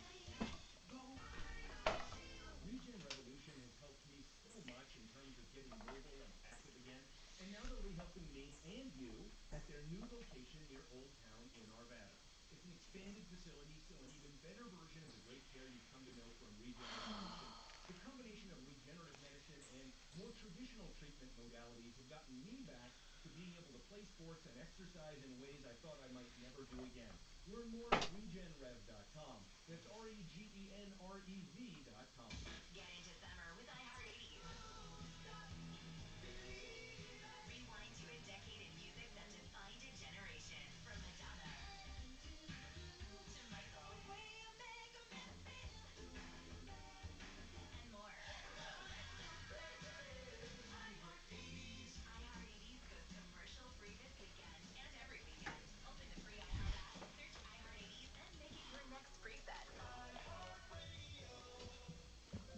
Regen Revolution has helped me so much in terms of getting mobile and active again, and now they'll be helping me and you at their new location near Old Town in Arvada. It's an expanded facility, so an even better version of the great care you've come to know from Regen Revolution. The combination of regenerative medicine and more traditional treatment modalities have gotten me back to being able to play sports and exercise in ways I thought I might never do again. Learn more at regenrev.com. That's REGENREV.com. Get into summer with iHeart 80s. Rewind to a decade in music that defined a generation. From Madonna to Michael. And more. iHeart 80s goes commercial free this weekend and every weekend. Open the free iHeart app, search iHeart 80s, and make it your next preset.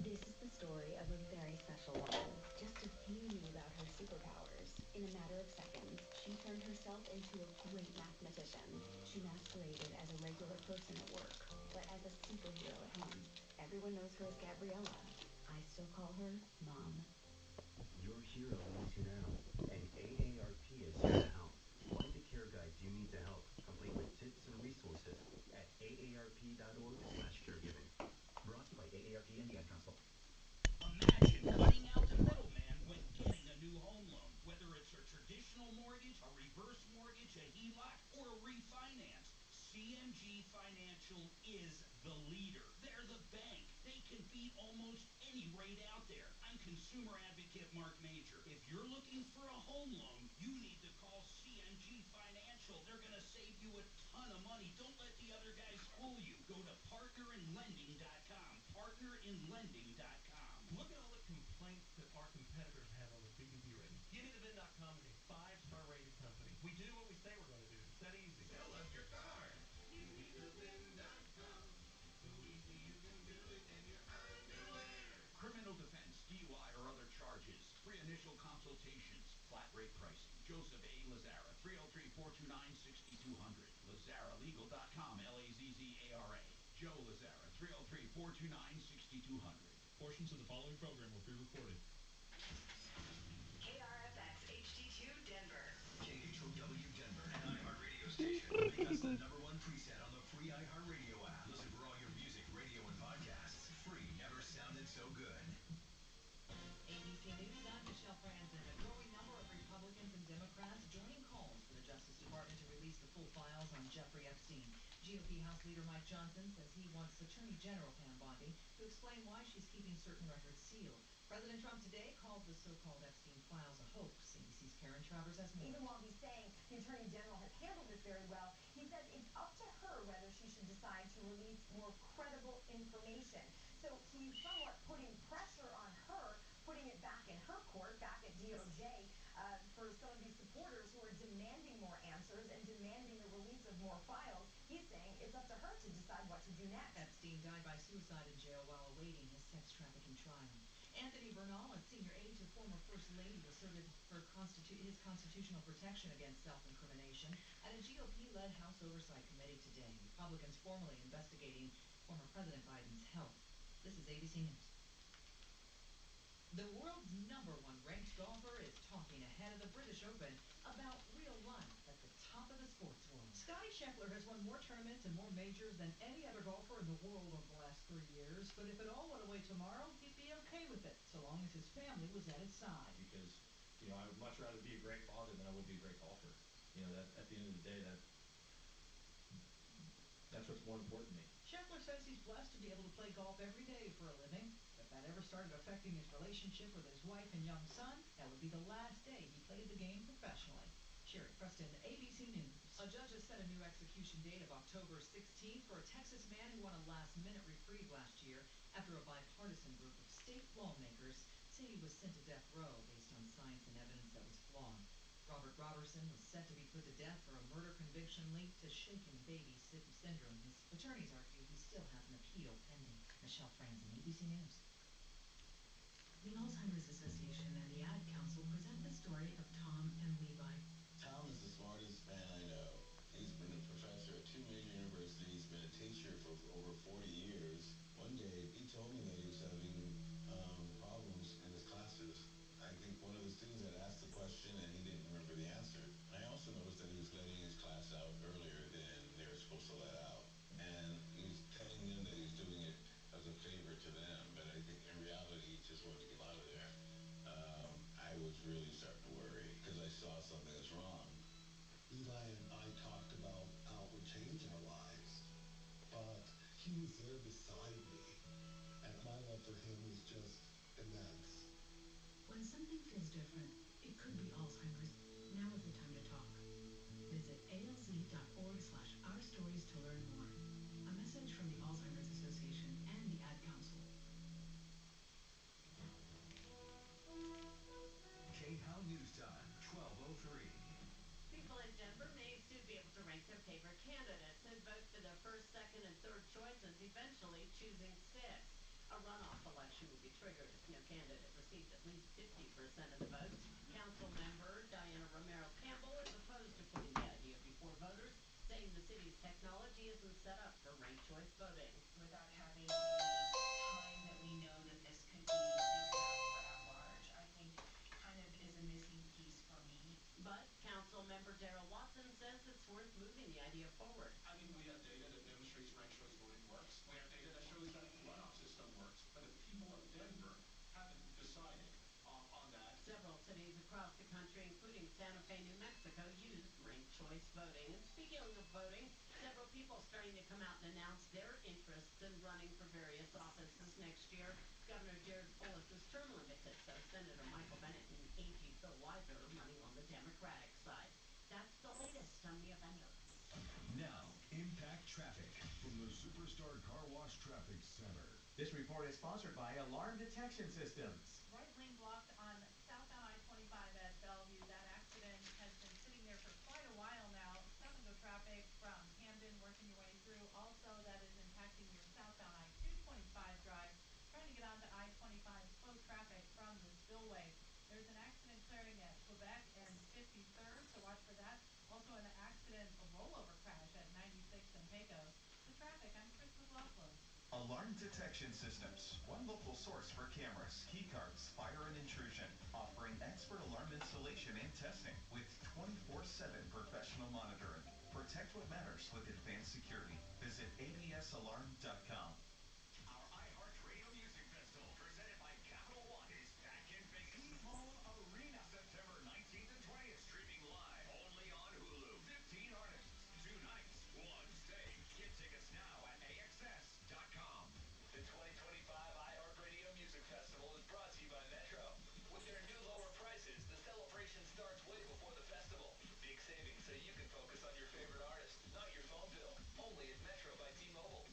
This is the story of a very special woman. Just a few knew about her superpowers. In a matter of seconds, she turned herself into a great mathematician. She masqueraded as a regular person at work, but as a superhero at home. Everyone knows her as Gabriella. I still call her Mom. Your hero needs you now, and AARP is here to help. Find the care guides you need to help, complete with tips and resources at aarp.org/caregiving. Brought to you by AARP and the Ad Council. Imagine cutting out the middleman when getting a new home loan. Whether it's a traditional mortgage, a reverse mortgage, a HELOC, or a refinance, CMG Financial is the leader. They're the bank. They can beat almost any rate out there. I'm consumer advocate Marc Mager. If you're looking for a home loan, you need to call CMG Financial. They're going to save you a ton of money. Don't let the other guys fool you. Go to partnerinlending.com. Partnerinlending.com. Look at all the complaints that our competitors have on the B2B rating. GiveMeTheVin.com is a 5-star rated company. We do what we say we're going to do. It's that easy. Sell us your car. GiveMeTheVin.com. So easy you can do it in your underwear. Criminal defense, DUI, or other charges. Free initial consultations. Flat rate pricing. Joseph A. Lazzara, 303-429-6200. LazzaraLegal.com, Lazzara. Joe Lazzara, 303-429-6200. Portions of the following program will be recorded. KRFX HD2 Denver. KHOW Denver, an iHeart radio station. Make us the #1 preset on the free iHeart radio app. Listen for all your music, radio, and podcasts. Free never sounded so good. ABC News, I'm Michelle Franzen. A growing number of Republicans and Democrats joining calls for the Justice Department to release the full files on Jeffrey Epstein. GOP House Leader Mike Johnson says he wants Attorney General Pam Bondi to explain why she's keeping certain records sealed. President Trump today called the so-called Epstein files a hoax. ABC's Karen Travers has more. Even while he's saying the Attorney General has handled this very well, he says it's up to her whether she should decide to release more credible information. So he's somewhat putting pressure on her, putting it back in her court, back at DOJ, for some of these supporters who are demanding more answers and demanding the release of more files. He's saying it's up to her to decide what to do next. Epstein died by suicide in jail while awaiting his sex trafficking trial. Anthony Bernal, a senior aide to former First Lady, asserted his constitutional protection against self-incrimination at a GOP-led House Oversight Committee today. Republicans formally investigating former President Biden's health. This is ABC News. The world's #1 ranked golfer is talking ahead of the British Open about real life at the top of the sports world. Scotty Scheffler has won more tournaments and more majors than any other golfer in the world over the last 3 years, but if it all went away tomorrow, he'd be okay with it, so long as his family was at his side. Because, I would much rather be a great father than I would be a great golfer. That at the end of the day, that's what's more important to me. Scheffler says he's blessed to be able to play golf every day for a living. If that ever started affecting his relationship with his wife and young son, that would be the last day he played the game professionally. Sherry Preston, ABC News. A judge has set a new execution date of October 16th for a Texas man who won a last-minute reprieve last year after a bipartisan group of state lawmakers said he was sent to death row based on science and evidence that was flawed. Robert Robertson was set to be put to death for a murder conviction linked to shaken baby syndrome. His attorneys argue he still has an appeal pending. Michelle Franzen, ABC News. The Alzheimer's Association and the Ad Council present the story of Tom and Levi. Tom is the smartest man I know. He's been a professor at 2 major universities, been a teacher for over 40 years. One day, he told me that he was having wanted to get out of there. I was really starting to worry because I saw something was wrong. Eli and I talked about how it would change our lives, but he was there beside me, and my love for him was just immense. When something feels different, it could be Alzheimer's. Now is the time to talk. Visit alz.org/ourstories to learn more. A message from the Alzheimer's Association and the Ad Council. KHOW News Time, 12:03. People in Denver may soon be able to rank their favorite candidates and vote for their first, second, and third choices, eventually choosing six. A runoff election will be triggered if no candidate received at least 50% of the votes. Council member Diana Romero Campbell is opposed to putting the idea before voters, saying the city's technology isn't set up for ranked choice voting. Without having the time that we know that this could be phased out for at large, I think kind of is a missing piece for me. But Council member Darrell Watson says it's worth moving the idea forward. I think we have data that demonstrates ranked choice voting works. We have data that shows that runoff system works. But the people of Denver haven't decided on that. Several cities across the country, including Santa Fe, New Mexico, used ranked choice voting. And speaking of voting, several people starting to come out and announce their interests in running for various offices next year. Governor Jared Polis is term limited, so Senator Michael Bennet and AG Phil Weiser are running on the Democratic side. That's the latest. I'm Mia Bender. Now, Impact Traffic From the Superstar Car Wash Traffic Center. This report is sponsored by Alarm Detection Systems. Right lane blocked on southbound I-25 at Bellevue. That accident has been sitting there for quite a while now. Stop-and-go traffic from Camden working your way through. Also, that is impacting your southbound I-225 drive. Trying to get onto I-25, slow traffic from the spillway. There's an accident clearing at Quebec and 53rd, so watch for that. Also an accident, a rollover crash at 96 and Pecos. The traffic, I'm Chris McLaughlin. Alarm Detection Systems, one local source for cameras, key cards, fire and intrusion, offering expert alarm installation and testing with 24/7 professional monitoring. Protect what matters with advanced security. Visit absalarm.com. Our iHeart Radio Music Festival, presented by Capital One, is back in Vegas. T-Mobile Arena, September 19th and 20th, streaming live only on Hulu. 15 artists, 2 nights, 1 stage. Get tickets now at axs.com. The 2025 iHeart Radio Music Festival is brought to you by Metro. With their new lower prices, the celebration starts way before the festival. Big savings so you can focus on your favorite artist, not your phone bill. Only at Metro by T-Mobile.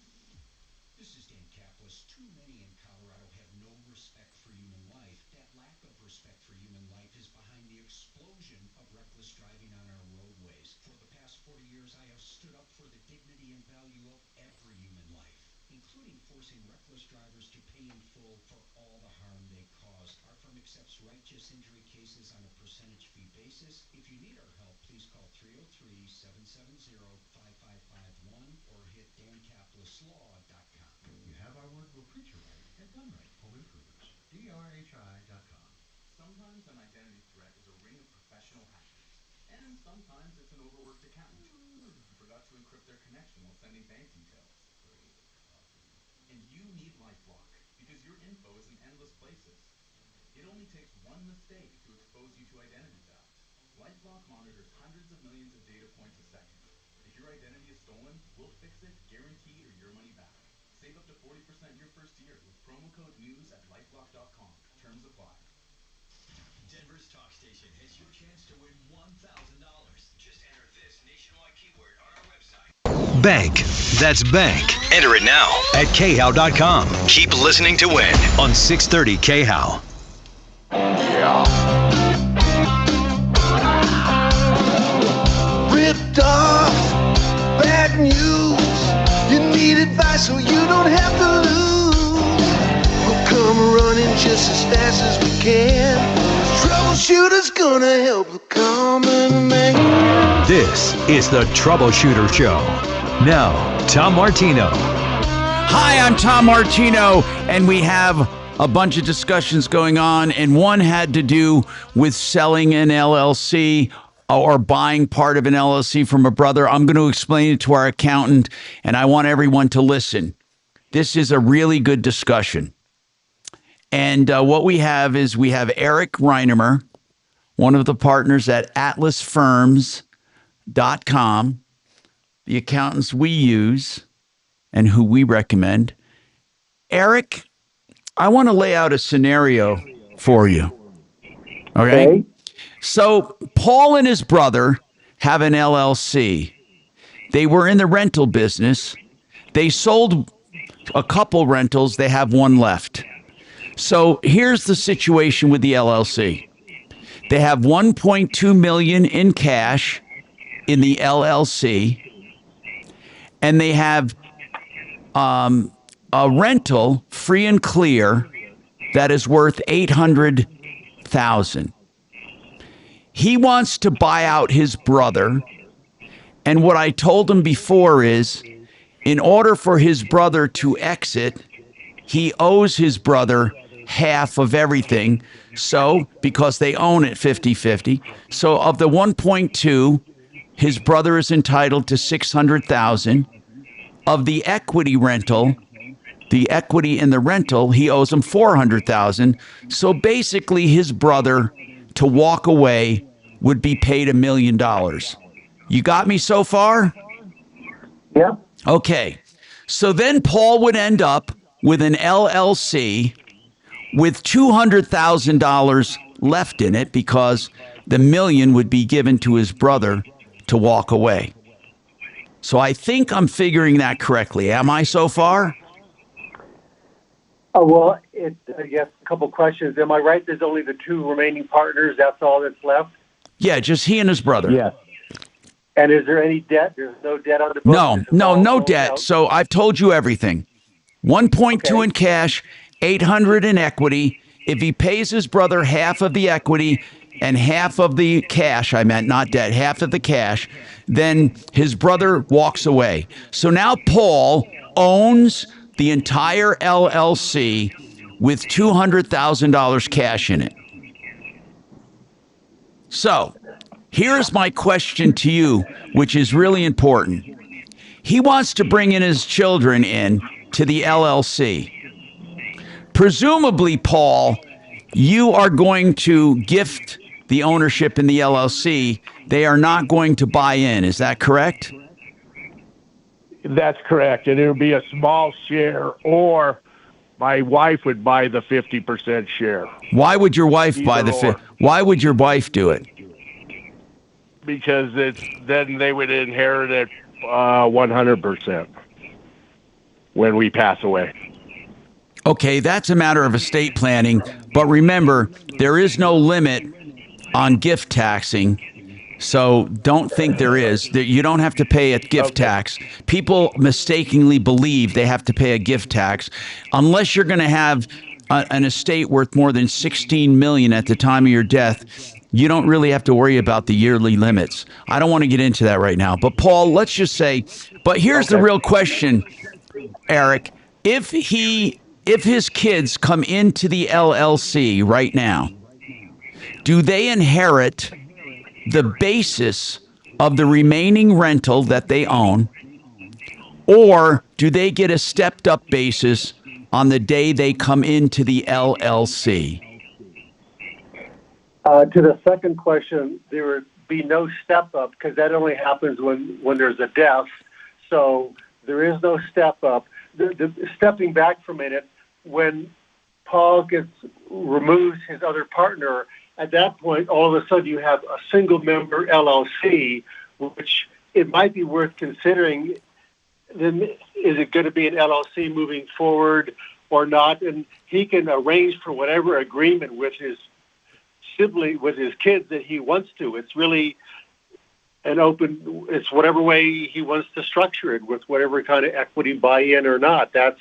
This is Dan Caplis. Too many in Colorado have no respect for human life. That lack of respect for human life is behind the explosion of reckless driving on our roadways. For the past 40 years, I have stood up for the dignity and value of every human life, including forcing reckless drivers to pay in full for all the harm they cause. Our firm accepts righteous injury cases on a percentage fee basis. If you need our help, please call 303-770-5551 or hit dancapleslaw.com. You have our word, we'll treat you right and done right. Home Improvers. DRHI.com. Sometimes an identity threat is a ring of professional hackers. And sometimes it's an overworked accountant who forgot to encrypt their connection while sending bank details. And you need LifeLock because your info is in endless places. It only takes one mistake to expose you to identity theft. LifeLock monitors hundreds of millions of data points a second. If your identity is stolen, we'll fix it, guaranteed, or your money back. Save up to 40% your first year with promo code NEWS at lifelock.com. Terms apply. Denver's talk station has your chance to win $1,000. Just enter this nationwide keyword on our website. Bank. That's bank. Enter it now at khow.com. Keep listening to win on 630 KHOW. Ripped off, bad news. You need advice so you don't have to lose. We'll come running just as fast as we can. Troubleshooter's gonna help the common man. This is the Troubleshooter Show. Now, Tom Martino. Hi, I'm Tom Martino, and we have a bunch of discussions going on, and one had to do with selling an LLC or buying part of an LLC from a brother. I'm going to explain it to our accountant, and I want everyone to listen. This is a really good discussion. And what we have is we have Eric Reinemer, one of the partners at atlasfirms.com, the accountants we use and who we recommend. Eric, I want to lay out a scenario for you. Okay? So Paul and his brother have an LLC. They were in the rental business. They sold a couple rentals. They have one left. So here's the situation with the LLC. They have $1.2 million in cash in the LLC, and they have a rental free and clear that is worth $800,000. He wants to buy out his brother, and what I told him before is, in order for his brother to exit, he owes his brother half of everything. So, because they own it 50-50, so of the 1.2, his brother is entitled to 600,000. Of the equity rental, the equity in the rental, he owes him 400,000. So basically, his brother to walk away would be paid $1 million. You got me so far? Yeah. Okay. So then Paul would end up with an LLC with $200,000 left in it because the $1 million would be given to his brother to walk away. So I think I'm figuring that correctly. Am I so far? Well, I guess a couple questions. Am I right? There's only the two remaining partners. That's all that's left? Yeah, just he and his brother. Yes. And is there any debt? There's no debt on the books? No debt. So I've told you everything. 1.2 in cash, 800 in equity. If he pays his brother half of the equity and half of the cash, I meant not debt, half of the cash, then his brother walks away. So now Paul owns the entire LLC with $200,000 cash in it. So here's my question to you, which is really important. He wants to bring in his children in to the LLC. Presumably, Paul, you are going to gift the ownership in the LLC. They are not going to buy in. Is that correct? That's correct. And it would be a small share, or my wife would buy the 50% share. Why would your wife buy the Why would your wife do it? Because then they would inherit it 100% when we pass away. Okay, that's a matter of estate planning. But remember, there is no limit on gift taxing. So don't think there is. You don't have to pay a gift tax. People mistakenly believe they have to pay a gift tax unless you're going to have an estate worth more than $16 million at the time of your death. You don't really have to worry about the yearly limits. I don't want to get into that right now. But Paul, let's just say, but here's the real question, Eric. If his kids come into the LLC right now, do they inherit the basis of the remaining rental that they own, or do they get a stepped up basis on the day they come into the LLC? To the second question, there would be no step up because that only happens when there's a death. So there is no step up. Stepping back for a minute, when Paul removes his other partner, at that point, all of a sudden you have a single member LLC, which it might be worth considering. Then is it going to be an LLC moving forward or not? And he can arrange for whatever agreement with his sibling, with his kids that he wants to. It's really it's whatever way he wants to structure it, with whatever kind of equity buy-in or not. That's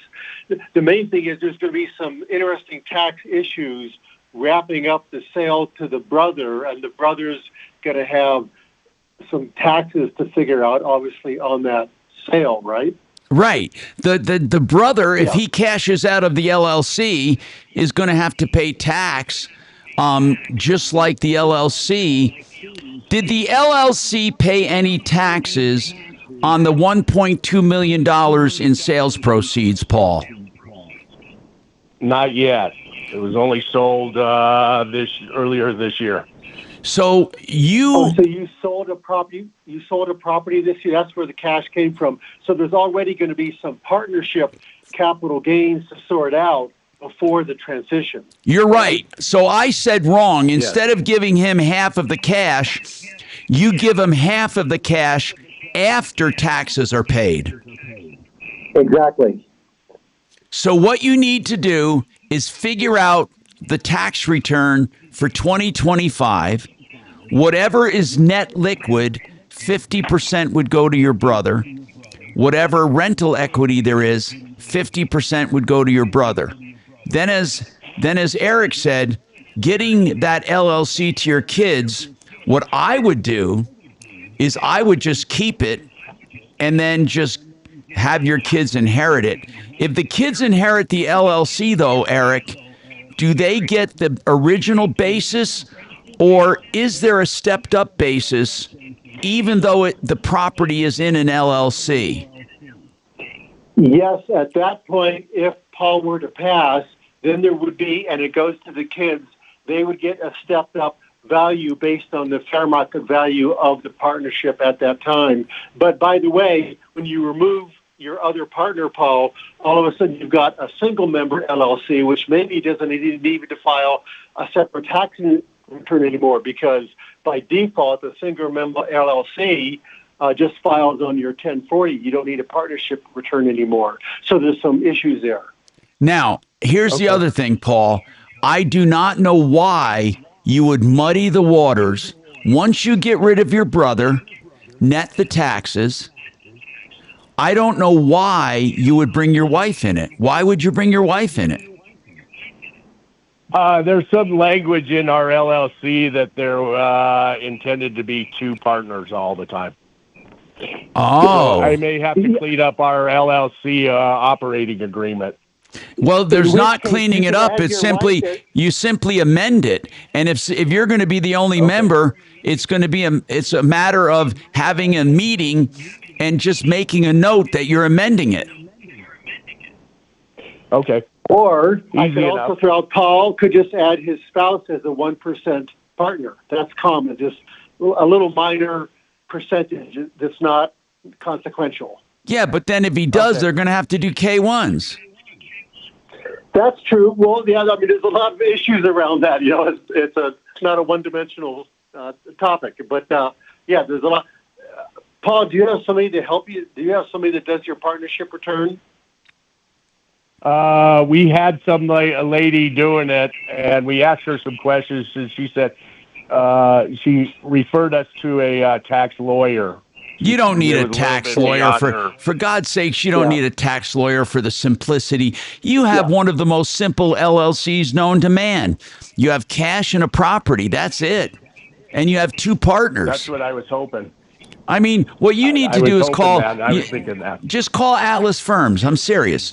the main thing. Is there's going to be some interesting tax issues wrapping up the sale to the brother, and the brother's going to have some taxes to figure out, obviously, on that sale, right? Right. The brother, if he cashes out of the LLC, is going to have to pay tax, just like the LLC. Did the LLC pay any taxes on the $1.2 million in sales proceeds, Paul? Not yet. It was only sold earlier this year. So so you sold a property. You sold a property this year. That's where the cash came from. So there's already going to be some partnership capital gains to sort out before the transition. You're right. So I said wrong. Instead of giving him half of the cash, you give him half of the cash after taxes are paid. Exactly. So what you need to do is figure out the tax return for 2025. Whatever is net liquid, 50% would go to your brother. Whatever rental equity there is, 50% would go to your brother. Then as Eric said, getting that LLC to your kids, what I would do is I would just keep it and then just have your kids inherit it. If the kids inherit the LLC, though, Eric, do they get the original basis, or is there a stepped up basis even though the property is in an LLC? Yes, at that point, if Paul were to pass, then there would be, and it goes to the kids, they would get a stepped up value based on the fair market value of the partnership at that time. But by the way, when you remove your other partner, Paul, all of a sudden you've got a single member LLC, which maybe doesn't need to file a separate tax return anymore, because by default, the single member LLC just files on your 1040. You don't need a partnership return anymore. So there's some issues there. Now, here's the other thing, Paul. I do not know why you would muddy the waters. Once you get rid of your brother, net the taxes, I don't know why you would bring your wife in it. Why would you bring your wife in it? There's some language in our LLC that they're intended to be two partners all the time. Oh. So I may have to clean up our LLC operating agreement. Well, there's not cleaning it up. It's simply, you simply amend it. And if you're going to be the only member, it's going to be it's a matter of having a meeting and just making a note that you're amending it. Okay. Or I Easy could enough. also throw out Paul could just add his spouse as a 1% partner. That's common, just a little minor percentage that's not consequential. Yeah, but then if he does, they're going to have to do K1s. That's true. Well, yeah, I mean, there's a lot of issues around that. You know, it's not a one-dimensional topic. But, yeah, there's a lot. Paul, do you have somebody to help you? Do you have somebody that does your partnership return? We had a lady doing it, and we asked her some questions, and she said she referred us to a tax lawyer. You don't need a tax lawyer for God's sakes. You don't need a tax lawyer for the simplicity. You have one of the most simple LLCs known to man. You have cash and a property. That's it. And you have two partners. That's what I was hoping. I mean, what you need to do is call. I was thinking that. Just call Atlas Firms. I'm serious.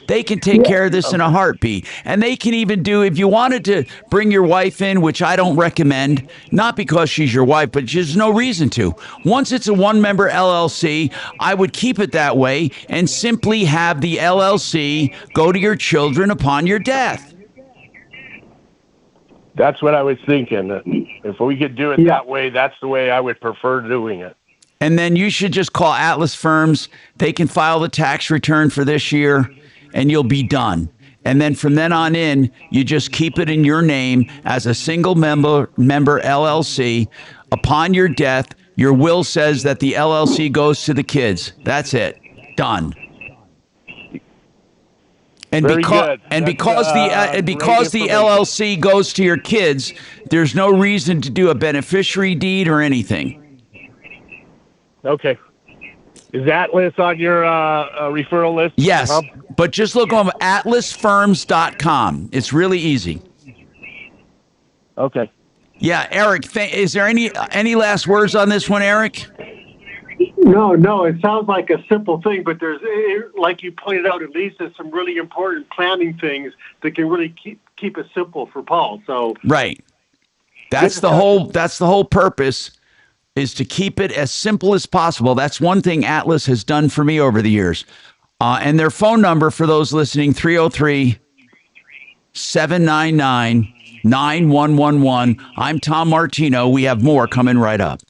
They can take care of this in a heartbeat, and they can even do, if you wanted to bring your wife in, which I don't recommend, not because she's your wife, but there's no reason to. Once it's a one-member LLC, I would keep it that way and simply have the LLC go to your children upon your death. That's what I was thinking. If we could do it that way, that's the way I would prefer doing it. And then you should just call Atlas Firms. They can file the tax return for this year, and you'll be done. And then from then on in, you just keep it in your name as a single member LLC. Upon your death, your will says that the LLC goes to the kids. That's it. Done. And because the LLC goes to your kids, there's no reason to do a beneficiary deed or anything. Okay. Is Atlas on your referral list? Yes, but just look on atlasfirms.com. It's really easy. Okay. Yeah, Eric, is there any last words on this one, Eric? No, it sounds like a simple thing, but there's, like you pointed out, it leads to some really important planning things that can really keep it simple for Paul. So right. That's the whole purpose, is to keep it as simple as possible. That's one thing Atlas has done for me over the years. And their phone number for those listening, 303 799 9111. I'm Tom Martino. We have more coming right up.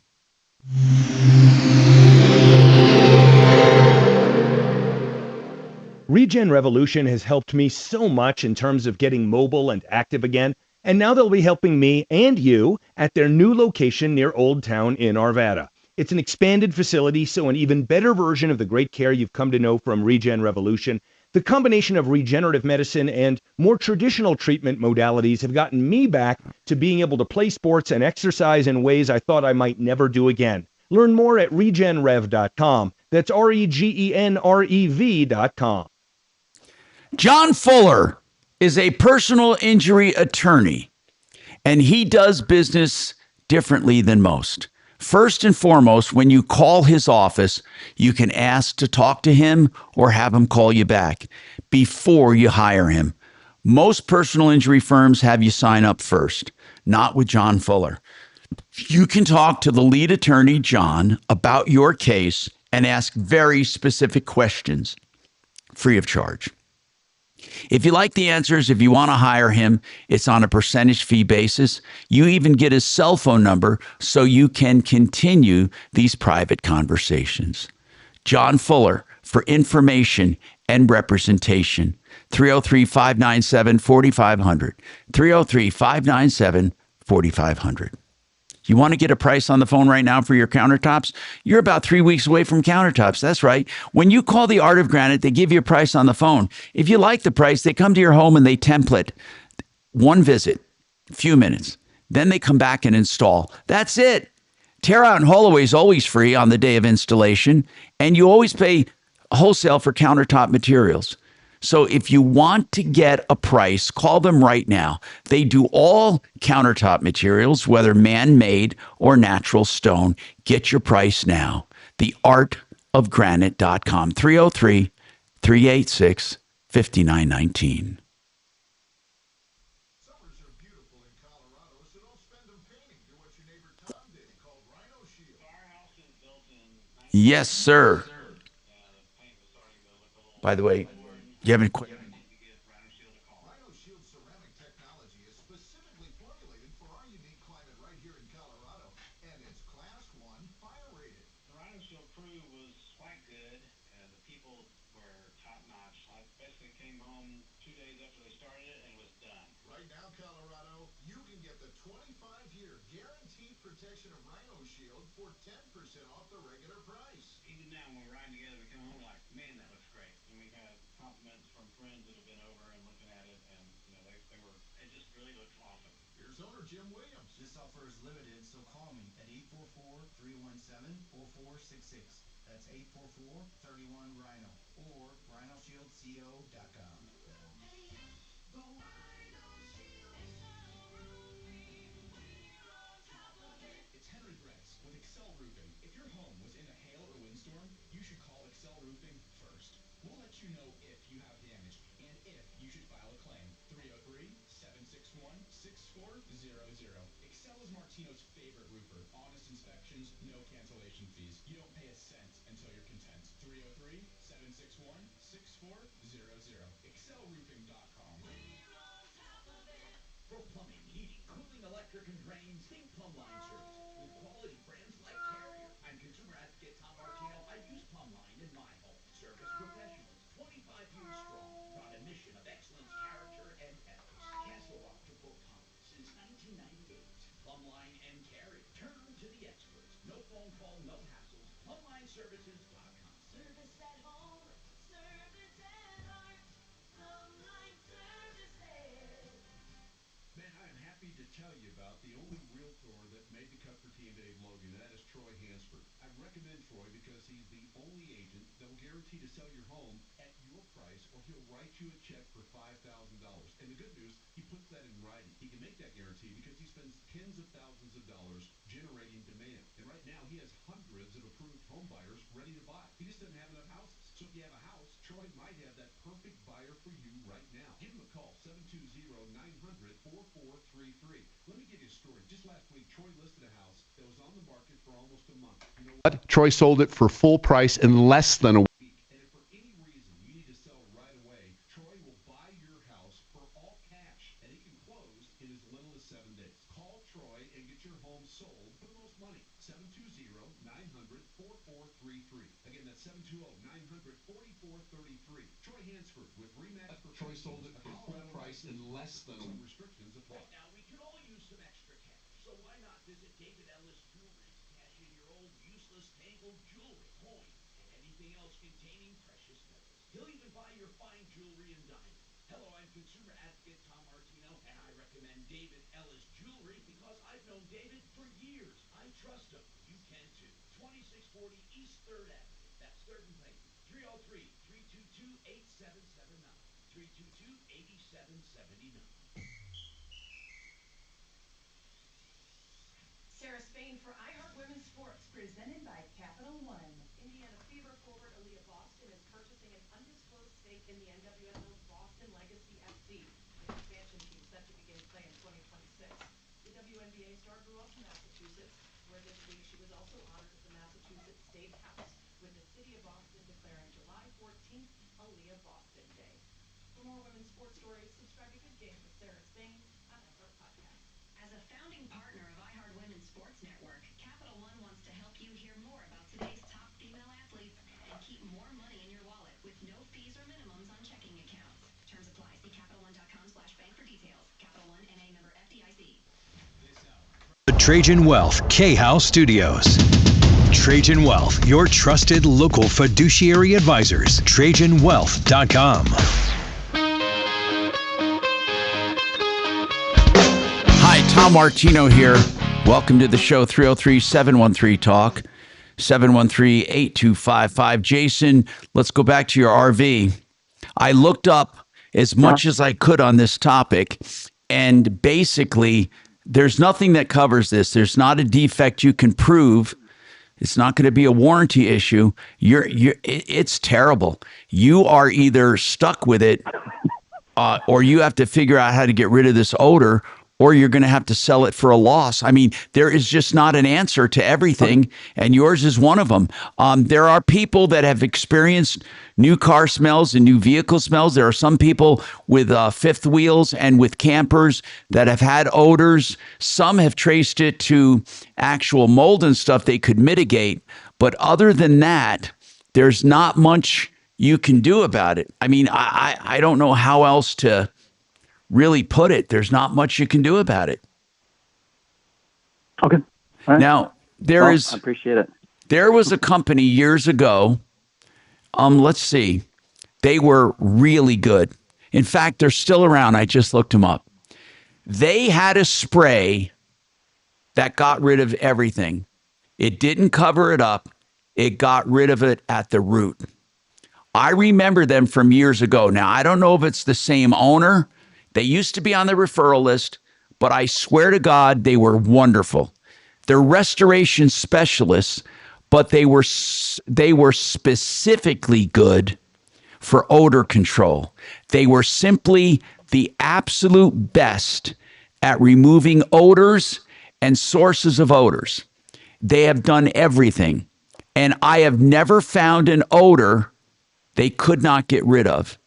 Regen Revolution has helped me so much in terms of getting mobile and active again, and now they'll be helping me and you at their new location near Old Town in Arvada. It's an expanded facility, so an even better version of the great care you've come to know from Regen Revolution. The combination of regenerative medicine and more traditional treatment modalities have gotten me back to being able to play sports and exercise in ways I thought I might never do again. Learn more at regenrev.com. That's REGENREV.com. John Fuller is a personal injury attorney, and he does business differently than most. First and foremost, when you call his office, you can ask to talk to him or have him call you back before you hire him. Most personal injury firms have you sign up first, not with John Fuller. You can talk to the lead attorney, John, about your case and ask very specific questions free of charge. If you like the answers, if you want to hire him, it's on a percentage fee basis. You even get his cell phone number so you can continue these private conversations. John Fuller for information and representation. 303-597-4500. 303-597-4500. You want to get a price on the phone right now for your countertops? You're about 3 weeks away from countertops. That's right. When you call the Art of Granite, they give you a price on the phone. If you like the price, they come to your home and they template. One visit, few minutes. Then they come back and install. That's it. Tear out and haul away is always free on the day of installation, and you always pay wholesale for countertop materials. So if you want to get a price, call them right now. They do all countertop materials, whether man-made or natural stone. Get your price now. Theartofgranite.com, 303-386-5919. Yes, sir. By the way, do you have any questions? Protection of Rhino Shield for 10% off the regular price. Even now, when we're riding together, we come home, we're like, man, that looks great. And we got compliments from friends that have been over and looking at it, and it just really looks awesome. Here's owner Jim Williams. This offer is limited, so call me at 844-317-4466. That's 844-31-RHINO or rhinoshieldco.com. It's Henry Brents with Excel Roofing. If your home was in a hail or windstorm, you should call Excel Roofing first. We'll let you know if you have damage and if you should file a claim. 303-761-6400. Excel is Martino's favorite roofer. Honest inspections, no cancellation fees. You don't pay a cent until you're content. 303-761-6400. ExcelRoofing.com. For plumbing, heating, cooling, electric, and drains, think Plumline Services with quality brands like Carrier. I'm consumer advocate Tom Martino. I use Plumline in my home. Service professionals, 25 years strong, on a mission of excellence, character, and ethics. Castle Rock to Fort Collins since 1998. Plumline and Carrier. Turn to the experts. No phone call, no hassles. PlumlineServices.com. Service at home, service at heart, Plumline Services. Man, I am happy to tell you about the only realtor that made the cut for T and Dave Logan, and that is Troy Hansford. I recommend Troy because he's the only agent that will guarantee to sell your home at your price, or he'll write you a check for $5,000. And the good news, he puts that in writing. He can make that guarantee because he spends tens of thousands of dollars generating demand. And right now, he has hundreds of approved home buyers ready to buy. He just doesn't have enough houses. So if you have a house, Troy might have that perfect buyer for you right now. Give him a call, 720-900-4433. Let me give you a story. Just last week, Troy listed a house that was on the market for almost a month. You know what? Troy sold it for full price in less than a week. And if for any reason you need to sell right away, Troy will buy your house for all cash. 720-900-4433. Troy Hansford with Remax Professionals. Troy sold it for full price in less than some restrictions apply. Right now, we could all use some extra cash, so why not visit David Ellis Jewelry to cash in your old useless tangled jewelry, coins, and anything else containing precious metals. He'll even buy your fine jewelry and diamonds. Hello, I'm consumer advocate Tom Martino, and I recommend David Ellis Jewelry because I've known David for years. I trust him. You can too. 2640 East 3rd Avenue. That's 3rd and Clayton. 303-322-8779. 322-8779. Sarah Spain for iHeart Women's Sports, presented by Capital One. Indiana Fever forward Aaliyah Boston is purchasing an undisclosed stake in the NWSL's Boston Legacy FC, an expansion team set to begin play in 2026. The WNBA star grew up in Massachusetts, where this week she was also honored at the Massachusetts State House, with the city of Boston declaring July 14th Aaliyah Boston Day. For more women's sports stories, subscribe to Good Game with Sarah Spain on iHeart Podcast. As a founding partner of iHeart Women's Sports Network, Capital One wants to help you hear more about today's top female athletes and keep more money in your wallet with no fees or minimums on checking accounts. Terms apply. See CapitalOne.com/bank for details. Capital One NA member FDIC. The Trajan Wealth K-House Studios. Trajan Wealth, your trusted local fiduciary advisors. TrajanWealth.com. Hi, Tom Martino here. Welcome to the show, 303-713-TALK, 713-8255. Jason, let's go back to your RV. I looked up as much as I could on this topic, and basically, there's nothing that covers this. There's not a defect you can prove. It's not going to be a warranty issue. It's terrible. You are either stuck with it, or you have to figure out how to get rid of this odor, or you're going to have to sell it for a loss. I mean, there is just not an answer to everything, and yours is one of them. There are people that have experienced new car smells and new vehicle smells. There are some people with fifth wheels and with campers that have had odors. Some have traced it to actual mold and stuff they could mitigate. But other than that, there's not much you can do about it. I mean, I don't know how else to really put it. There's not much you can do about it. Okay. All right. Now, I appreciate it. There was a company years ago. Let's see. They were really good. In fact, they're still around. I just looked them up. They had a spray that got rid of everything. It didn't cover it up. It got rid of it at the root. I remember them from years ago. Now, I don't know if it's the same owner. They used to be on the referral list, but I swear to God, they were wonderful. They're restoration specialists, but they were specifically good for odor control. They were simply the absolute best at removing odors and sources of odors. They have done everything, and I have never found an odor they could not get rid of.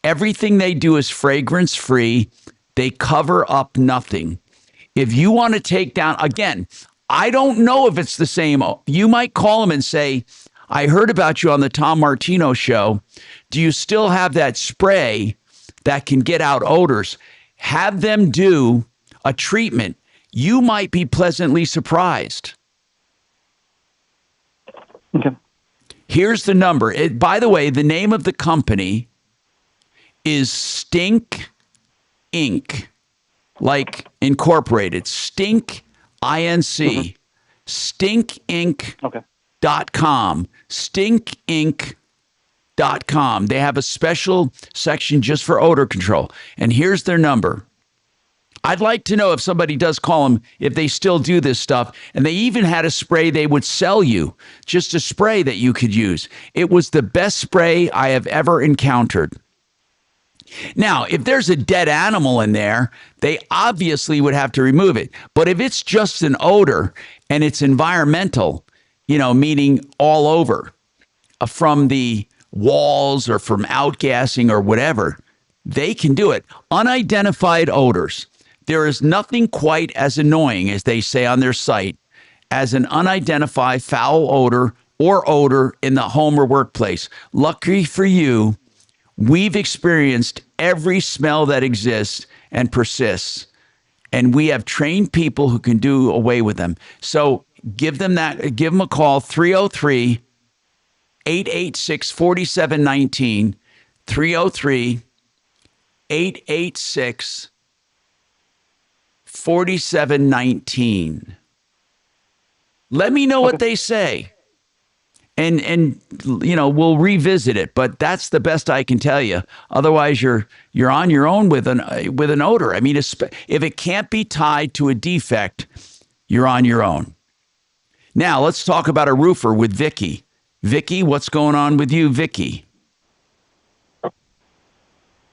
Everything they do is fragrance free. They cover up nothing. If you want to take down, again, I don't know if it's the same. You might call them and say, I heard about you on the Tom Martino show. Do you still have that spray that can get out odors? Have them do a treatment. You might be pleasantly surprised. Okay. Here's the number. By the way, the name of the company is Stink Inc., like incorporated. Stink, I-N-C, stinkinc.com, stinkinc.com. They have a special section just for odor control. And here's their number. I'd like to know if somebody does call them, if they still do this stuff. And they even had a spray they would sell you, just a spray that you could use. It was the best spray I have ever encountered. Now, if there's a dead animal in there, they obviously would have to remove it. But if it's just an odor and it's environmental, meaning all over, from the walls or from outgassing or whatever, they can do it. Unidentified odors. There is nothing quite as annoying, as they say on their site, as an unidentified foul odor or odor in the home or workplace. Lucky for you, we've experienced every smell that exists and persists, and we have trained people who can do away with them. So give them a call, 303 886 4719, 303 886 4719. Let me know what they say. And we'll revisit it, but that's the best I can tell you. Otherwise, you're on your own with an odor. I mean, if it can't be tied to a defect, you're on your own. Now, let's talk about a roofer with Vicky. Vicky, what's going on with you, Vicky?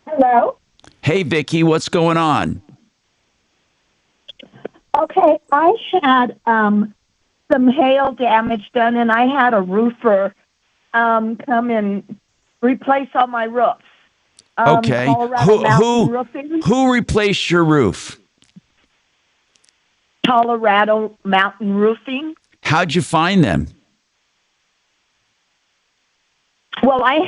Hello. Hey, Vicky, what's going on? Okay, I had some hail damage done, and I had a roofer come and replace all my roofs. Okay. Colorado Mountain Roofing. Who replaced your roof? Colorado Mountain Roofing. How'd you find them? Well, I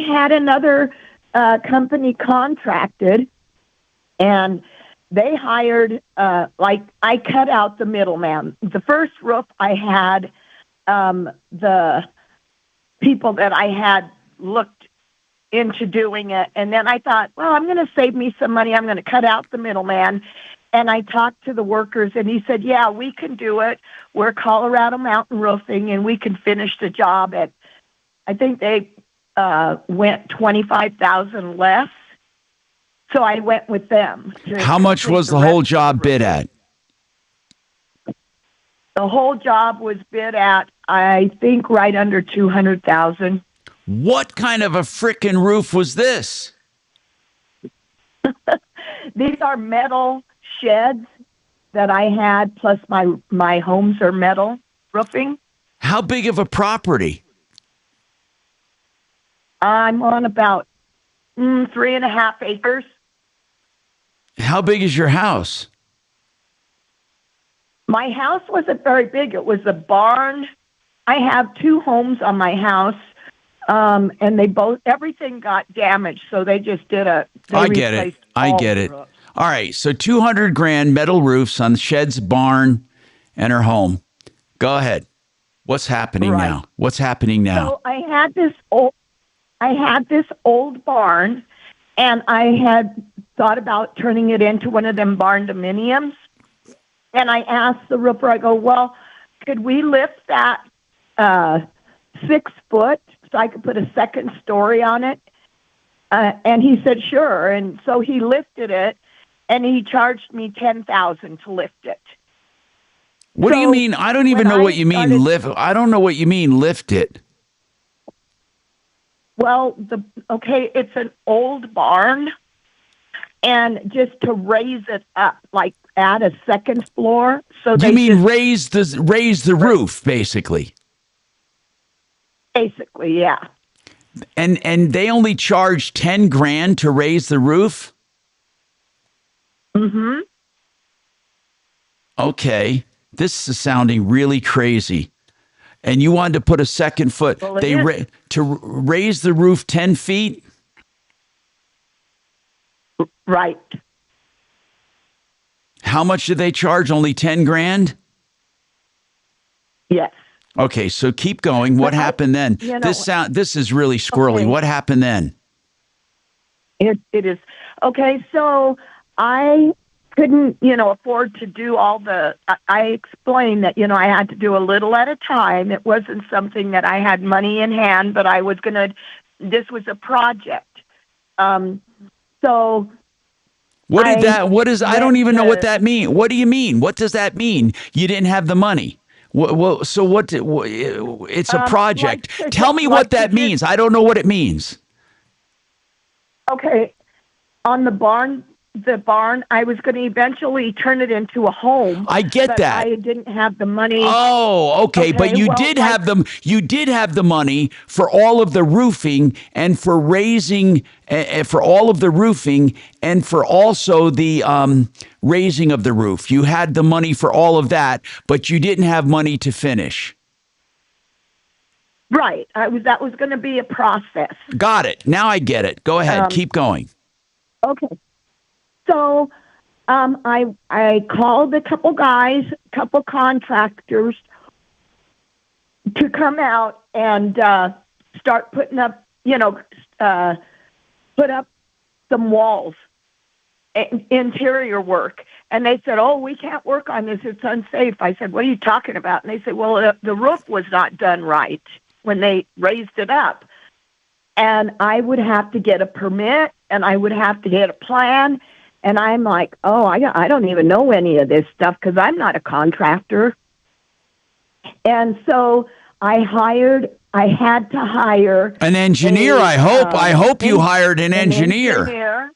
had another company contracted, and they hired, I cut out the middleman. The first roof I had, the people that I had looked into doing it. And then I thought, well, I'm going to save me some money. I'm going to cut out the middleman. And I talked to the workers, and he said, yeah, we can do it. We're Colorado Mountain Roofing, and we can finish the job at, I think they went $25,000 less. So I went with them. How much was the whole job bid at? The whole job was bid at, I think, right under $200,000. What kind of a frickin' roof was this? These are metal sheds that I had, plus my homes are metal roofing. How big of a property? I'm on about 3.5 acres. How big is your house? My house wasn't very big. It was a barn. I have 2 homes on my house, and everything got damaged, so they just did I get it. All right, so $200,000 metal roofs on Shed's barn and her home. Go ahead. What's happening now? What's happening now? So I had this old barn, and I had thought about turning it into one of them barn dominiums. And I asked the roofer, I go, well, could we lift that 6 foot so I could put a second story on it? And he said, sure. And so he lifted it, and he charged me $10,000 to lift it. What do you mean? I don't even know what you mean lift. I don't know what you mean lift it. Well, it's an old barn, and just to raise it up, like add a second floor. So you mean raise the roof, basically? Basically, yeah. And they only charge $10,000 to raise the roof? Mm-hmm. Okay, this is sounding really crazy. And you wanted to put a second foot. Well, to raise the roof 10 feet? Right. How much did they charge? Only $10,000? Yes. Okay, so keep going. What happened then? This is really squirrely. Okay. What happened then? It is. Okay, so I couldn't, afford to do all I explained that, I had to do a little at a time. It wasn't something that I had money in hand, but I was this was a project. So I don't even know what that means. What do you mean? What does that mean? You didn't have the money. It's a project. Tell me what that means. I don't know what it means. Okay. On the barn, I was going to eventually turn it into a home. I get that. I didn't have the money. Oh, okay. But you did have the money for all of the roofing and for raising, for all of the roofing and for also the raising of the roof. You had the money for all of that, but you didn't have money to finish. Right. That was going to be a process. Got it. Now I get it. Go ahead. Keep going. Okay. So I called a couple couple contractors to come out and start putting up, put up some walls, interior work. And they said, "Oh, we can't work on this. It's unsafe." I said, "What are you talking about?" And they said, "Well, the roof was not done right when they raised it up." And I would have to get a permit, and I would have to get a plan. And I'm like, "Oh, I don't even know any of this stuff because I'm not a contractor." And so I had to hire an engineer. I hope you hired an engineer.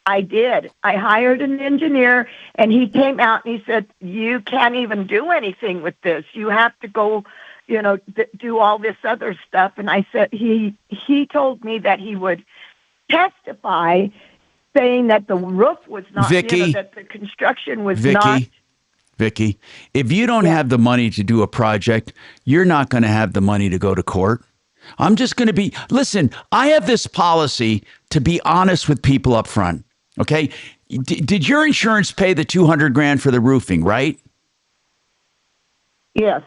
I did. I hired an engineer, and he came out and he said, "You can't even do anything with this. You have to go, do all this other stuff." And I said, he told me that he would testify, saying that the roof was not, Vicky, that the construction was not. Vicky, if you don't have the money to do a project, you're not going to have the money to go to court. I'm just going to listen, I have this policy to be honest with people up front. Okay. Did your insurance pay the $200,000 for the roofing, right? Yes.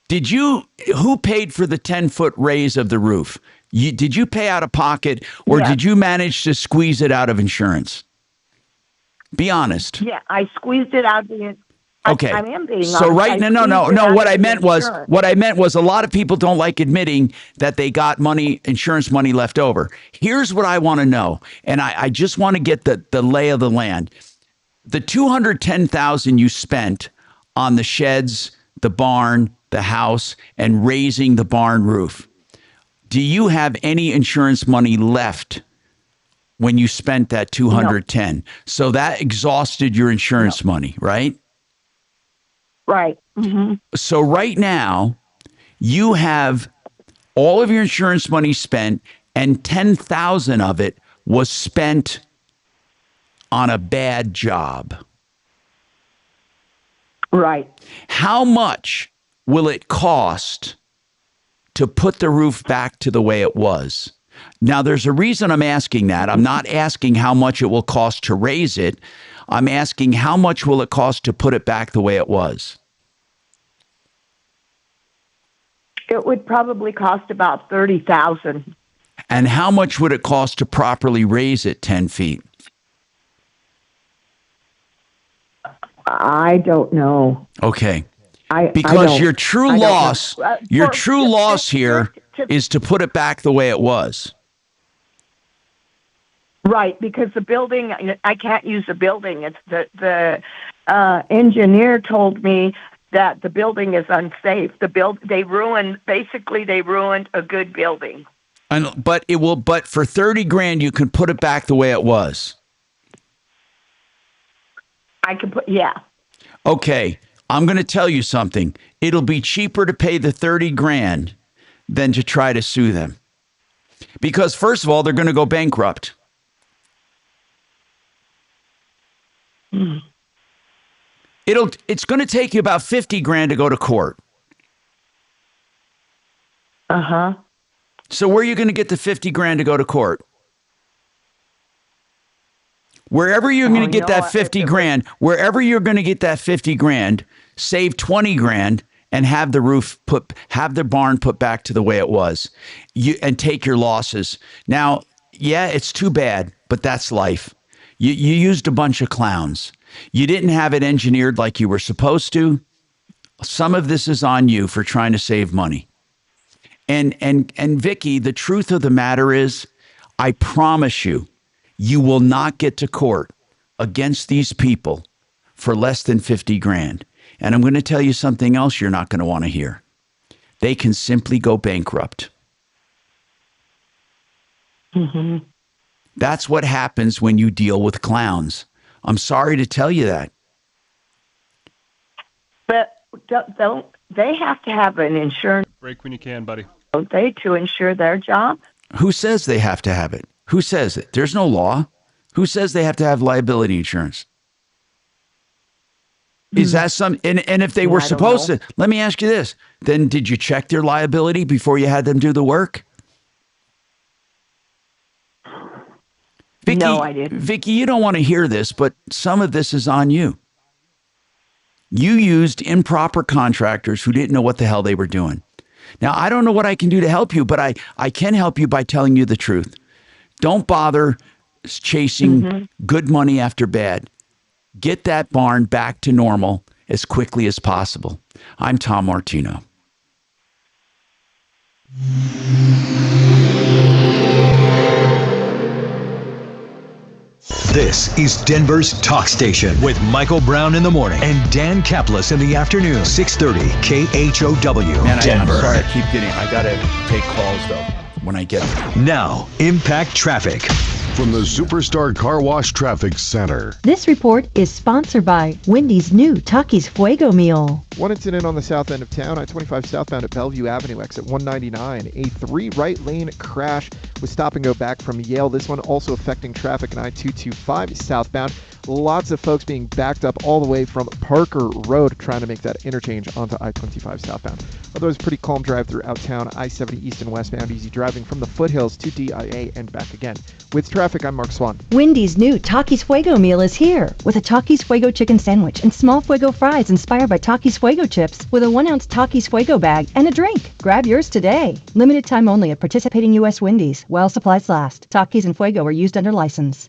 Who paid for the 10-foot raise of the roof? Did you pay out of pocket, or did you manage to squeeze it out of insurance? Be honest. Yeah, I squeezed it out of the. Okay. I am being honest. So no. What I meant was a lot of people don't like admitting that they got insurance money left over. Here's what I want to know, and I just want to get the lay of the land. The $210,000 you spent on the sheds, the barn, the house, and raising the barn roof. Do you have any insurance money left when you spent that $210,000? No. So that exhausted your insurance money, right? Right. Mm-hmm. So right now, you have all of your insurance money spent, and $10,000 of it was spent on a bad job. Right. How much will it cost to put the roof back to the way it was? Now, there's a reason I'm asking that. I'm not asking how much it will cost to raise it. I'm asking how much will it cost to put it back the way it was? It would probably cost about $30,000. And how much would it cost to properly raise it 10 feet? I don't know. Okay. Because your true loss here is to put it back the way it was. Right, because the building, I can't use the building. It's the engineer told me that the building is unsafe. They ruined a good building. But for $30,000 you can put it back the way it was. I can yeah. Okay, I'm going to tell you something. It'll be cheaper to pay the $30,000 than to try to sue them. Because first of all, they're going to go bankrupt. It's going to take you about $50,000 to go to court. Uh-huh. So where are you going to get the $50,000 to go to court? Wherever you're going to get that $50,000, wherever you're going to get that $50,000, save $20,000 and have the barn put back to the way it was. And take your losses. Now, yeah, it's too bad, but that's life. You used a bunch of clowns. You didn't have it engineered like you were supposed to. Some of this is on you for trying to save money. And Vicky, the truth of the matter is, I promise you, you will not get to court against these people for less than $50,000. And I'm going to tell you something else you're not going to want to hear. They can simply go bankrupt. Mm-hmm. That's what happens when you deal with clowns. I'm sorry to tell you that. But don't they have to have an insurance? Break when you can, buddy. Don't they, to insure their job? Who says they have to have it? Who says it? There's no law. Who says they have to have liability insurance? Is that some? And if they were I don't supposed know. to, let me ask you this: then did you check their liability before you had them do the work? Vicky, No, I didn't. Vicky, you don't want to hear this, but some of this is on you. You used improper contractors who didn't know what the hell they were doing. Now, I don't know what I can do to help you, but I can help you by telling you the truth. Don't bother chasing good money after bad. Get that barn back to normal as quickly as possible. I'm Tom Martino. This is Denver's Talk Station with Michael Brown in the morning and Dan Kaplis in the afternoon. 630 KHOW, Man, Denver. I'm sorry, I got to take calls though when I get there. Now, Impact Traffic. From the Superstar Car Wash Traffic Center. This report is sponsored by Wendy's new Takis Fuego meal. One incident on the south end of town, I-25 southbound at Bellevue Avenue, exit 199. A 3 right-lane crash with stop and go back from Yale. This one also affecting traffic in I-225 southbound. Lots of folks being backed up all the way from Parker Road trying to make that interchange onto I-25 southbound. Otherwise, pretty calm drive throughout town. I-70 east and westbound, easy driving from the foothills to DIA and back again. With traffic, I'm Mark Swan. Wendy's new Takis Fuego meal is here with a Takis Fuego chicken sandwich and small Fuego fries inspired by Takis Fuego chips with a 1-ounce Takis Fuego bag and a drink. Grab yours today. Limited time only at participating U.S. Wendy's while supplies last. Takis and Fuego are used under license.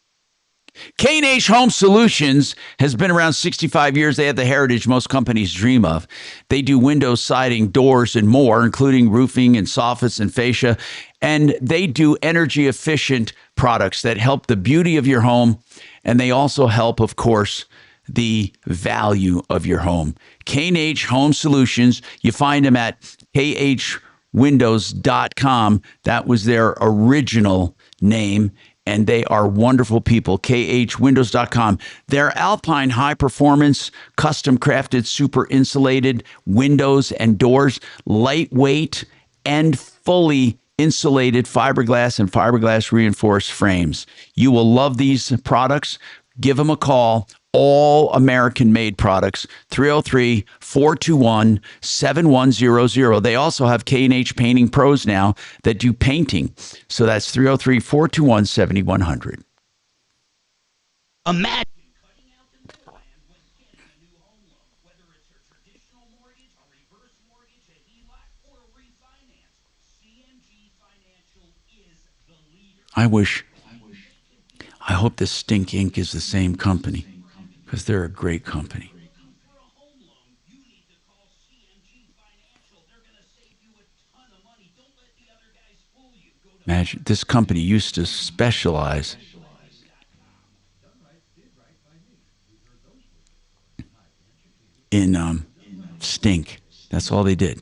K&H Home Solutions has been around 65 years. They have the heritage most companies dream of. They do windows, siding, doors, and more, including roofing and soffits and fascia. And they do energy efficient products that help the beauty of your home. And they also help, of course, the value of your home. K&H Home Solutions, you find them at khwindows.com. That was their original name. And they are wonderful people, khwindows.com. Their Alpine high performance, custom crafted, super insulated windows and doors, lightweight and fully insulated fiberglass and fiberglass reinforced frames. You will love these products. Give them a call. All American made products, 303-421-7100. They also have K&H Painting Pros now that do painting. So that's 303-421-7100. Imagine cutting out the middleman when getting a new home loan, whether it's a traditional mortgage, a reverse mortgage, a HELOC, or a refinance. CMG Financial is the leader. I hope this Stink Inc. is the same company because they're a great company. Imagine this company used to specialize in stink. That's all they did.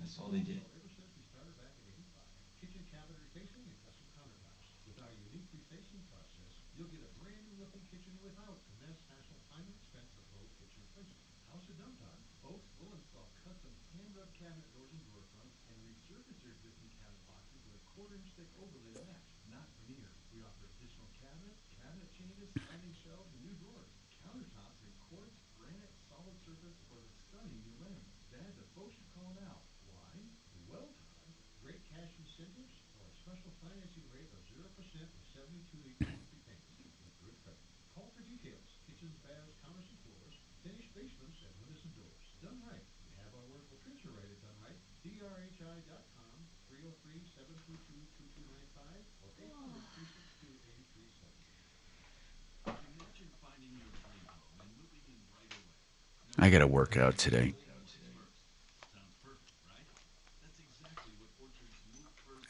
I got to work out today.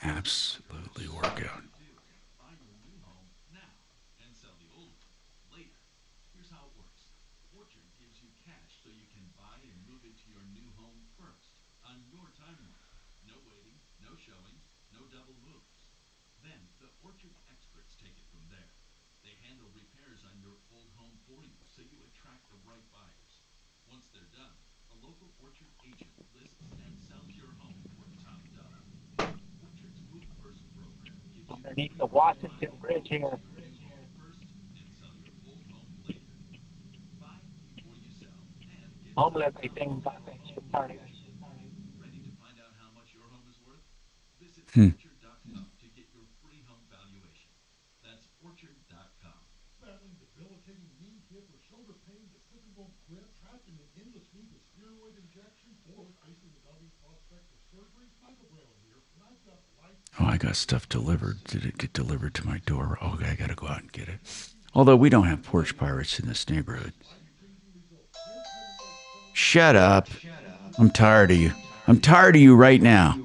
Absolutely work out. Underneath the Washington Bridge here. homeless, I think that they should start it. Ready to find out how much your home is worth? Visit Hmm. orchard.com to get your free home valuation. That's orchard.com. Battling debilitating knee, hip, or shoulder pain that simply won't quit? Trapped in an endless week of steroid injections? Or facing the daunting prospect of surgery? Michael Brown here, and I've got life. Oh, I got stuff delivered. Did it get delivered to my door? Oh, I got to go out and get it. Although we don't have porch pirates in this neighborhood. Shut up. I'm tired of you. I'm tired of you right now.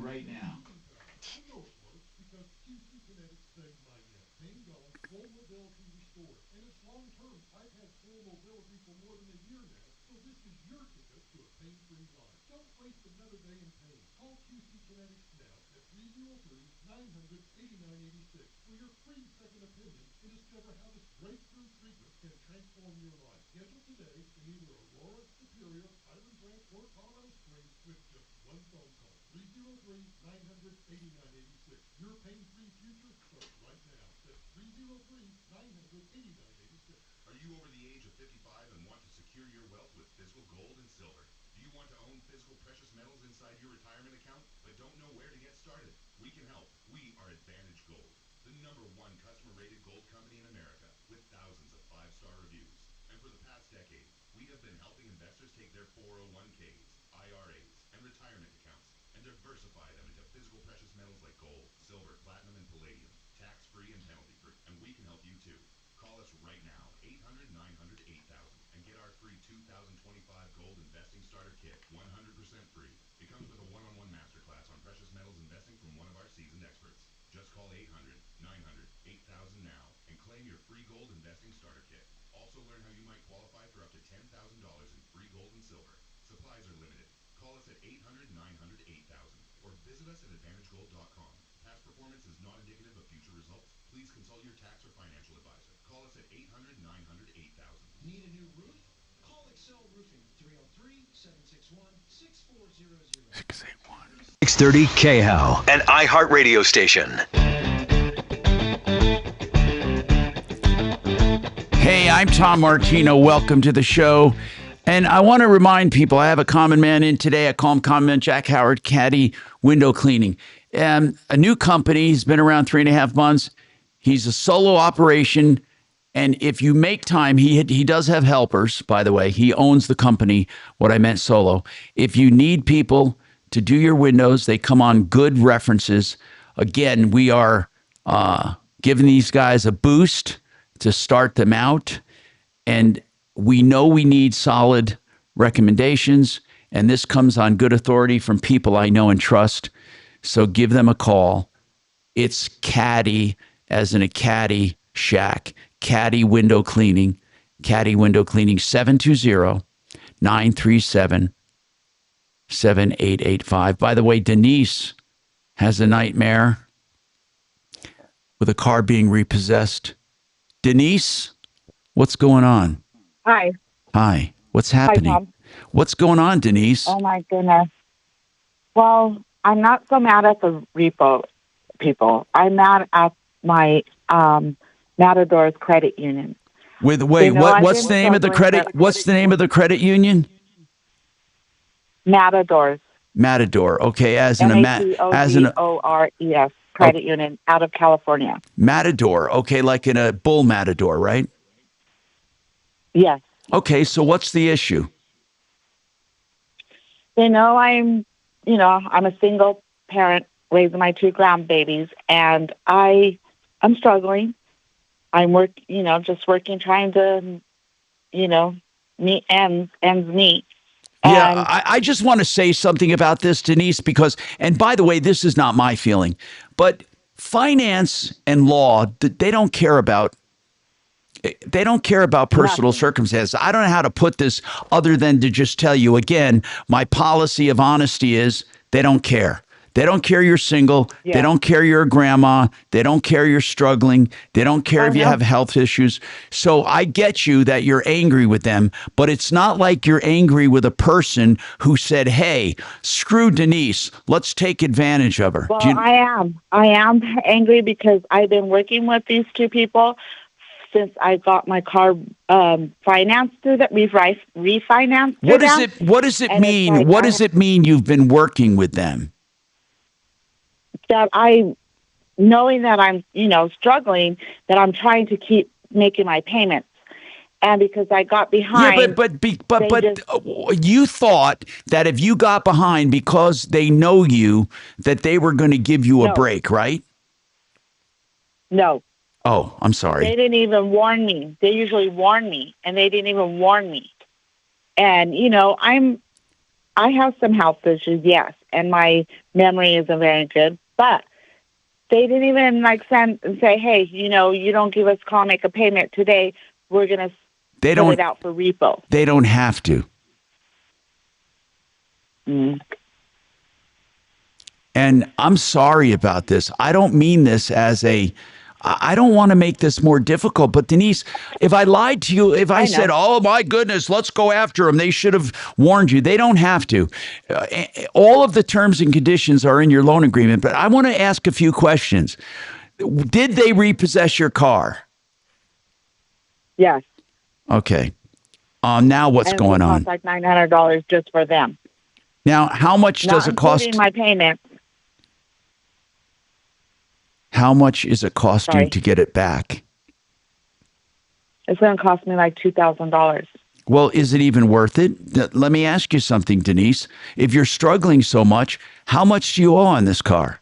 For your free second opinion and discover how this breakthrough treatment can transform your life. Schedule today in either Aurora, Superior, Highlands Ranch, or Colorado Springs with just one phone call. 303-900-8986. Your pain-free future starts right now. That's 303-900-8986. Are you over the age of 55 and want to secure your wealth with physical gold and silver? Do you want to own physical precious metals inside your retirement account but don't know where to get started? We can help. We are Advantage Gold, the #1 customer-rated gold company in America with thousands of 5-star reviews. And for the past decade, we have been helping investors take their 401ks, IRAs, and retirement accounts and diversify them into physical precious metals like gold, silver, platinum, and palladium, tax-free and penalty-free. And we can help you too. Call us right now, 800-900-8000, and get our free 2025 Gold Investing Starter Kit, 100% free. It comes with a one-on-one masterclass on precious metals investing from one of our seasoned experts. Just call 800-900-8000 now and claim your free Gold Investing Starter Kit. Also learn how you might qualify for up to $10,000 in free gold and silver. Supplies are limited. Call us at 800-900-8000 or visit us at AdvantageGold.com. Past performance is not indicative of future results. Please consult your tax or financial advisor. Call us at 800-900-8000. Need a new roof? Call Excel Roofing 303-761-6400. 630 KHOW, an iHeart radio station. Hey, I'm Tom Martino. Welcome to the show. And I want to remind people, I have a common man in today. I call him Common Man Jack Howard, Caddy Window Cleaning. A new company. He's been around 3.5 months. He's a solo operation. And if you make time, he does have helpers, by the way. He owns the company, what I meant solo. If you need people to do your windows, they come on good references. Again, we are giving these guys a boost to start them out. And we know we need solid recommendations. And this comes on good authority from people I know and trust. So give them a call. It's Caddy, as in a caddy shack. Caddy Window Cleaning. Caddy Window Cleaning, 720-937-7885. By the way, Denise has a nightmare with a car being repossessed. Denise, what's going on? Hi. Hi. What's happening? Hi, Tom. What's going on, Denise? Oh, my goodness. Well, I'm not so mad at the repo people. I'm mad at my Matador's credit union. What's the name of the credit? What's the name of the credit union? Matador's. Matador. Okay, as in Matadores credit union out of California. Matador. Okay, like in a bull matador, right? Yes. Okay, so what's the issue? They know I'm a single parent raising my 2 grandbabies, and I'm struggling. I'm just working, trying to, meet ends meet. Yeah, I just want to say something about this, Denise, because, and by the way, this is not my feeling, but finance and law, they don't care about personal circumstances. I don't know how to put this other than to just tell you again, my policy of honesty is they don't care. They don't care you're single. Yeah. They don't care you're a grandma. They don't care you're struggling. They don't care if you have health issues. So I get you that you're angry with them, but it's not like you're angry with a person who said, hey, screw Denise. Let's take advantage of her. Well, I am. I am angry because I've been working with these 2 people since I got my car financed through that, we've refinanced. What does it mean? Like what does it mean you've been working with them? That knowing that I'm, struggling, that I'm trying to keep making my payments. And because I got behind. Yeah, but you thought that if you got behind because they know you, that they were going to give you a break, right? No. Oh, I'm sorry. They didn't even warn me. They usually warn me, and they didn't even warn me. And I have some health issues, yes, and my memory isn't very good, but they didn't even send and say, hey, you don't give us a call, make a payment today. We're gonna put it out for repo. They don't have to. Mm. And I'm sorry about this. I don't mean this as I don't want to make this more difficult, but Denise, if I lied to you, if I said, oh my goodness, let's go after them, they should have warned you. They don't have to. All of the terms and conditions are in your loan agreement, but I want to ask a few questions. Did they repossess your car? Yes. Okay. Now what's going on? It costs like $900 just for them. Now, how much does it cost? Not including my payment. How much is it costing to get it back? It's going to cost me like $2,000. Well, is it even worth it? Let me ask you something, Denise. If you're struggling so much, how much do you owe on this car?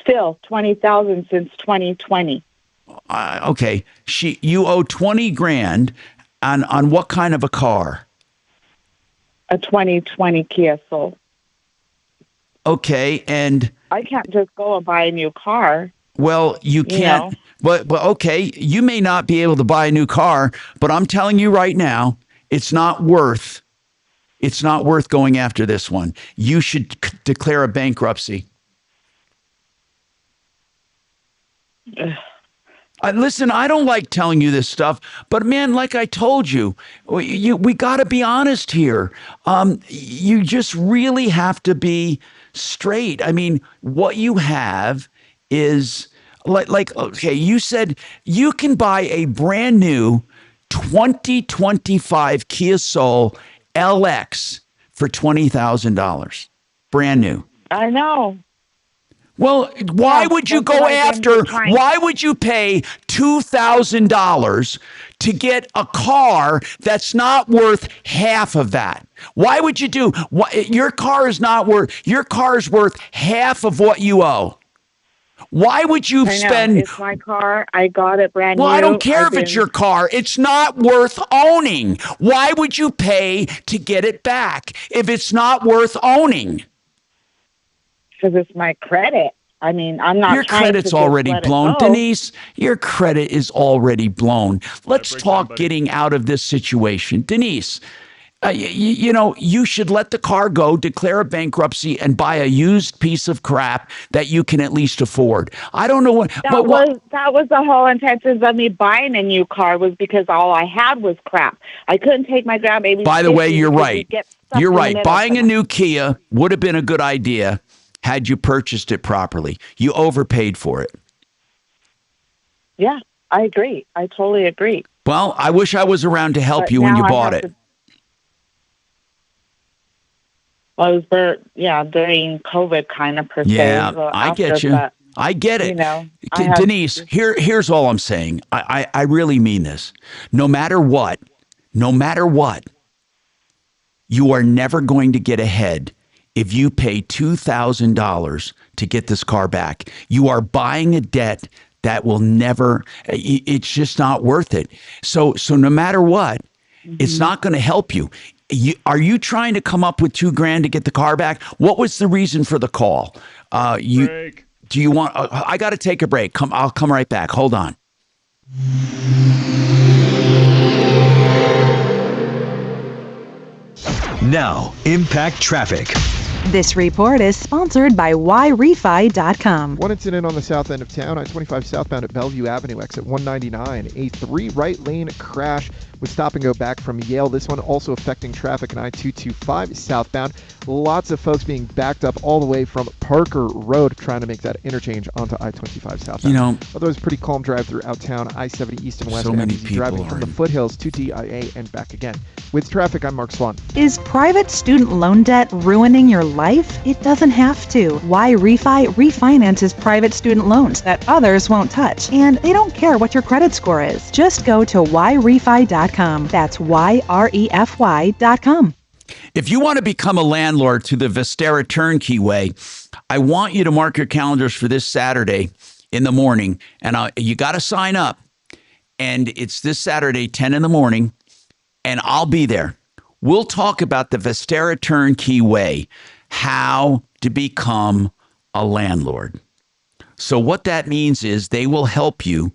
Still $20,000 since 2020. Okay, you owe $20,000 on what kind of a car? A 2020 Kia Soul. Okay, and I can't just go and buy a new car. Well, you can't. But okay, you may not be able to buy a new car, but I'm telling you right now, it's not worth going after this one. You should declare a bankruptcy. Listen, I don't like telling you this stuff, but man, like I told you, we got to be honest here. You just really have to be straight. I mean, what you have is okay, you said you can buy a brand new 2025 Kia Soul LX for $20,000. Brand new. I know. Well, why would you go after? Why would you pay $2,000 to get a car that's not worth half of that? Why would you do? Your car is worth half of what you owe. Why would you spend? It's my car. I got it brand new. Well, I don't care if it's your car. It's not worth owning. Why would you pay to get it back if it's not worth owning? Because it's my credit. I mean, I'm not. Your credit's already blown, Denise. Your credit is already blown. Let's talk getting out of this situation, Denise. You should let the car go, declare a bankruptcy, and buy a used piece of crap that you can at least afford. I don't know what. That was the whole intention of me buying a new car, was because all I had was crap. I couldn't take my grandbaby. By the way, you're right. You're right. Buying a new Kia would have been a good idea had you purchased it properly. You overpaid for it. Yeah, I agree. I totally agree. Well, I wish I was around to help you when you bought it. Well, it was during COVID kind of per se. Yeah, so I get you. I get it. Denise, here's all I'm saying. I really mean this. No matter what, you are never going to get ahead if you pay $2,000 to get this car back. You are buying a debt that will never, it's just not worth it. So no matter what, it's not going to help you. Are you trying to come up with $2,000 to get the car back? What was the reason for the call? Break. Do you want, I got to take a break. I'll come right back. Hold on. Now, Impact Traffic. This report is sponsored by YRefi.com. One incident on the south end of town, I-25 southbound at Bellevue Avenue, exit 199. A 3 right lane crash with stop and go back from Yale. This one also affecting traffic in I-225 southbound. Lots of folks being backed up all the way from Parker Road trying to make that interchange onto I-25 southbound. You know, otherwise pretty calm drive throughout town. I-70 east and west. so many easy people driving from the foothills to DIA and back again. With traffic, I'm Mark Swan. Is private student loan debt ruining your life? It doesn't have to. Why Refi refinances private student loans that others won't touch, and they don't care what your credit score is. Just go to yrefy.com. That's YREFY.com. If you want to become a landlord to the Vestera Turnkey way, I want you to mark your calendars for this Saturday in the morning, and you got to sign up. And it's this Saturday, 10 in the morning, and I'll be there. We'll talk about the Vestera Turnkey way, how to become a landlord. So what that means is they will help you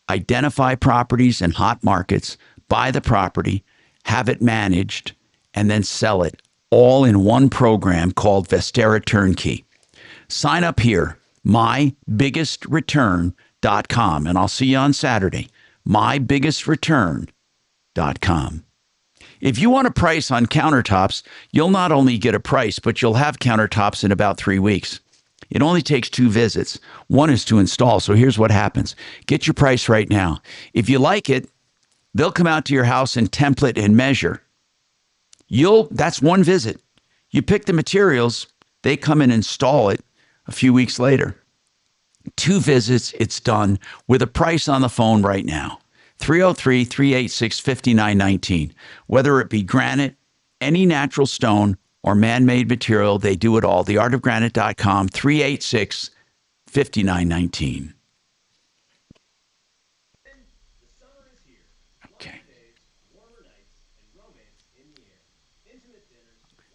identify properties in hot markets, buy the property, have it managed, and then sell it all in one program called Vestera Turnkey. Sign up here, mybiggestrureturn.com, and I'll see you on Saturday, mybiggestrureturn.com. If you want a price on countertops, you'll not only get a price, but you'll have countertops in about 3 weeks. It only takes 2 visits. One is to install. So here's what happens. Get your price right now. If you like it, they'll come out to your house and template and measure. That's 1 visit. You pick the materials, they come and install it a few weeks later. 2 visits, it's done with a price on the phone right now. 303-386-5919. Whether it be granite, any natural stone, or man-made material, they do it all. Theartofgranite.com, 386-5919. Okay.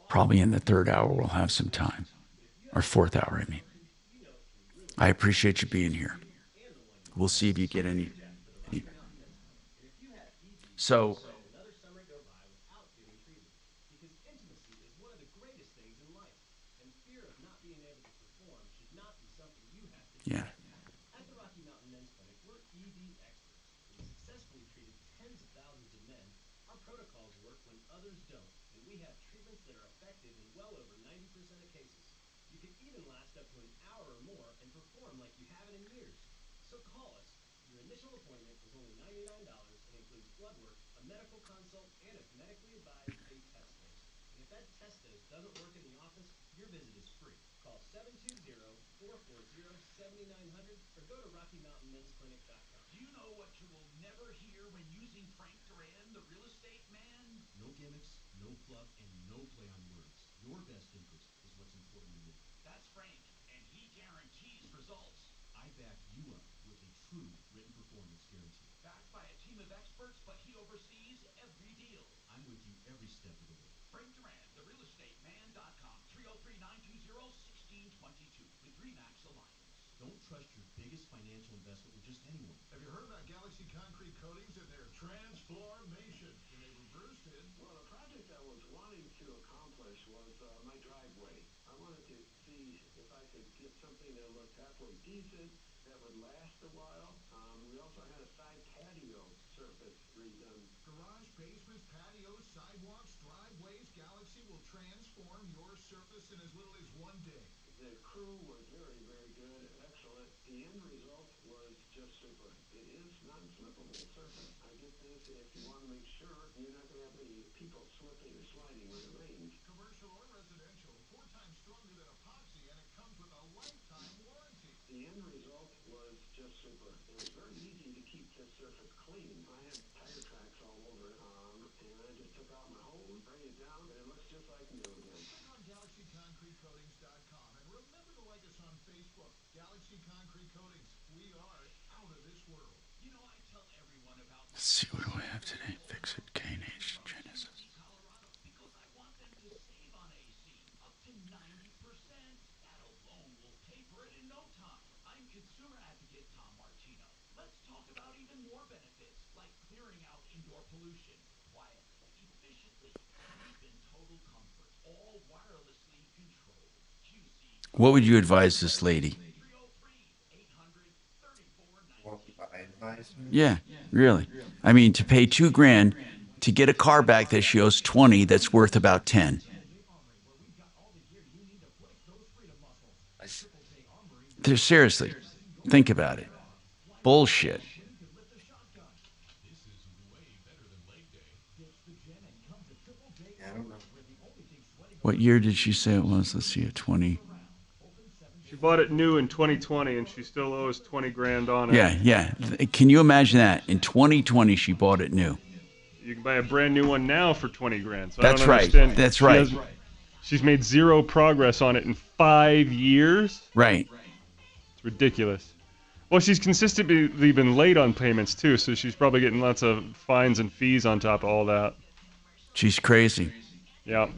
Probably in the 3rd hour we'll have some time. Or 4th hour, I mean. I appreciate you being here. We'll see if you get any. So, yeah. At the Rocky Mountain Men's Clinic, we're ED experts. We successfully treated tens of thousands of men. Our protocols work when others don't, and we have treatments that are effective in well over 90% of cases. You can even last up to an hour or more and perform like you haven't in years. So call us. Your initial appointment is only $99 and includes blood work, a medical consult, and if medically advised, a test dose. And if that test dose doesn't work in the office, your visit is free. Call 720-440-7900 or go to RockyMountainMen'sClinic.com. Do you know what you will never hear when using Frank Duran, the real estate man? No gimmicks, no fluff, and no play on words. Your best interest is what's important to me. That's Frank, and he guarantees results. I back you up with a true written performance guarantee. Backed by a team of experts, but he oversees every deal. I'm with you every step of the way. Frank Duran, therealestateman.com, 303-920-1622 with RE/MAX Alliance. Don't trust your biggest financial investment with just anyone. Have you heard about Galaxy Concrete Coatings and their transformation? And they reversed it. Well, the project I was wanting to accomplish was my driveway. I wanted to see if I could get something that looked halfway decent, that would last a while. We also had a side patio surface redone. Garage, basements, patios, sidewalks, driveways, Galaxy will transform your surface in as little as 1 day. The crew was very, very good, excellent. The end result was just super. It is non-slippable surface. I get this if you want to make sure you're not going to have any people slipping or sliding when it rains. Commercial or residential, 4 times stronger than epoxy, and it comes with a lifetime warranty. The end result was just super. It was very easy to keep this surface clean. I had tire tracks all over it, and I just took out my hose, sprayed it down, and it looks just like new again. Click on GalaxyConcreteCoatings.com and remember to like us on Facebook. Galaxy Concrete Coatings. We are out of this world. You know, I tell everyone about Let's see what do I have today. Fix it, K&H, Genesis. Colorado because I want them to save on AC up to 90%. That alone will pay for it in no time. I'm consumer advocate Tom Martino. Let's talk about even more benefits like clearing out indoor pollution quietly, efficiently, and even total comfort, all wirelessly controlled. QC. What would you advise this lady? What would I advise her? Yeah, really. I mean, to pay $2,000 to get a car back that she owes 20, that's worth about 10. Seriously, think about it. Bullshit. I don't know. What year did she say it was? Let's see, 20. She bought it new in 2020, and she still owes 20 grand on it. Yeah. Can you imagine that? In 2020, she bought it new. You can buy a brand new one now for 20 grand. So That's I don't right. understand. That's right. She's made zero progress on it in 5 years. Right. It's ridiculous. Well, she's consistently been late on payments too, so she's probably getting lots of fines and fees on top of all that. She's crazy. Yeah.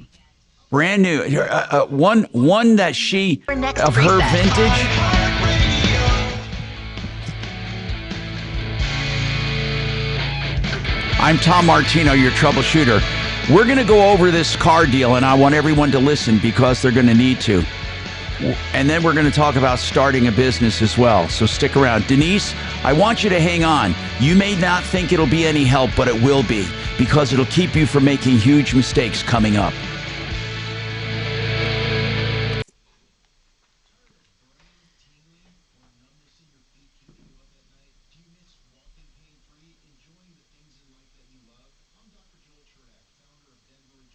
Brand new. One that she of her vintage. I'm Tom Martino, your troubleshooter. We're going to go over this car deal, and I want everyone to listen because they're going to need to. And then we're going to talk about starting a business as well. So stick around. Denise, I want you to hang on. You may not think it'll be any help, but it will be because it'll keep you from making huge mistakes coming up.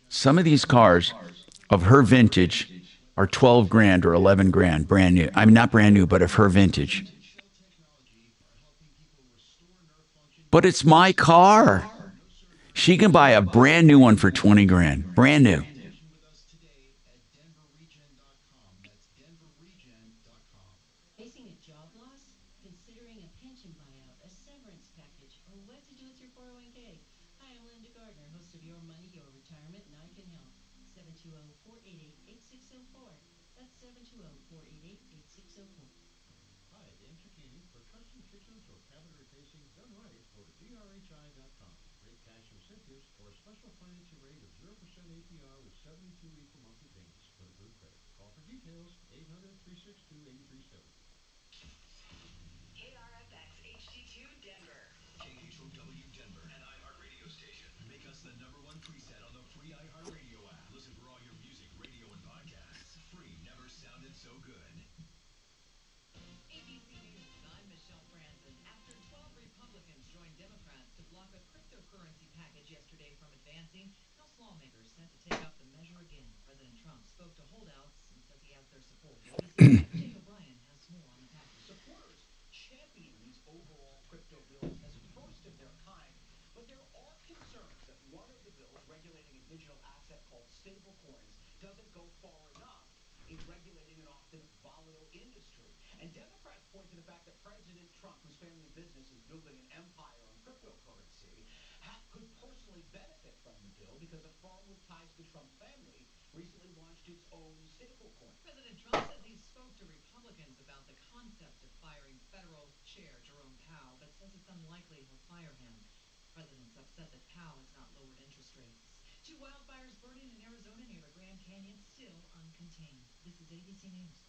Some of these cars of her vintage are 12 grand or 11 grand, brand new. I mean, not brand new, but of her vintage. But it's my car. She can buy a brand new one for 20 grand. Brand new. Facing a job loss? Considering a pension buyout, a severance package, or what to do with your 401k? Hi, I'm Linda Gardner, host of Your Money, Your Retirement, and I can help. 720-488-8604. That's 720-488-8604. Hi, Dan Cicchini. For custom kitchens or cabinet replacing done right, go to drhi.com. Great cash incentives or a special financing rate of 0% APR with 72 equal monthly payments with approved credit. Call for details, 800-362-8370. KRFX HD2 Denver. KHOW Denver, an iHeart radio station. Make us the #1 preset on the free iHeart radio app. Listen for all your music, radio, and podcasts. Free never sounded so good. ABC News, I'm Michelle Franzen. After 12 Republicans joined Democrats to block a cryptocurrency package yesterday from advancing, House lawmakers set to take up the measure again. President Trump spoke to holdouts and says he has their support. ABC's Jay O'Brien has more on the package. Supporters champion these overall crypto bills as first of their kind, but there are concerns that one of the bills regulating a digital asset called stablecoins doesn't go far enough in regulating an often volatile industry. And Democrats point to the fact that President Trump, whose family business is building an empire on cryptocurrency, could personally benefit from the bill because a firm with ties to the Trump family recently launched its own stablecoin. President Trump says he spoke to Republicans about the concept of firing federal chair Jerome Powell, but says it's unlikely he'll fire him. The president's upset that Powell has not lowered interest rates. 2 wildfires burning in Arizona near the Grand Canyon, still uncontained. This is ABC News.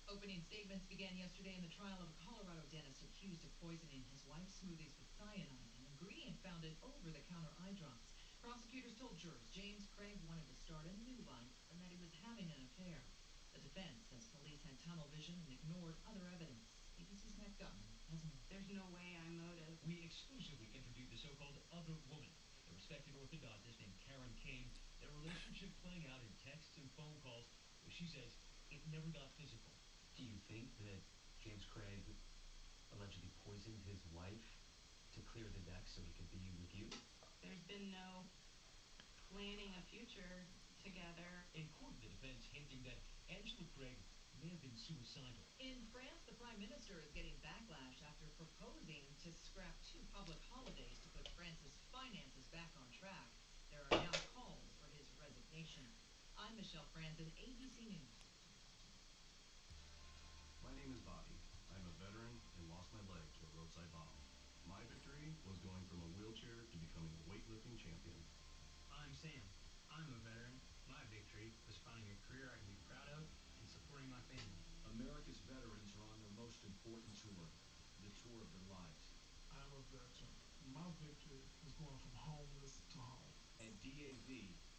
Opening statements began yesterday in the trial of a Colorado dentist accused of poisoning his wife's smoothies with cyanide, an ingredient found in over-the-counter eye drops. Prosecutors told jurors James Craig wanted to start a new life and that he was having an affair. The defense says police had tunnel vision and ignored other evidence. ABC's Matt Gutman has more. There's no way I'm motive. We exclusively interviewed the so-called other woman, a respected orthodontist named Karen Kane. Their relationship playing out in texts and phone calls. She says it never got physical. Do you think that James Craig allegedly poisoned his wife to clear the deck so he could be with you? There's been no planning a future together. In court, the defense hinting that Angela Craig may have been suicidal. In France, the prime minister is getting backlash after proposing to scrap 2 public holidays to put France's finances back on track. There are now calls for his resignation. I'm Michelle Franzen, ABC News. My name is Bobby. I'm a veteran and lost my leg to a roadside bomb. My victory was going from a wheelchair to becoming a weightlifting champion. I'm Sam. I'm a veteran. My victory was finding a career I can be proud of and supporting my family. America's veterans are on their most important tour, the tour of their lives. I'm a veteran. My victory is going from homeless to home. At DAV,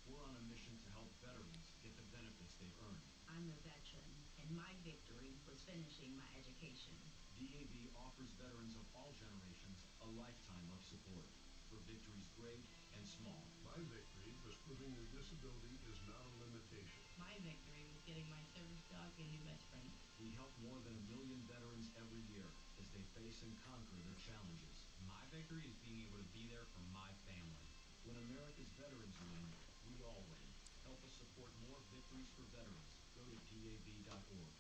we're on a mission to help veterans get the benefits they've earned. I'm a veteran, and my victory was finishing my education. DAV offers veterans of all generations a lifetime of support for victories great and small. My victory was proving your disability is not a limitation. My victory was getting my service dog a new best friend. We help more than 1 million veterans every year as they face and conquer their challenges. My victory is being able to be there for my family. When America's veterans win, we all win. Help us support more victories for veterans. Go to DAV.org.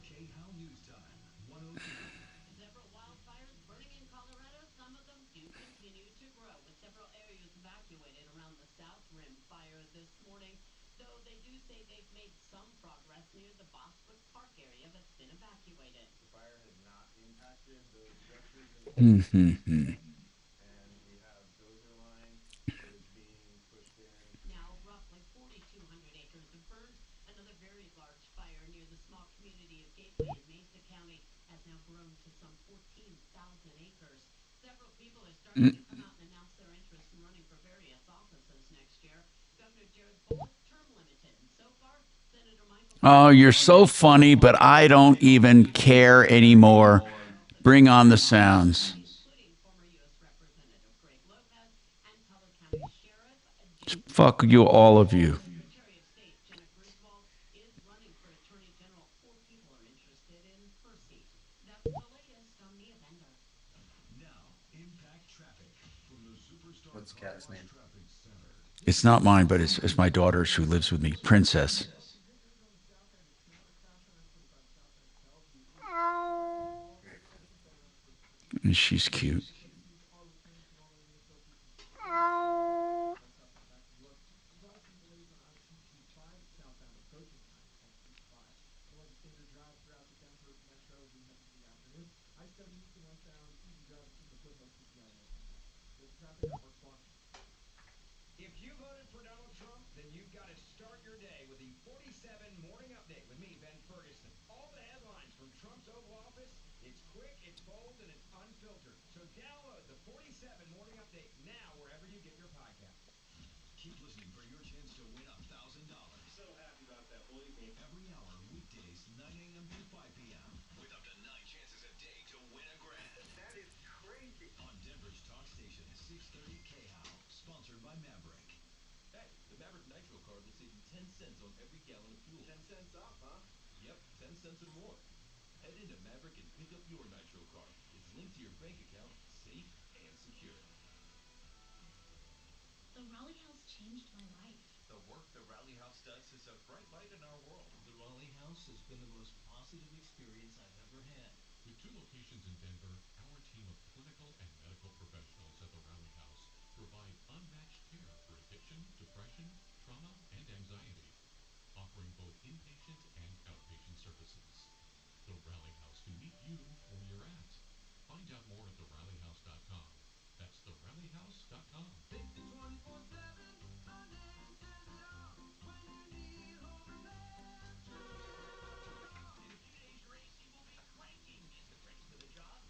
K-How News Time, 102. Several wildfires burning in Colorado. Some of them do continue to grow, with several areas evacuated around the South Rim fire this morning. Though they do say they've made some progress near the Boswick Park area that's been evacuated. The fire has not impacted those structures in the and we have dozer line that is being pushed in. Now, roughly 4,200 acres have burned. Another very large fire near the small community of Gateway in Mesa County has now grown to some 14,000 acres. Several people are starting to come out and announce their interest in running for various offices next year. Governor Jared Polis, term limited, and so far, Senator Michael. Oh, you're so funny, but I don't even care anymore. Bring on the sounds. Fuck you, all of you. What's the cat's name? It's not mine, but it's my daughter's who lives with me, Princess. And she's cute. If you voted for Donald Trump, then you've got to start your day with the 47 Morning Update with me, Ben Ferguson. All the headlines from Trump's Oval Office. It's quick, it's bold, and it's unfiltered. So download the 47 Morning Update now wherever you get your podcasts. Keep listening for your chance to win $1,000. So happy about that, believe me. Every hour, weekdays, 9 a.m. to 5 p.m. With up to 9 chances a day to win $1,000. That is crazy. On Denver's talk station, 630 K-How. Sponsored by Maverick. Hey, the Maverick Nitro card will save you 10 cents on every gallon of fuel. 10 cents off, huh? Yep, 10 cents or more. Head into Maverick and pick up your Nitro card. It's linked to your bank account, safe and secure. The Raleigh House changed my life. The work the Raleigh House does is a bright light in our world. The Raleigh House has been the most positive experience I've ever had. With 2 locations in Denver, our team of clinical and medical professionals at the Raleigh House provide unmatched care for addiction, depression, trauma, and anxiety, offering both inpatient and outpatient services. The Raleigh House can meet you where you're at. Find out more at theralleyhouse.com. That's theralleyhouse.com.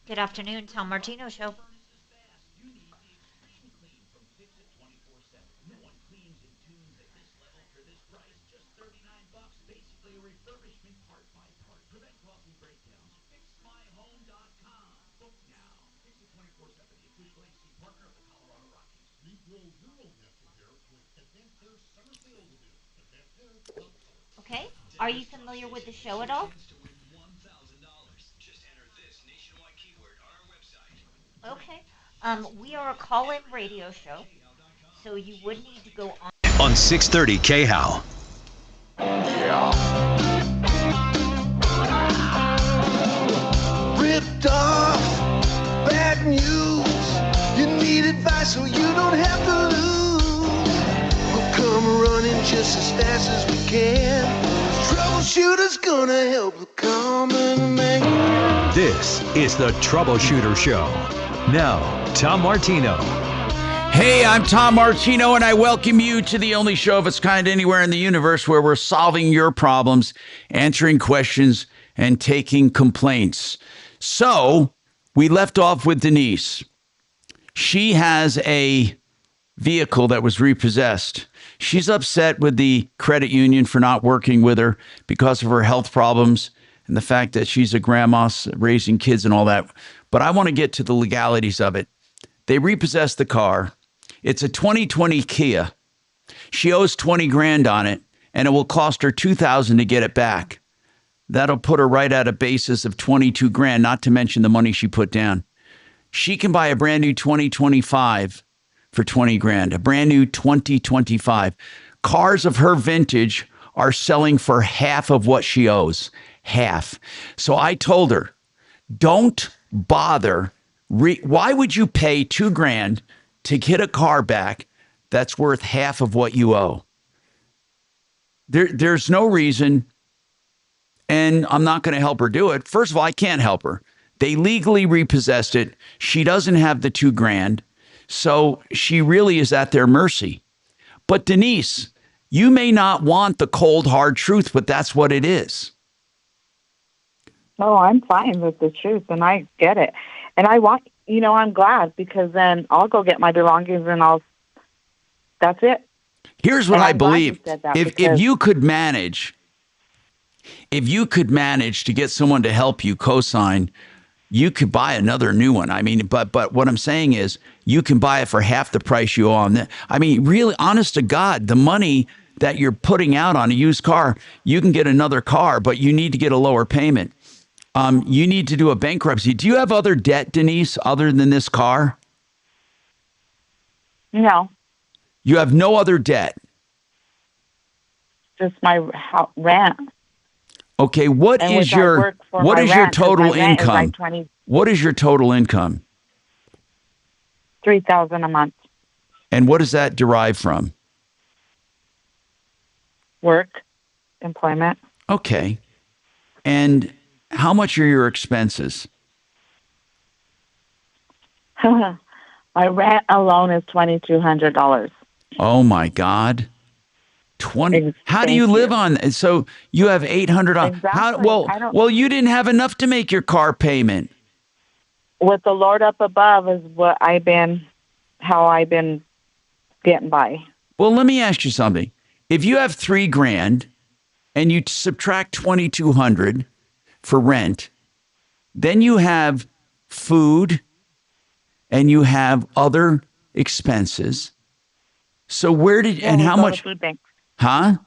Good afternoon, Tom Martino Show. You need the extreme clean from Fix-It 24/7. No one cleans and tunes at this level for this price. Just $39. Basically a refurbishment part by part. Prevent costly breakdowns. FixMyHome.com. Book now. Fix-It 24/7, the official AC partner of the Colorado Rockies. Regrow your own natural hair with Advanced Hair Summer Sales Event. Advanced Hair Top Color. Okay. Are you familiar with the show at all? To win $1,000. Just enter this nationwide keyword on our website. Okay. We are a call-in radio show, so you would need to go On 630 K-How. Ripped off, bad news. You need advice so you don't have to lose. We'll come running just as fast as we can. Troubleshooter's gonna help the common man. This is the Troubleshooter Show. Now, Tom Martino. Hey, I'm Tom Martino, and I welcome you to the only show of its kind anywhere in the universe where we're solving your problems, answering questions, and taking complaints. So we left off with Denise. She has a vehicle that was repossessed. She's upset with the credit union for not working with her because of her health problems and the fact that she's a grandma raising kids and all that. But I want to get to the legalities of it. They repossessed the car. It's a 2020 Kia. She owes 20 grand on it, and it will cost her 2,000 to get it back. That'll put her right at a basis of 22 grand, not to mention the money she put down. She can buy a brand new 2025 for 20 grand, a brand new 2025. Cars of her vintage are selling for half of what she owes, half. So I told her, don't bother. Why would you pay 2 grand to get a car back that's worth half of what you owe? There's no reason, and I'm not going to help her do it. First of all, I can't help her. They legally repossessed it. She doesn't have the 2 grand. So she really is at their mercy. But Denise, you may not want the cold, hard truth, but that's what it is. Oh, I'm fine with the truth, and I get it. And I want, I'm glad, because then I'll go get my belongings and that's it. Here's what I believe. If you could manage to get someone to help you co-sign, you could buy another new one. I mean, but what I'm saying is you can buy it for half the price you owe on that. I mean, really, honest to God, the money that you're putting out on a used car, you can get another car, but you need to get a lower payment. You need to do a bankruptcy. Do you have other debt, Denise, other than this car? No. You have no other debt? Just my rent. Okay, what is your total income? What is your total income? $3,000 a month. And what does that derive from? Work, employment. Okay. And how much are your expenses? My rent alone is $2,200. Oh my God. 20. How do you live on? So you have $800. Exactly. Well, you didn't have enough to make your car payment. With the Lord up above is how I've been getting by. Well, let me ask you something. If you have 3 grand and you subtract 2,200 for rent, then you have food and you have other expenses. So how much? Food banks. Huh?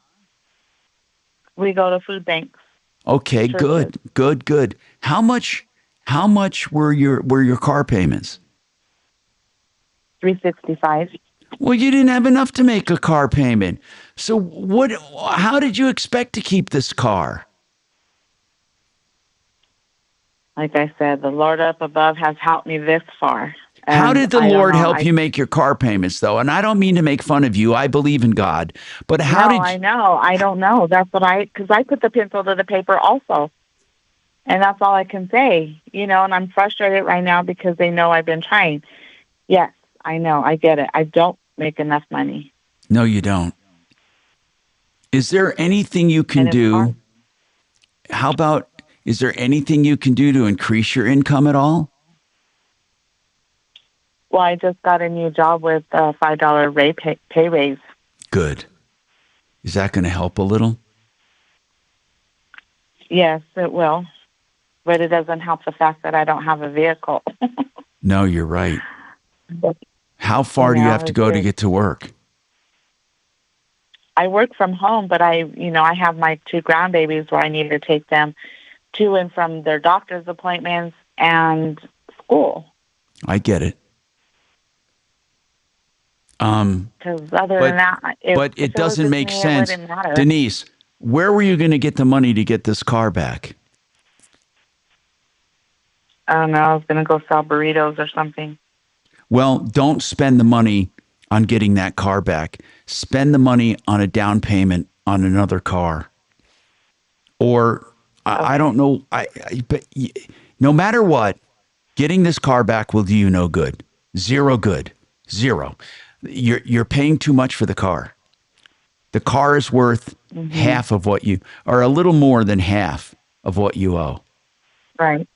We go to food banks. Okay, good. How much were your car payments? $365. Well, you didn't have enough to make a car payment. So how did you expect to keep this car? Like I said, the Lord up above has helped me this far. How did the Lord help you make your car payments, though? And I don't mean to make fun of you. I believe in God. But I know. I don't know. That's what because I put the pencil to the paper also. And that's all I can say, and I'm frustrated right now because they know I've been trying. Yes, I know. I get it. I don't make enough money. No, you don't. Is there anything you can do? How about, is there anything you can do to increase your income at all? Well, I just got a new job with a $5 pay raise. Good. Is that going to help a little? Yes, it will. But it doesn't help the fact that I don't have a vehicle. No, you're right. How far do you have to go to get to work? I work from home, but I have my 2 grandbabies where I need to take them to and from their doctor's appointments and school. I get it. Because other than that, it doesn't make sense. Denise, where were you going to get the money to get this car back? I don't know. I was going to go sell burritos or something. Well, don't spend the money on getting that car back. Spend the money on a down payment on another car. Or I don't know. But no matter what, getting this car back will do you no good. Zero good. Zero. You're paying too much for the car. The car is worth half of what you, or a little more than half of what you owe. Right.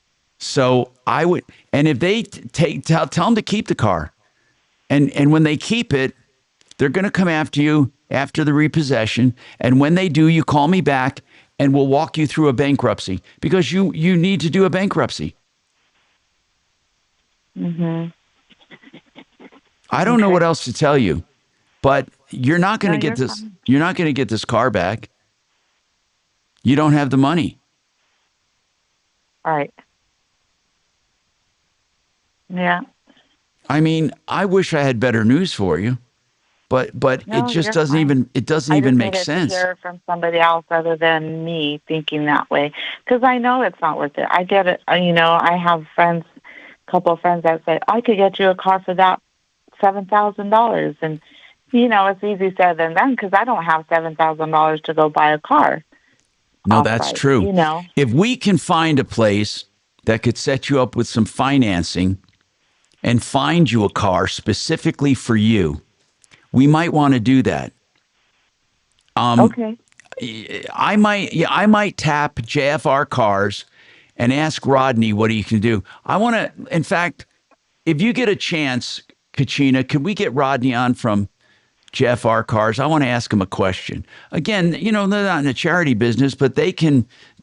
So I would, and if they tell them to keep the car, and when they keep it, they're going to come after you after the repossession. And when they do, you call me back and we'll walk you through a bankruptcy because you need to do a bankruptcy. I don't know what else to tell you, but you're not going to get this. Fine. You're not going to get this car back. You don't have the money. All right. Yeah. I mean, I wish I had better news for you, but No, it just you're doesn't fine. even it doesn't I even just make needed sense. to hear from somebody else other than me thinking that way, because I know it's not worth it. I get it. I have friends, a couple of friends that say I could get you a car for that $7,000, and it's easy said than done because I don't have $7,000 to go buy a car. No, that's outright, true. If we can find a place that could set you up with some financing and find you a car specifically for you, we might want to do that. Okay. I might tap JFR Cars and ask Rodney what he can do. I want to, in fact, if you get a chance, Kachina, can we get Rodney on from JFR Cars? I want to ask him a question. Again, they're not in the charity business, but they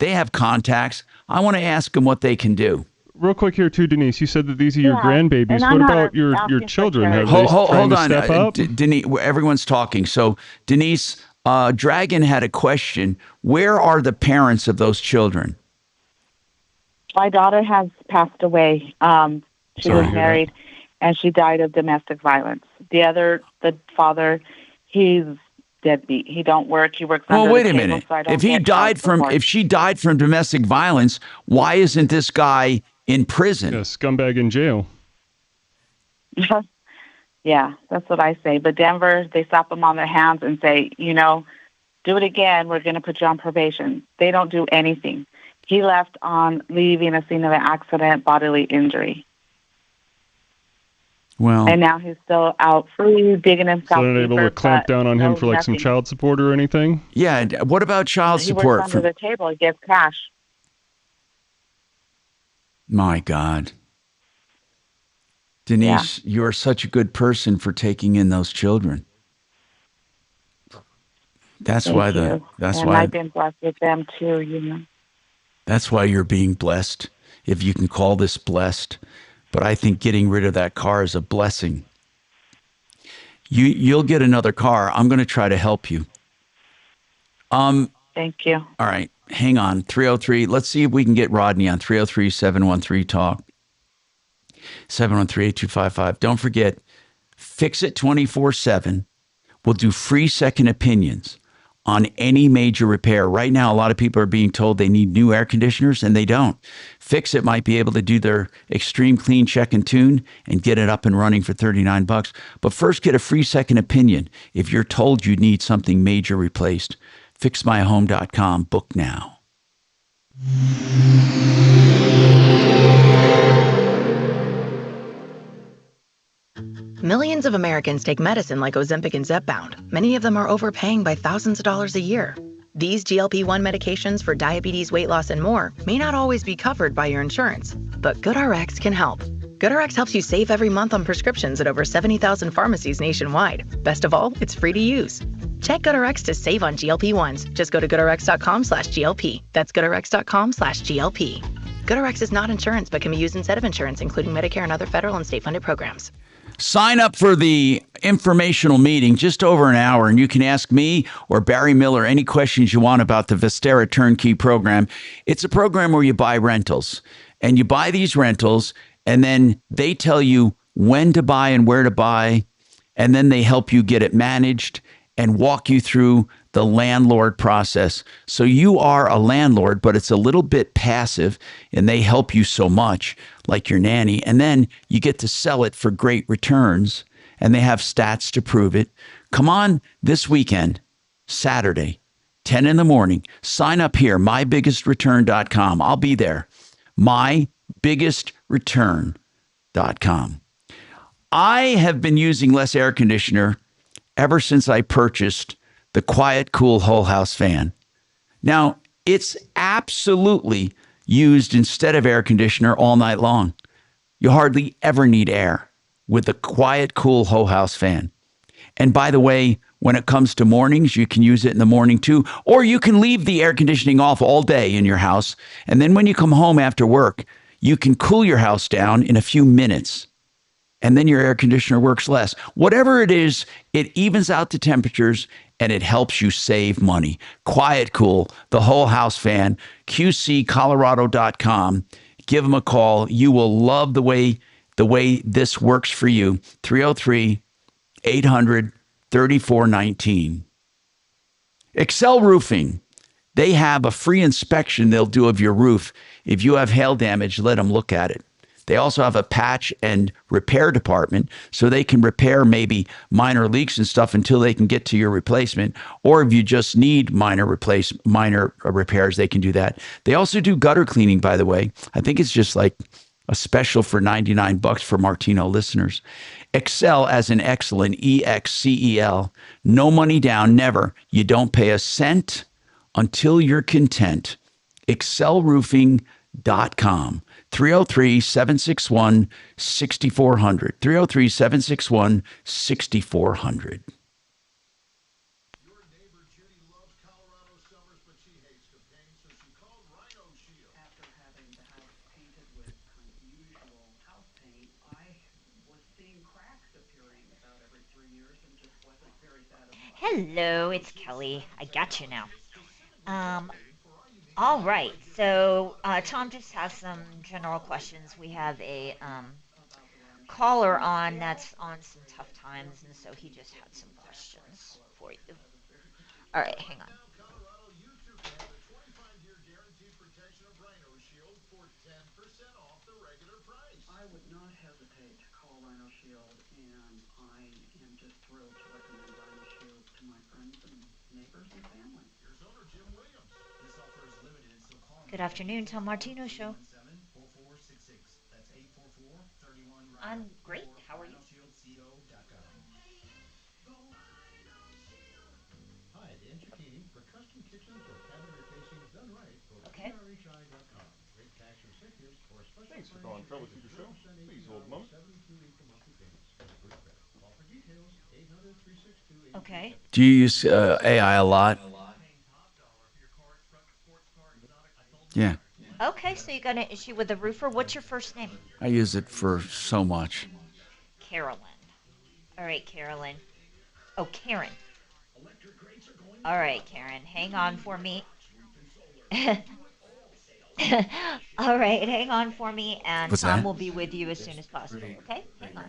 have contacts. I want to ask them what they can do. Real quick here too, Denise. You said that these are your Yeah, grandbabies. and What I'm not about your asking for children? Have charity. they trying Hold to on, step up? Denise. Everyone's talking. So, Denise, Dragon had a question. Where are the parents of those children? My daughter has passed away. She Sorry to was hear married, and she died of domestic violence. The father, he's deadbeat. He don't work. He works Well, under wait the a table, minute. so I don't If he get died child from support. if she died from domestic violence, why isn't this guy in prison? Yeah, scumbag in jail. Yeah, that's what I say. But Denver, they slap them on their hands and say, do it again. We're going to put you on probation. They don't do anything. He left on leaving a scene of an accident, bodily injury. Well, And now he's still out free, digging himself So they're not able to deeper, clamp but down on him no, for like some nothing. child support or anything? yeah. What about child He works support? under the table. He gets cash. My God. Denise, you're such a good person for taking in those children. That's Thank why you. that's and why I've been blessed with them too. that's why you're being blessed, if you can call this blessed. But I think getting rid of that car is a blessing. You'll get another car. I'm going to try to help you. Thank you. All right, hang on. 303. Let's see if we can get Rodney on 303-713-TALK. 713-8255. Don't forget, Fix It 24/7. We'll do free second opinions on any major repair. Right now, a lot of people are being told they need new air conditioners, and they don't. Fix It might be able to do their extreme clean check and tune and get it up and running for $39. But first, get a free second opinion if you're told you need something major replaced. FixMyHome.com. Book now. Millions of Americans take medicine like Ozempic and Zepbound. Many of them are overpaying by thousands of dollars a year. These GLP-1 medications for diabetes, weight loss, and more may not always be covered by your insurance, but GoodRx can help. GoodRx helps you save every month on prescriptions at over 70,000 pharmacies nationwide. Best of all, it's free to use. Check GoodRx to save on GLP-1s. Just go to goodrx.com/GLP. That's goodrx.com/GLP. GoodRx is not insurance but can be used instead of insurance, including Medicare and other federal and state-funded programs. Sign up for the informational meeting, just over an hour, and you can ask me or Barry Miller any questions you want about the Vistera Turnkey program. It's a program where you buy rentals, and you buy these rentals, and then they tell you when to buy and where to buy, and then they help you get it managed and walk you through the landlord process. So you are a landlord, but it's a little bit passive, and they help you so much, like your nanny. And then you get to sell it for great returns, and they have stats to prove it. Come on this weekend, Saturday, 10 in the morning. Sign up here, mybiggestreturn.com. I'll be there. mybiggestreturn.com. I have been using less air conditioner ever since I purchased the Quiet Cool Whole House fan. Now, it's absolutely used instead of air conditioner all night long. You hardly ever need air with the quiet, cool whole house fan. And by the way, when it comes to mornings, you can use it in the morning too, or you can leave the air conditioning off all day in your house. And then when you come home after work, you can cool your house down in a few minutes. And then your air conditioner works less. Whatever it is, it evens out the temperatures and it helps you save money. Quiet Cool, the whole house fan, qccolorado.com. Give them a call. You will love the way this works for you. 303-800-3419. Excel Roofing. They have a free inspection they'll do of your roof. If you have hail damage, let them look at it. They also have a patch and repair department, so they can repair maybe minor leaks and stuff until they can get to your replacement. Or if you just need minor repairs, they can do that. They also do gutter cleaning, by the way. I think it's just like a special for $99 for Martino listeners. Excel as in excellent, EXCEL. No money down, never. You don't pay a cent until you're content. excelroofing.com. 303-761-6400. 303-761-6400. Hello, it's Kelly. I got you now. All right. So Tom just has some general questions. We have a caller on that's on some tough times, and so he just had some questions for you. All right, hang on. I would not hesitate to call Rhino Shield, and I am just thrilled to recommend Rhino Shield to my friends and neighbors and family. Here's owner Jim Williams. This offer is limited, so call Good afternoon, Tom Martino Show. 4466. That's 844-31. I'm great. How are you? Hi, the entertaining for custom kitchens or cabinet replacing done right. Go to Okay. HVAC.com. Great tax incentives or special Thanks for calling Troubleshooter Show. Please hold a moment. 72 April monthly payments. Get a good credit. Call for details. 800-362-8270. Okay. Do you use AI a lot? Yeah. Okay, so you got an issue with the roofer. What's your first name? I use it for so much. Carolyn. All right, Carolyn. Oh, Karen. All right, Karen. Hang on for me. All right, hang on for me, and What's Tom that? will be with you as soon as possible. Okay? Hang on.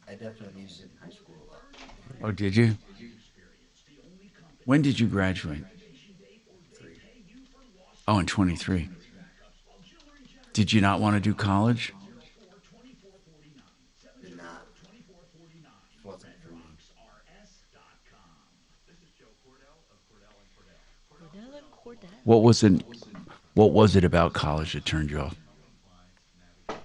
I definitely used it in high school a lot. Oh, did you? When did you graduate? Oh, in 23. Did you not want to do college? Did not. Wasn't for me. What was it? What was it about college that turned you off? That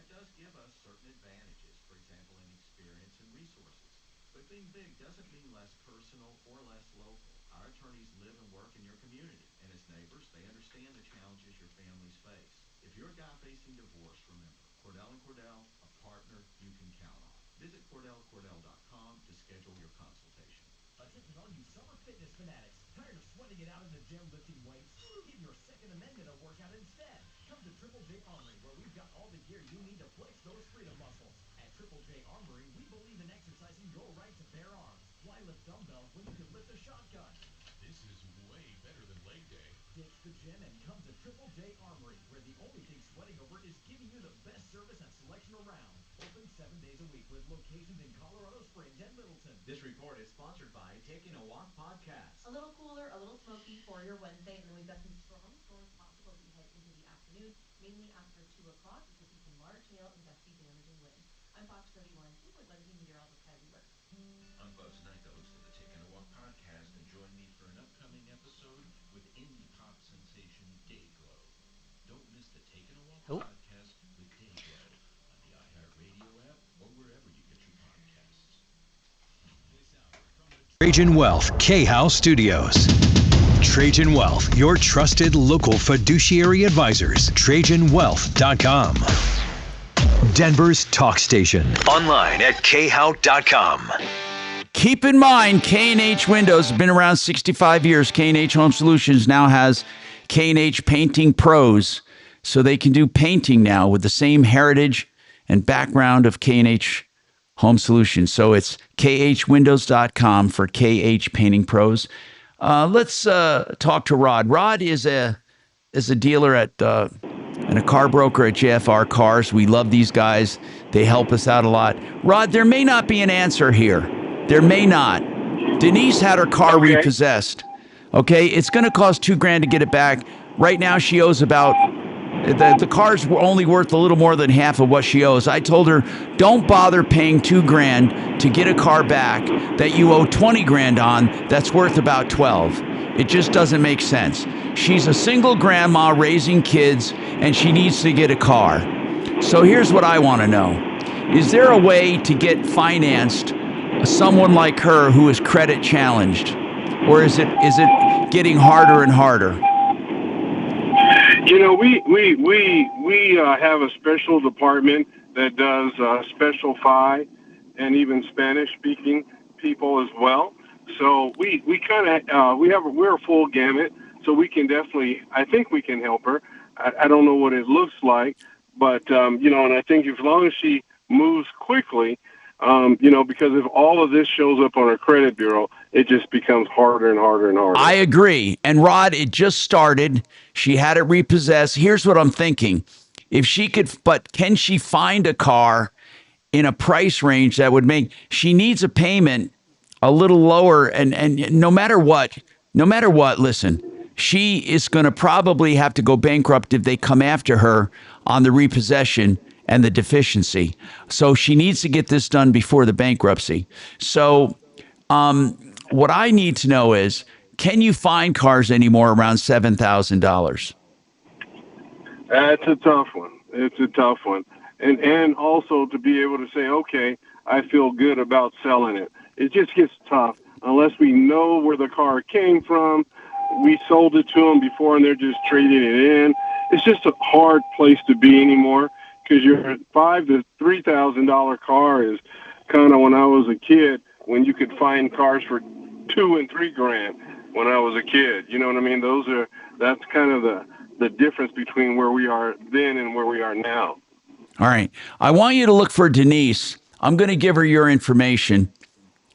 does give us certain advantages, for example, in experience and resources. But being big doesn't mean less personal or less local. Our attorneys live and work in your community, and as neighbors, they understand the challenges your families face. If you're a guy facing divorce, remember, Cordell & Cordell, a partner you can count on. Visit CordellCordell.com to schedule your consultation. Attention all you summer fitness fanatics. Tired of sweating it out in the gym lifting weights? Give your Second Amendment a workout instead. Come to Triple J Armory, where we've got all the gear you need to flex those freedom muscles. At Triple J Armory, we believe in exercising your right to bear arms. Why lift dumbbells when you can lift a shotgun? This is way better than leg day. Ditch the gym and come to Triple J Armory, where the only thing sweating over is giving you the best service and selection around. Open 7 days a week with locations in Colorado Springs and Littleton. This report is sponsored by Taking a Walk Podcast. A little cooler, a little smoky for your Wednesday, and then we've got some strong storms possible as we head into the afternoon, mainly after 2 o'clock. We could see some large hail and gusty damaging winds. I'm Fox 31 Seaboard Legacy meteorologist Kylie Works. I'm Buzz Knight, the host of the Taking a Walk podcast, and join me for an upcoming episode with indie pop sensation Dayglow. Don't miss the Taking a Walk podcast with Dayglow on the iHeart Radio app or wherever you get your podcasts. Trajan Wealth K-House Studios. Trajan Wealth, your trusted local fiduciary advisors. TrajanWealth.com. Denver's talk station. Online at khout.com. Keep in mind, K&H Windows has been around 65 years. K&H Home Solutions now has K&H Painting Pros, so they can do painting now with the same heritage and background of K&H Home Solutions. So it's khwindows.com for KH Painting Pros. Let's talk to Rod. Rod is a dealer at and a car broker at JFR Cars. We love these guys. They help us out a lot. Rod, there may not be an answer here. There may not. Denise had her car repossessed. Okay, it's going to cost $2,000 to get it back. Right now, she owes about the car's only worth a little more than half of what she owes. I told her, don't bother paying $2,000 to get a car back that you owe $20,000 on. That's worth about $12,000. It just doesn't make sense. She's a single grandma raising kids, and she needs to get a car. So here's what I want to know: is there a way to get financed someone like her who is credit challenged, or is it getting harder and harder? You know, we have a special department that does special FI and even Spanish speaking people as well. So we kind of we're a full gamut. So we can definitely, I think we can help her. I don't know what it looks like, but you know, and I think as long as she moves quickly, you know, because if all of this shows up on her credit bureau, it just becomes harder and harder and harder. I agree. And Rod, it just started. She had it repossessed. Here's what I'm thinking. If she could, but can she find a car in a price range that would make, she needs a payment a little lower. And no matter what, listen, she is going to probably have to go bankrupt if they come after her on the repossession and the deficiency. So she needs to get this done before the bankruptcy. So what I need to know is, can you find cars anymore around $7,000? That's a tough one. It's a tough one. And also to be able to say, okay, I feel good about selling it. It just gets tough unless we know where the car came from. We sold it to them before and they're just trading it in. It's just a hard place to be anymore, because your $5,000 to $3,000 car is kind of when I was a kid, when you could find cars for $2,000 and $3,000 when I was a kid. You know what I mean? That's kind of the difference between where we are then and where we are now. All right. I want you to look for Denise. I'm going to give her your information.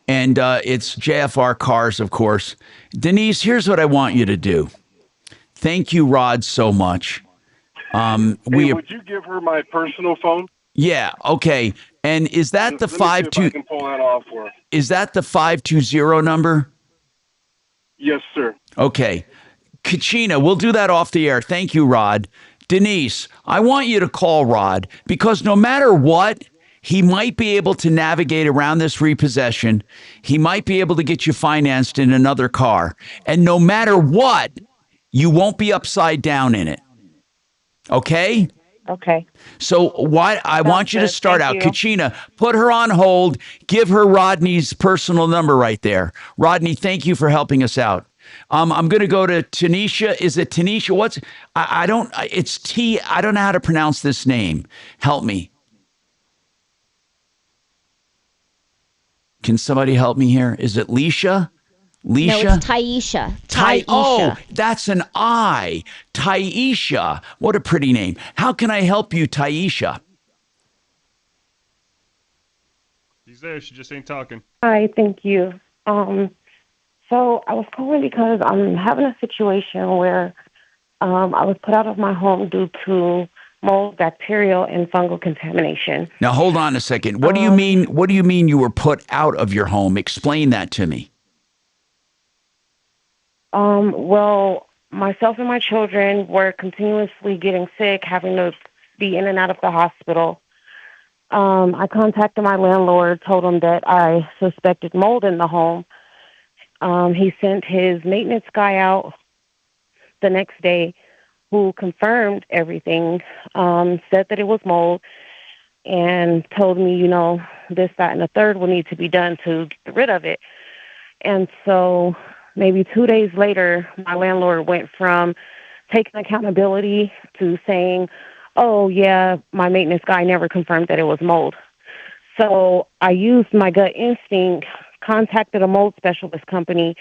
And it's JFR Cars, of course. Denise, here's what I want you to do. Thank you, Rod, so much. Hey, would you give her my personal phone? Yeah, okay. And is that the 52? I can pull that off for her. Is that the 520 number? Yes, sir. Okay. Kachina, we'll do that off the air. Thank you, Rod. Denise, I want you to call Rod, because no matter what, he might be able to navigate around this repossession. He might be able to get you financed in another car. And no matter what, you won't be upside down in it. Okay? Okay. So I want you to start out. you. Kachina, put her on hold. Give her Rodney's personal number right there. Rodney, thank you for helping us out. I'm going to go to Tanisha. Is it Tanisha? I don't know how to pronounce this name. Help me. Can somebody help me here? Is it Leisha? Leisha? No, it's Taisha. Oh, that's an I. Taisha. What a pretty name. How can I help you, Taisha? She's there. She just ain't talking. Hi, thank you. So I was calling because I'm having a situation where I was put out of my home due to mold, bacterial, and fungal contamination. Now, hold on a second. What do you mean? What do you mean you were put out of your home? Explain that to me. Well, myself and my children were continuously getting sick, having to be in and out of the hospital. I contacted my landlord, told him that I suspected mold in the home. He sent his maintenance guy out the next day, who confirmed everything, said that it was mold, and told me, this, that, and the third will need to be done to get rid of it. And so maybe 2 days later, my landlord went from taking accountability to saying, oh, yeah, my maintenance guy never confirmed that it was mold. So I used my gut instinct, contacted a mold specialist company,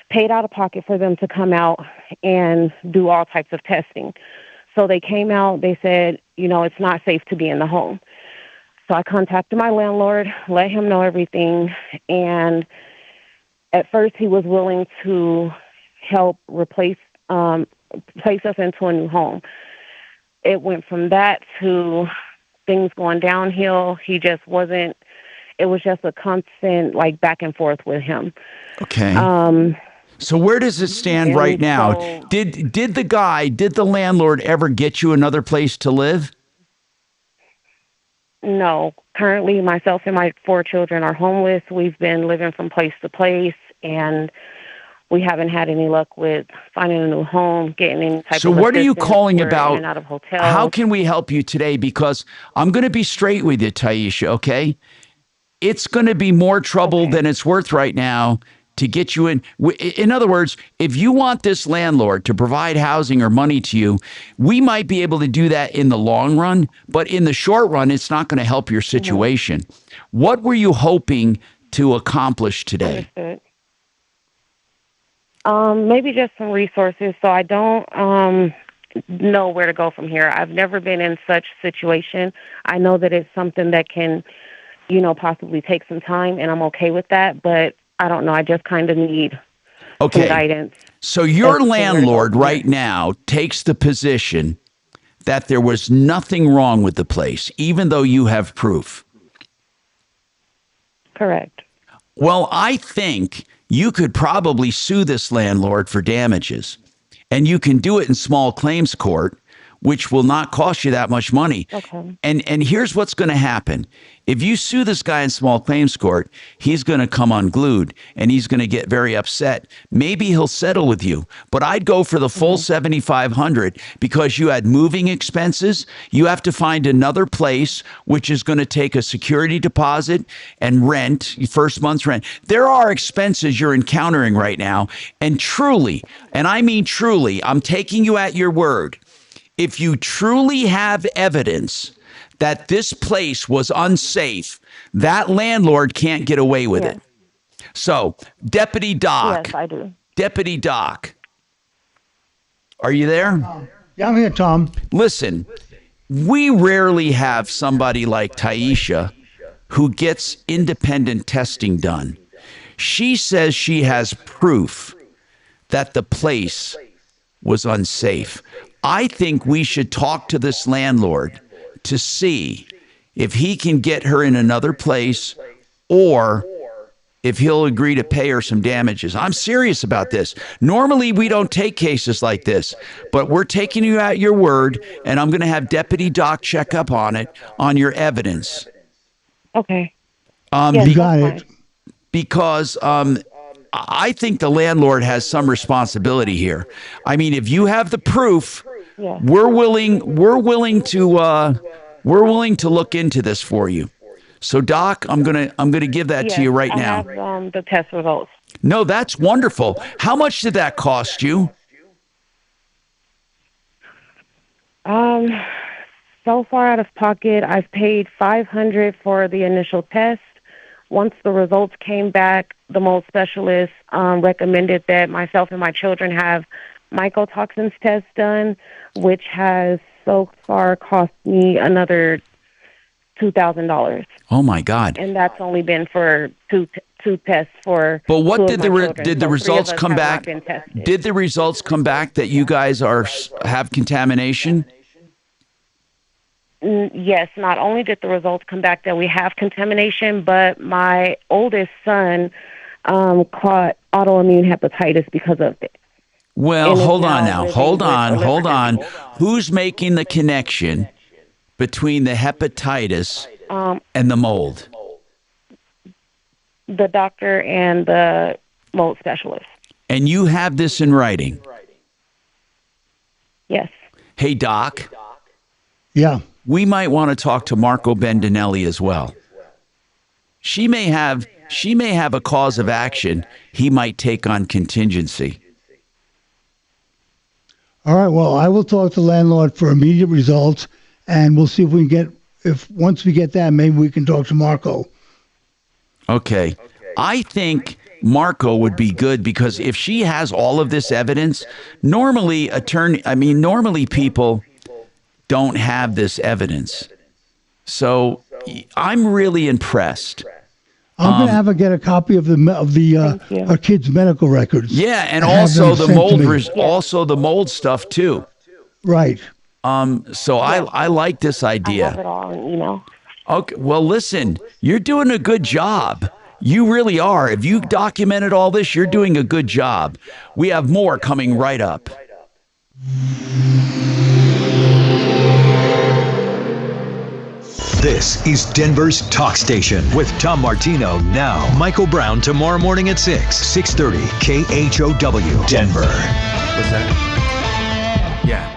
paid out of pocket for them to come out and do all types of testing. So they came out, they said, it's not safe to be in the home. So I contacted my landlord, let him know everything, and at first he was willing to help place us into a new home. It went from that to things going downhill. He just wasn't, it was just a constant back and forth with him. Okay. So where does it stand right now? Did the landlord ever get you another place to live? No. Currently, myself and my 4 children are homeless. We've been living from place to place, and we haven't had any luck with finding a new home, getting any type of So what are you assistance. calling We're about? in and out of hotels. How can we help you today? Because I'm going to be straight with you, Taisha, okay? It's going to be more trouble than it's worth right now to get you in. In other words, if you want this landlord to provide housing or money to you, we might be able to do that in the long run, but in the short run, it's not going to help your situation. What were you hoping to accomplish today? Understood. Maybe just some resources, so I don't know where to go from here. I've never been in such a situation. I know that it's something that can, possibly take some time, and I'm okay with that, but I don't know. I just kind of need some guidance. So your landlord right now takes the position that there was nothing wrong with the place, even though you have proof. Correct. Well, I think you could probably sue this landlord for damages, and you can do it in small claims court, which will not cost you that much money. Okay. And here's what's going to happen. If you sue this guy in small claims court, he's going to come unglued and he's going to get very upset. Maybe he'll settle with you, but I'd go for the full $7,500 because you had moving expenses. You have to find another place, which is going to take a security deposit and rent, first month's rent. There are expenses you're encountering right now. And truly, and I mean truly, I'm taking you at your word. If you truly have evidence that this place was unsafe, that landlord can't get away with it. So, Deputy Doc. Yes, I do. Deputy Doc. Are you there? Yeah, I'm here, Tom. Listen, we rarely have somebody like Taisha who gets independent testing done. She says she has proof that the place was unsafe. I think we should talk to this landlord to see if he can get her in another place or if he'll agree to pay her some damages. I'm serious about this. Normally, we don't take cases like this, but we're taking you at your word, and I'm going to have Deputy Doc check up on it, on your evidence. Okay. You got it. Because I think the landlord has some responsibility here. I mean, if you have the proof, we're willing to look into this for you. So, Doc, I'm gonna give that to you right now. I have the test results. No, that's wonderful. How much did that cost you? So far out of pocket, I've paid $500 for the initial test. Once the results came back, the mold specialist recommended that myself and my children have mycotoxins test done, which has so far cost me another $2,000. Oh my God! And that's only been for two tests for. But what two did of my children. did the So results 3 of us come have back? not been tested. Did the results come back that you guys have contamination? Yes, not only did the results come back that we have contamination, but my oldest son caught autoimmune hepatitis because of it. Well, hold on now. Hold on. Who's making the connection between the hepatitis and the mold? The doctor and the mold specialist. And you have this in writing? Yes. Hey, Doc. Yeah. We might want to talk to Marco Bendinelli as well. She may have she may have a cause of action. He might take on contingency. All right. Well, I will talk to the landlord for immediate results, and we'll see if we can once we get that, maybe we can talk to Marco. Okay. I think Marco would be good because if she has all of this evidence, normally people don't have this evidence. So I'm really impressed. I'm going to have her get a copy of her kids' medical records. Yeah, and have them also the sent to mold, me. also the mold stuff too. Right. So I like this idea. I have it all in email. Okay. Well, listen, you're doing a good job. You really are. If you documented all this, you're doing a good job. We have more coming right up. This is Denver's Talk Station with Tom Martino now. Michael Brown tomorrow morning at 6:30 KHOW Denver. What's that? Yeah.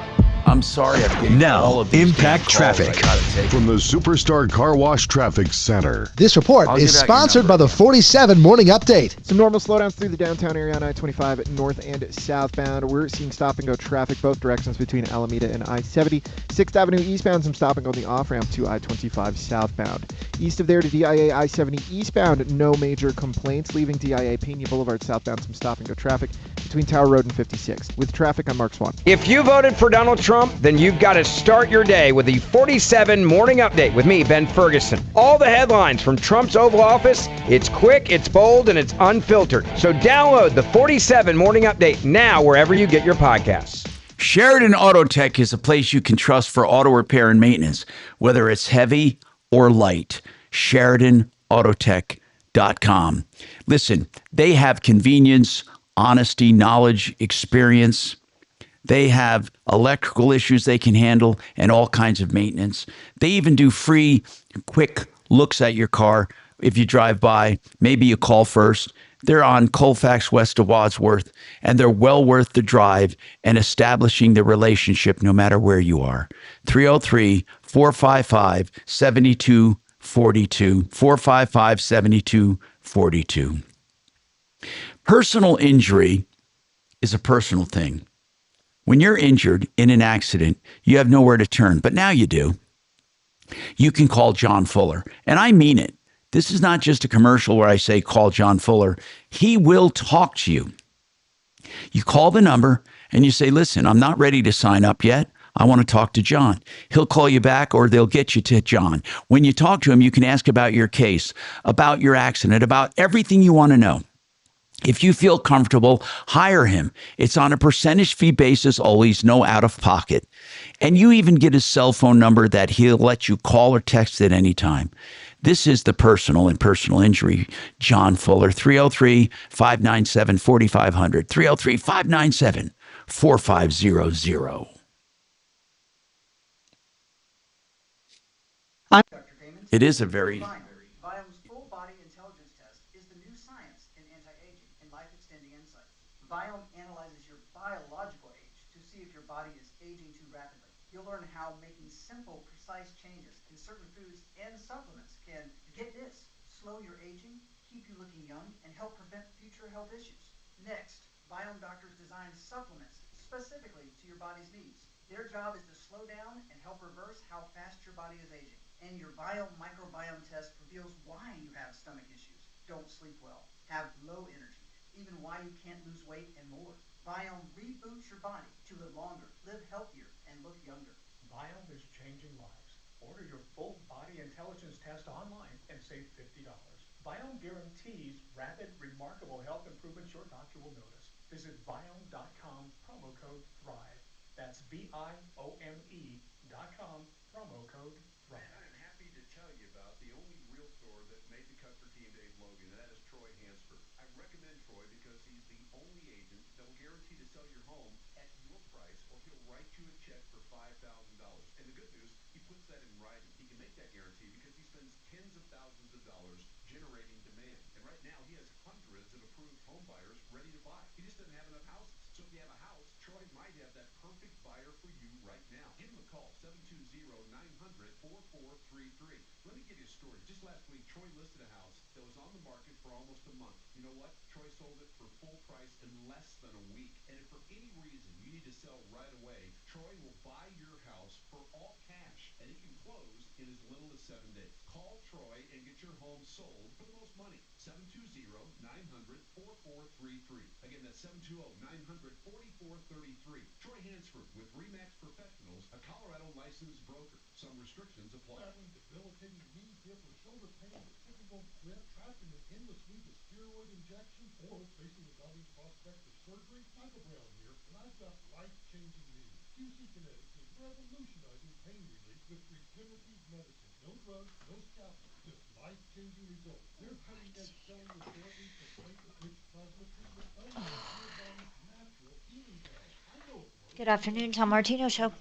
I'm sorry. I'm getting Now, all of these Impact damn calls. Traffic. I gotta take From the Superstar Car Wash Traffic Center. This report I'll is give out your sponsored number. by the 47 Morning Update. Some normal slowdowns through the downtown area on I-25 north and southbound. We're seeing stop-and-go traffic both directions between Alameda and I-70. 6th Avenue eastbound, some stopping on the off-ramp to I-25 southbound. East of there to DIA I-70 eastbound, no major complaints. Leaving DIA Pena Boulevard southbound, some stop-and-go traffic between Tower Road and 56. With traffic, I'm Mark Swan. If you voted for Donald Trump, then you've got to start your day with the 47 Morning Update with me, Ben Ferguson. All the headlines from Trump's Oval Office. It's quick, it's bold, and it's unfiltered. So download the 47 Morning Update now wherever you get your podcasts. Sheridan Auto Tech is a place you can trust for auto repair and maintenance, whether it's heavy or light. SheridanAutotech.com. Listen, they have convenience, honesty, knowledge, experience. They have electrical issues they can handle and all kinds of maintenance. They even do free, quick looks at your car if you drive by. Maybe you call first. They're on Colfax west of Wadsworth, and they're well worth the drive and establishing the relationship no matter where you are. 303-455-7242. 455-7242. Personal injury is a personal thing. When you're injured in an accident, you have nowhere to turn, but now you do. You can call John Fuller, and I mean it. This is not just a commercial where I say call John Fuller. He will talk to you. You call the number and you say, listen, I'm not ready to sign up yet. I want to talk to John. He'll call you back or they'll get you to John. When you talk to him, you can ask about your case, about your accident, about everything you want to know. If you feel comfortable, hire him. It's on a percentage fee basis, always no out of pocket. And you even get his cell phone number that he'll let you call or text at any time. This is the personal and personal injury. John Fuller, 303-597-4500, 303-597-4500. It is a very... Viom's full body intelligence test is the new science in anti-aging and life-extending insights. Viome analyzes your biological age to see if your body is aging too rapidly. You'll learn how making simple, precise changes in certain foods and supplements can, get this, slow your aging, keep you looking young, and help prevent future health issues. Next, Viome doctors design supplements specifically to your body's needs. Their job is to slow down and help reverse how fast your body is aging. And your Viome microbiome test reveals why you have stomach issues, don't sleep well, have low energy, even why you can't lose weight and more. Viome reboots your body to live longer, live healthier, and look younger. Viome is changing lives. Order your full body intelligence test online and save $50. Viome guarantees rapid, remarkable health improvements your doctor will notice. Visit Viome.com, promo code THRIVE. That's VIOME.com, promo code THRIVE. I'm happy to tell you about the only realtor that made the cut for Team Dave Logan, and that is Troy Hansford. I recommend Troy because he's the only agent that will guarantee to sell your home at your price, or he'll write you a check for $5,000. And the good news, he puts that in writing. He can make that guarantee because he spends tens of thousands of dollars generating demand. And right now, he has hundreds of approved home buyers ready to buy. He just doesn't have enough houses. So if you have a house, Troy might have that perfect buyer for you right now. Give him a call, 720-900-4433. Let me give you a story. Just last week, Troy listed a house that was on the market for almost a month. You know what? Troy sold it for full price in less than a week. And if for any reason you need to sell right away, Troy will buy your house for all cash, and it can close in as little as 7 days. Call Troy and get your home sold for the most money. 720-900-4433. Again, that's 720-900-4433. Troy Hansford with RE/MAX Professionals, a Colorado licensed broker. Some restrictions apply. Battling debilitating knee, hip, or shoulder pain, difficult grip, trapped in an endless week of steroid injections, or facing the daunting prospect of surgery? Michael Brown here, and I've got life-changing news. QC Kinetics is revolutionizing pain relief with regenerative medicine. No drugs, no scalpel, just life-changing results. Their cutting-edge cellular therapy and platelet-rich plasma treatment unleash your body's natural healing power. I know it works. Good afternoon, Tom Martino Show.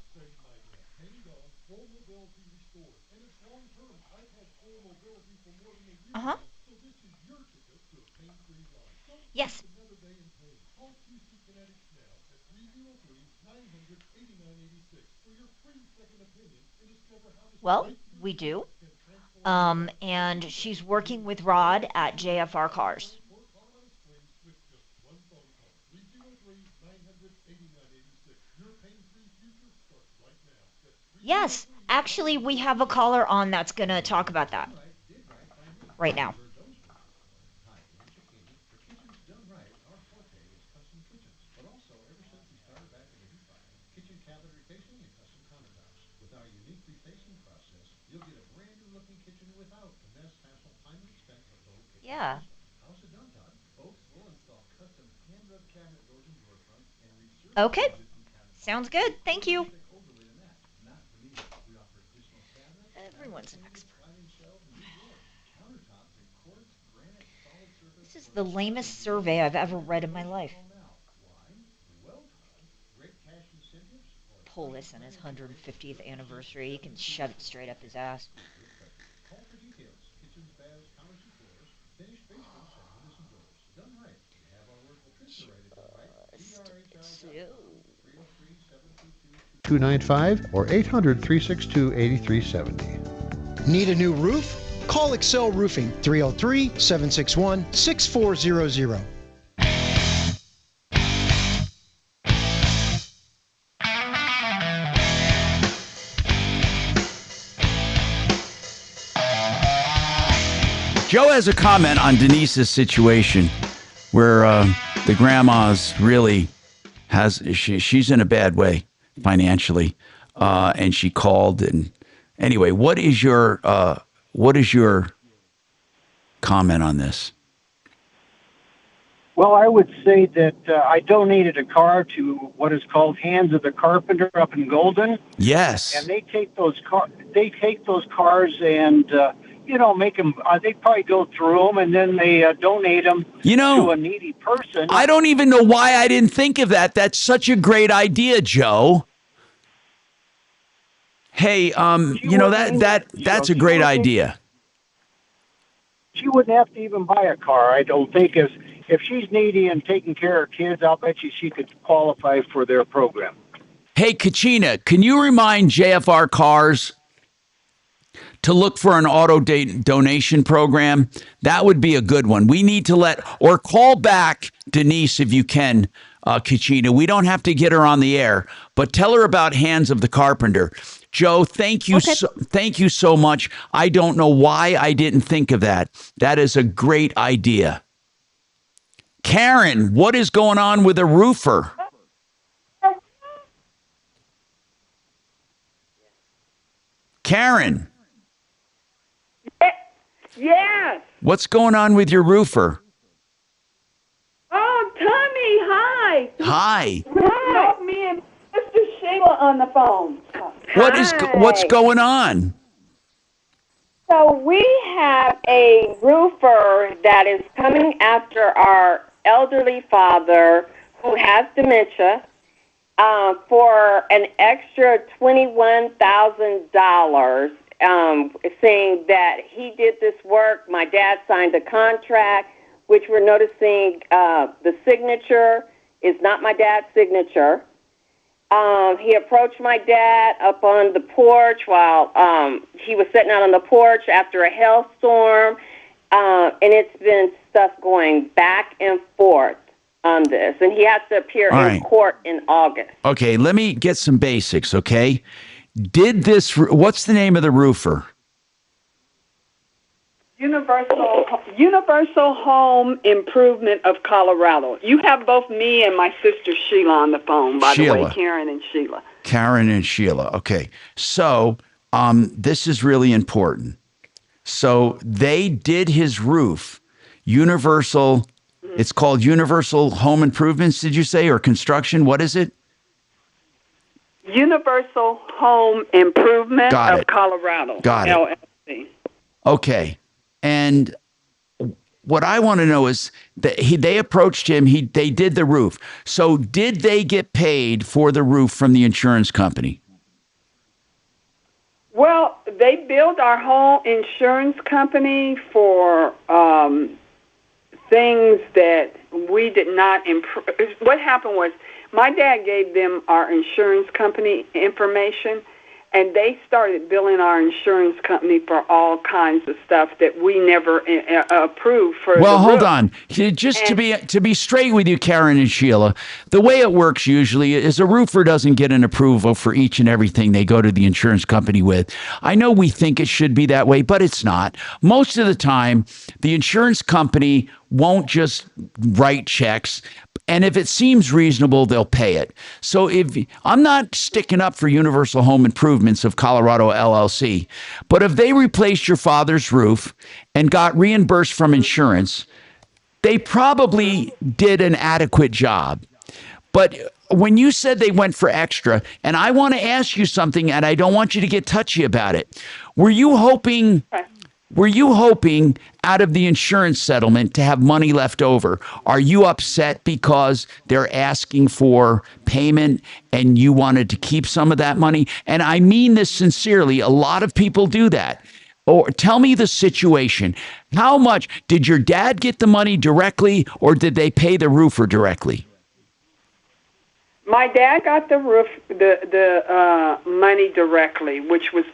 Pain gone, full mobility restored, and it's long-term. I've had full mobility for more than a year Uh-huh. now, so this is your ticket to a pain-free life. Don't Yes. waste another day in pain. Call QC Kinetics now at 303-900-8986 for your free second opinion and discover how this Well, breakthrough we do. can transform And she's working with Rod at JFR Cars. for Colorado Springs with just one phone call. 303-900-8986. Your pain-free future starts right now. That's Yes, actually, we have a caller on that's going to talk about that right now. Hi, I'm Chickini. For kitchens done right, our forte is custom kitchens. But also, ever since we started back in 85, kitchen cabinet refacing and custom countertops. With our unique refacing process, you'll get a brand new looking kitchen without the mess, hassle, time, and expense of total kitchen Yeah. replacement. How's it done, Todd? Folks will install custom hand-rubbed cabinet doors and drawer fronts and resurface Okay. existing cabinet. Sounds good. Thank you. Overlay to match. Not for me. We offer additional cabinets, Everyone's an bathroom fittings, sliding shelves, and new doors. Countertops in quartz, granite, solid surface. This is the lamest survey I've ever read in my life. Why? Well, Todd, great cash incentives or Pull this on his 150th anniversary. He can shove it straight up his ass. call for details. Kitchens, baths, counters, and floors. Finished basements and windows and doors. Done right. We have our word printer right at Done Right. CRHI.com. 295 or 800-362-8370. Need a new roof? Call Excel Roofing 303-761-6400. Joe has a comment on Denise's situation where the grandma's really she's in a bad way financially, and she called. And anyway, what is your comment on this? Well, I would say that I donated a car to what is called Hands of the Carpenter up in Golden. Yes. And they take those cars and make them. They probably go through them and then they donate them to a needy person. I don't even know why I didn't think of that. That's such a great idea, Joe. Hey, that's a great idea. She wouldn't have to even buy a car, I don't think. If she's needy and taking care of kids, I'll bet you she could qualify for their program. Hey, Kachina, can you remind JFR Cars to look for an auto donation program? That would be a good one. We need to or call back Denise if you can, Kachina. We don't have to get her on the air, but tell her about Hands of the Carpenter. Joe, thank you. Okay. Thank you so much. I don't know why I didn't think of that. That is a great idea. Karen, what is going on with a roofer? Karen. Yes. What's going on with your roofer? Oh, Tommy, hi. Hi. Hi. Me and Mr. Sheila on the phone. What's going on? So we have a roofer that is coming after our elderly father who has dementia for an extra $21,000, saying that he did this work. My dad signed a contract, which we're noticing the signature is not my dad's signature. He approached my dad up on the porch while he was sitting out on the porch after a hailstorm, and it's been stuff going back and forth on this, and he has to appear in court in August. Okay, let me get some basics, okay? What's the name of the roofer? Universal Home Improvement of Colorado. You have both me and my sister Sheila on the phone, by the way, Karen and Sheila. Karen and Sheila. Okay. So this is really important. So they did his roof. Universal, it's called Universal Home Improvements, did you say, or construction? What is it? Universal Home Improvement of Colorado. Got it. LLC. Okay. And what I want to know is that they approached him. They did the roof. So did they get paid for the roof from the insurance company? Well, they billed our whole insurance company for things that we did not improve. What happened was my dad gave them our insurance company information, and they started billing our insurance company for all kinds of stuff that we never approved for. Well, hold on. Just to be straight with you, Karen and Sheila, the way it works usually is a roofer doesn't get an approval for each and everything they go to the insurance company with. I know we think it should be that way, but it's not. Most of the time, the insurance company won't just write checks. And if it seems reasonable, they'll pay it. So I'm not sticking up for Universal Home Improvements of Colorado LLC, but if they replaced your father's roof and got reimbursed from insurance, they probably did an adequate job. But when you said they went for extra, and I want to ask you something, and I don't want you to get touchy about it. Were you hoping out of the insurance settlement to have money left over? Are you upset because they're asking for payment and you wanted to keep some of that money? And I mean this sincerely. A lot of people do that. Or tell me the situation. How much did your dad get the money directly, or did they pay the roofer directly? My dad got the money directly, which was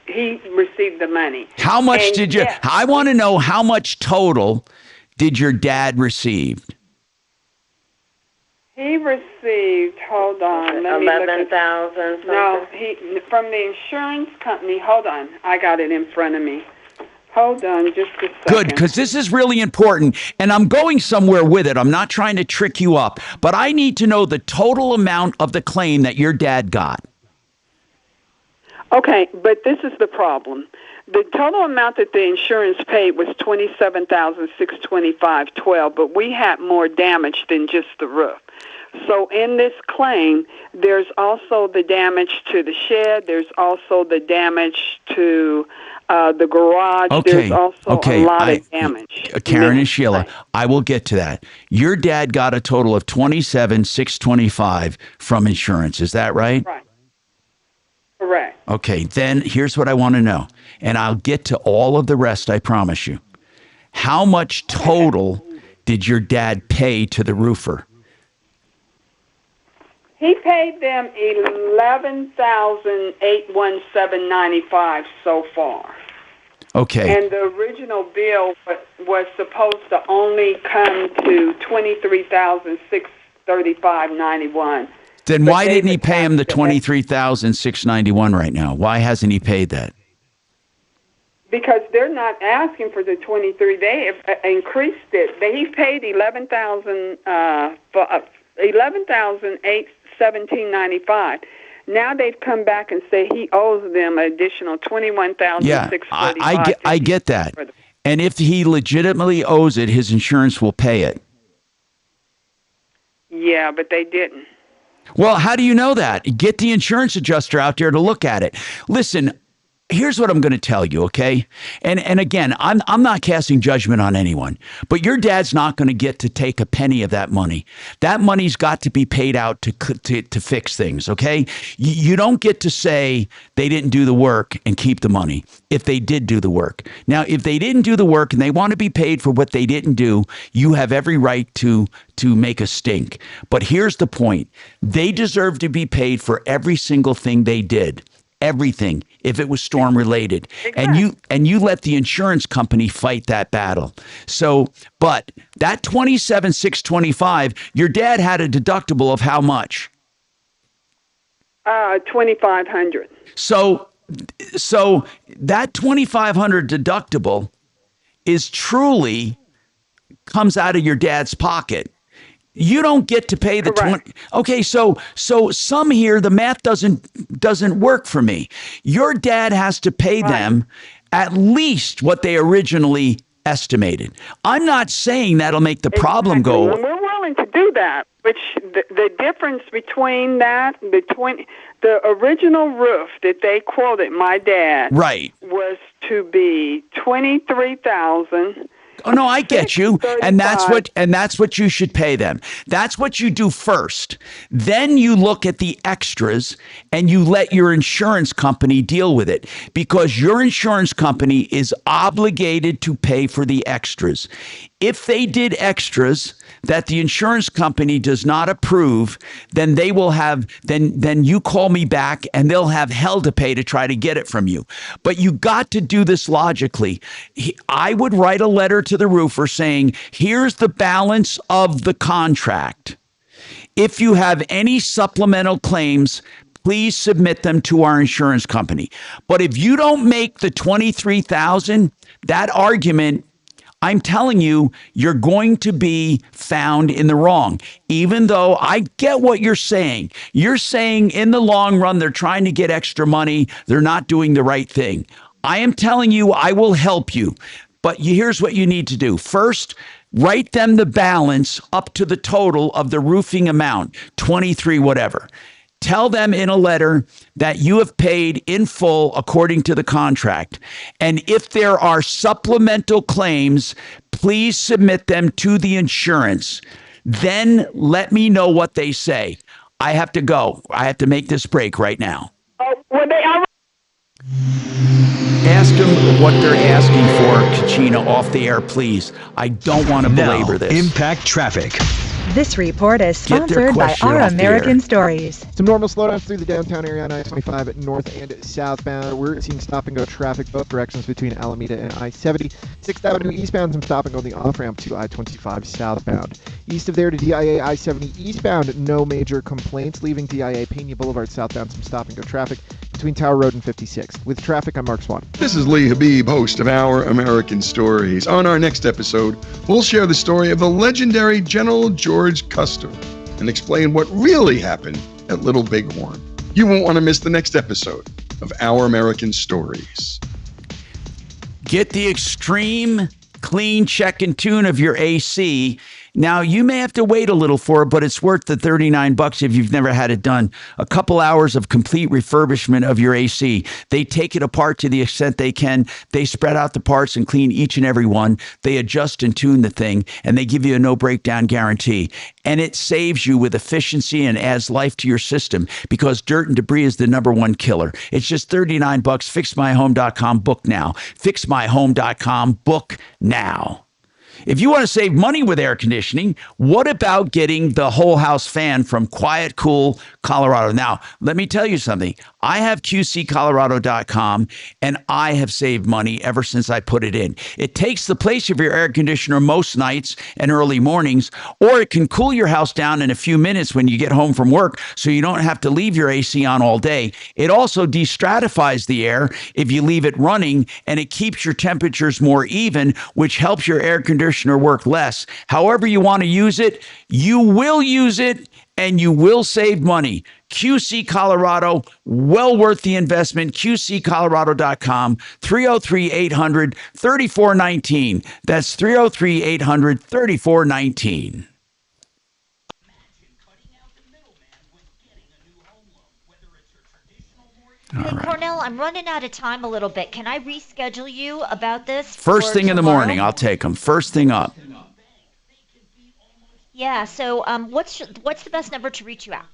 he received the money. How much did you? Yeah. I want to know how much total did your dad receive? He received. Hold on, let me look at 11,000. No, from the insurance company. Hold on, I got it in front of me. Hold on just a second. Good, because this is really important, and I'm going somewhere with it. I'm not trying to trick you up, but I need to know the total amount of the claim that your dad got. Okay, but this is the problem. The total amount that the insurance paid was $27,625.12, but we had more damage than just the roof. So in this claim, there's also the damage to the shed. There's also the damage to the garage. Okay. There's also a lot of damage. Karen and Sheila, I will get to that. Your dad got a total of $27,625 from insurance. Is that right? Right. Correct. Okay, then here's what I want to know, and I'll get to all of the rest, I promise you. How much total did your dad pay to the roofer? He paid them $11,817.95 so far. Okay. And the original bill was supposed to only come to $23,635.91. Then why didn't he pay him the $23,691 right now? Why hasn't he paid that? Because they're not asking for the 23. They increased it. He paid $11,817.95. Now they've come back and say he owes them an additional $21,635. Yeah, I get that. And if he legitimately owes it, his insurance will pay it. Yeah, but they didn't. Well, how do you know that? Get the insurance adjuster out there to look at it. Listen, here's what I'm going to tell you, okay? And again, I'm not casting judgment on anyone, but your dad's not going to get to take a penny of that money. That money's got to be paid out to fix things, okay? You don't get to say they didn't do the work and keep the money if they did do the work. Now, if they didn't do the work and they want to be paid for what they didn't do, you have every right to make a stink. But here's the point. They deserve to be paid for every single thing they did. Everything, if it was storm related. Exactly. And you let the insurance company fight that battle. So, but that $27,625, your dad had a deductible of how much? $2,500. So that $2,500 deductible is truly comes out of your dad's pocket. You don't get to pay the 20. Okay, so some here, the math doesn't work for me. Your dad has to pay them at least what they originally estimated. I'm not saying that'll make the problem go away. And we're willing to do that, which the difference between that, the original roof that they quoted my dad was to be $23,000. Oh no, I get you. And that's what you should pay them. That's what you do first. Then you look at the extras and you let your insurance company deal with it, because your insurance company is obligated to pay for the extras. If they did extras that the insurance company does not approve, then they will have, then you call me back and they'll have hell to pay to try to get it from you. But you got to do this logically. I would write a letter to the roofer saying, here's the balance of the contract. If you have any supplemental claims, please submit them to our insurance company. But if you don't make the $23,000, that argument, I'm telling you, you're going to be found in the wrong. Even though I get what you're saying. You're saying in the long run, they're trying to get extra money. They're not doing the right thing. I am telling you, I will help you. But here's what you need to do. First, write them the balance up to the total of the roofing amount, 23 whatever. Tell them in a letter that you have paid in full according to the contract. And if there are supplemental claims, please submit them to the insurance. Then let me know what they say. I have to go. I have to make this break right now. Ask them what they're asking for, Kachina, off the air, please. I don't want to belabor this. Impact Traffic. This report is sponsored by Our American Stories. Some normal slowdowns through the downtown area on I-25 north and southbound. We're seeing stop-and-go traffic both directions between Alameda and I-70. 6th Avenue eastbound, some stop-and-go on the off-ramp to I-25 southbound. East of there to DIA I-70 eastbound, no major complaints. Leaving DIA Pena Boulevard southbound, some stop-and-go traffic between Tower Road and 56th. With traffic, I'm Mark Swan. This is Lee Habib, host of Our American Stories. On our next episode, we'll share the story of the legendary General George Custer and explain what really happened at Little Bighorn. You won't want to miss the next episode of Our American Stories. Get the extreme clean check and tune of your AC. Now, you may have to wait a little for it, but it's worth the $39 if you've never had it done. A couple hours of complete refurbishment of your AC. They take it apart to the extent they can. They spread out the parts and clean each and every one. They adjust and tune the thing, and they give you a no breakdown guarantee. And it saves you with efficiency and adds life to your system, because dirt and debris is the #1 killer. It's just $39. FixMyHome.com. Book now. FixMyHome.com. Book now. If you want to save money with air conditioning, what about getting the whole house fan from Quiet Cool Colorado? Now, let me tell you something. I have QCcolorado.com, and I have saved money ever since I put it in. It takes the place of your air conditioner most nights and early mornings, or it can cool your house down in a few minutes when you get home from work, so you don't have to leave your AC on all day. It also destratifies the air if you leave it running, and it keeps your temperatures more even, which helps your air conditioner work less. However you want to use it, you will use it, and you will save money. QC Colorado, well worth the investment. QCcolorado.com, 303-800-3419. That's 303-800-3419. Hey, Cornell, I'm running out of time a little bit. Can I reschedule you about this? First for thing in the tomorrow? morning, I'll take them. First thing up. Yeah. So, what's the best number to reach you at?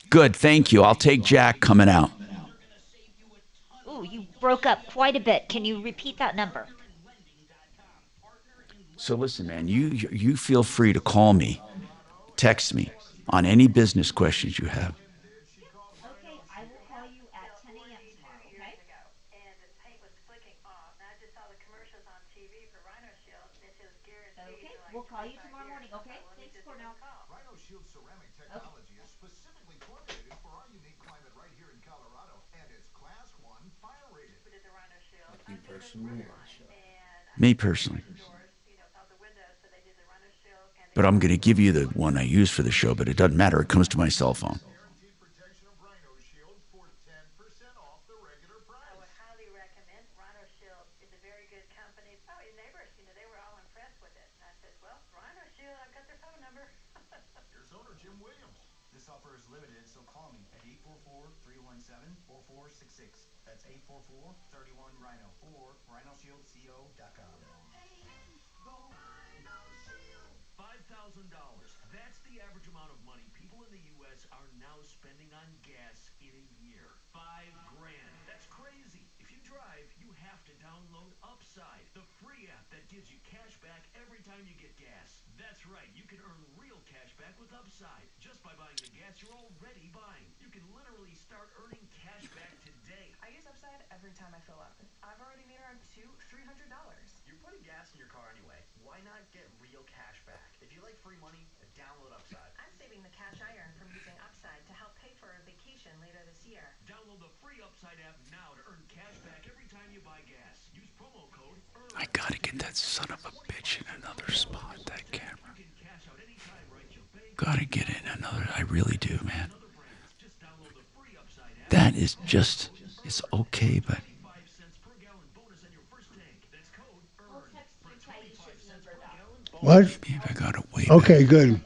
Good, thank you. I'll take Jack coming out. Ooh, you broke up quite a bit. Can you repeat that number? So listen, man, you feel free to call me, text me on any business questions you have. Okay, I will call you at 10 a.m. tomorrow, okay? Okay, we'll call you tomorrow morning, okay? Thanks, Cornell. Rhino Shield ceramic technology is specifically formulated for our unique climate right here in Colorado, and it's Class 1 fire rated. Me personally. But I'm going to give you the one I use for the show, but it doesn't matter. It comes to my cell phone. This offer is limited, so call me at 844-317-4466. That's 844-31-RHINO or rhinoshieldco.com. $5,000. That's the average amount of money people in the U.S. are now spending on gas in a year. $5,000. That's crazy. If you drive, you have to download Upside, the free app that gives you cash back every time you get gas. That's right. You can earn real cash back with Upside just by buying the gas you're already buying. You can literally start earning cash back today. I use Upside every time I fill up. I've already made around $300. You're putting gas in your car anyway. Why not get real cash back? If you like free money, download Upside. I'm saving the cash I earn from using Upside to help pay for a vacation later this year. Download the free Upside app now to earn cash back every time you buy gas. Use promo code EARN. I gotta get that son of a bitch in another spot, that camera. Gotta get in another, I really do, man. That is just, it's okay, but... What? Maybe I gotta wait. Okay, good.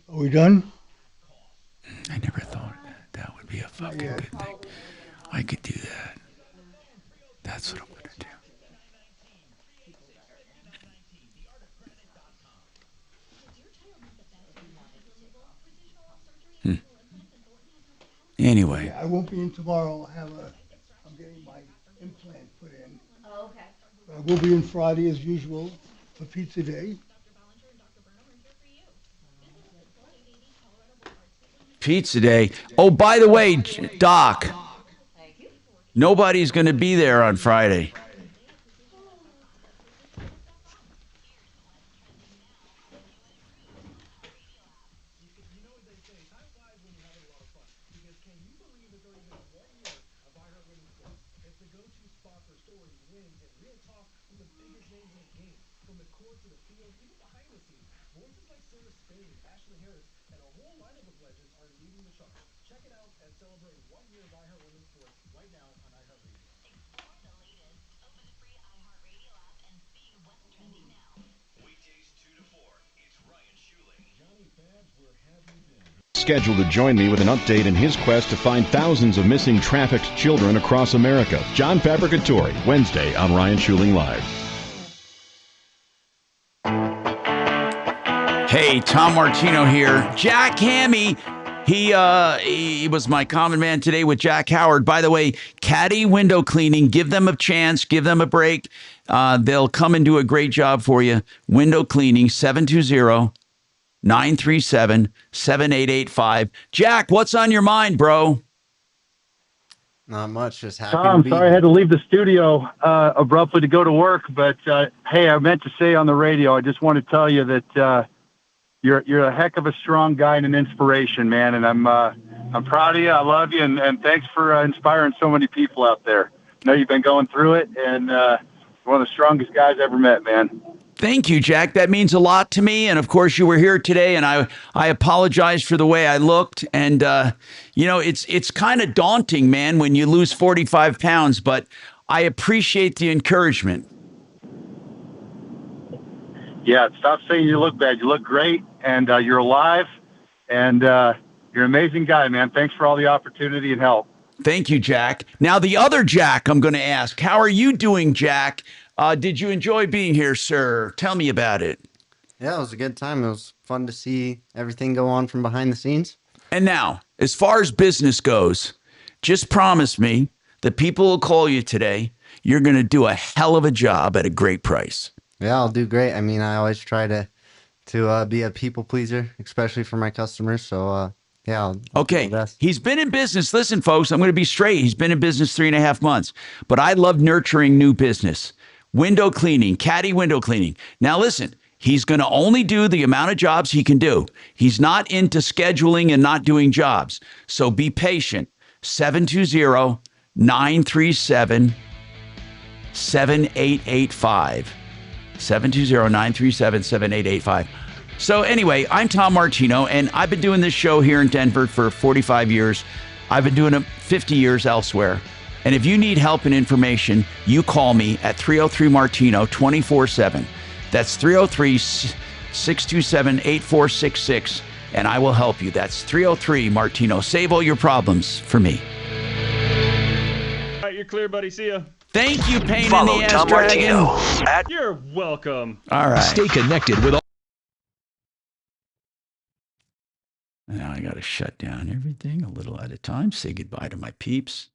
Are we done? I never thought that would be a fucking good thing. I could do that. That's what I'm gonna do. Anyway. Yeah, I won't be in tomorrow. I'm getting my implant put in. Oh, okay. But I will be in Friday as usual for Pizza Day. Pizza Day. Oh, by the way, Doc, nobody's going to be there on Friday. Scheduled to join me with an update in his quest to find thousands of missing trafficked children across America. John Fabricatori, Wednesday on Ryan Schuling Live. Hey, Tom Martino here. Jack Hammy, he was my common man today with Jack Howard. By the way, Caddy Window Cleaning, give them a chance, give them a break. They'll come and do a great job for you. Window Cleaning, 720-937-7885. Jack, what's on your mind, bro? Not much, just happy Tom, to be sorry I had to leave the studio abruptly to go to work, but hey, I meant to say on the radio, I just want to tell you that you're a heck of a strong guy and an inspiration, man, and I'm proud of you. I love you, and thanks for inspiring so many people out there. I know you've been going through it, and one of the strongest guys I ever met, man. Thank you, Jack. That means a lot to me. And of course, you were here today, and I apologize for the way I looked. And it's kind of daunting, man, when you lose 45 pounds. But I appreciate the encouragement. Yeah, stop saying you look bad. You look great, and you're alive, and you're an amazing guy, man. Thanks for all the opportunity and help. Thank you, Jack. Now, the other Jack I'm going to ask, how are you doing, Jack? Did you enjoy being here, sir? Tell me about it. Yeah, it was a good time. It was fun to see everything go on from behind the scenes. And now, as far as business goes, just promise me that people will call you today. You're going to do a hell of a job at a great price. Yeah, I'll do great. I mean, I always try to be a people pleaser, especially for my customers. So, yeah. I'll do my best. He's been in business. Listen, folks, I'm going to be straight. He's been in business 3.5 months, but I love nurturing new business. Window cleaning, caddy window cleaning. Now, listen, he's going to only do the amount of jobs he can do. He's not into scheduling and not doing jobs. So be patient. 720-937-7885. 720-937-7885. So anyway, I'm Tom Martino, and I've been doing this show here in Denver for 45 years. I've been doing it 50 years elsewhere. And if you need help and information, you call me at 303-MARTINO 24/7. That's 303-627-8466, and I will help you. That's 303-MARTINO. Save all your problems for me. All right, you're clear, buddy. See ya. Thank you, Pain Follow in the Ass Tom Dragon. Martino You're welcome. All right. Stay connected with all. Now I got to shut down everything a little at a time. Say goodbye to my peeps.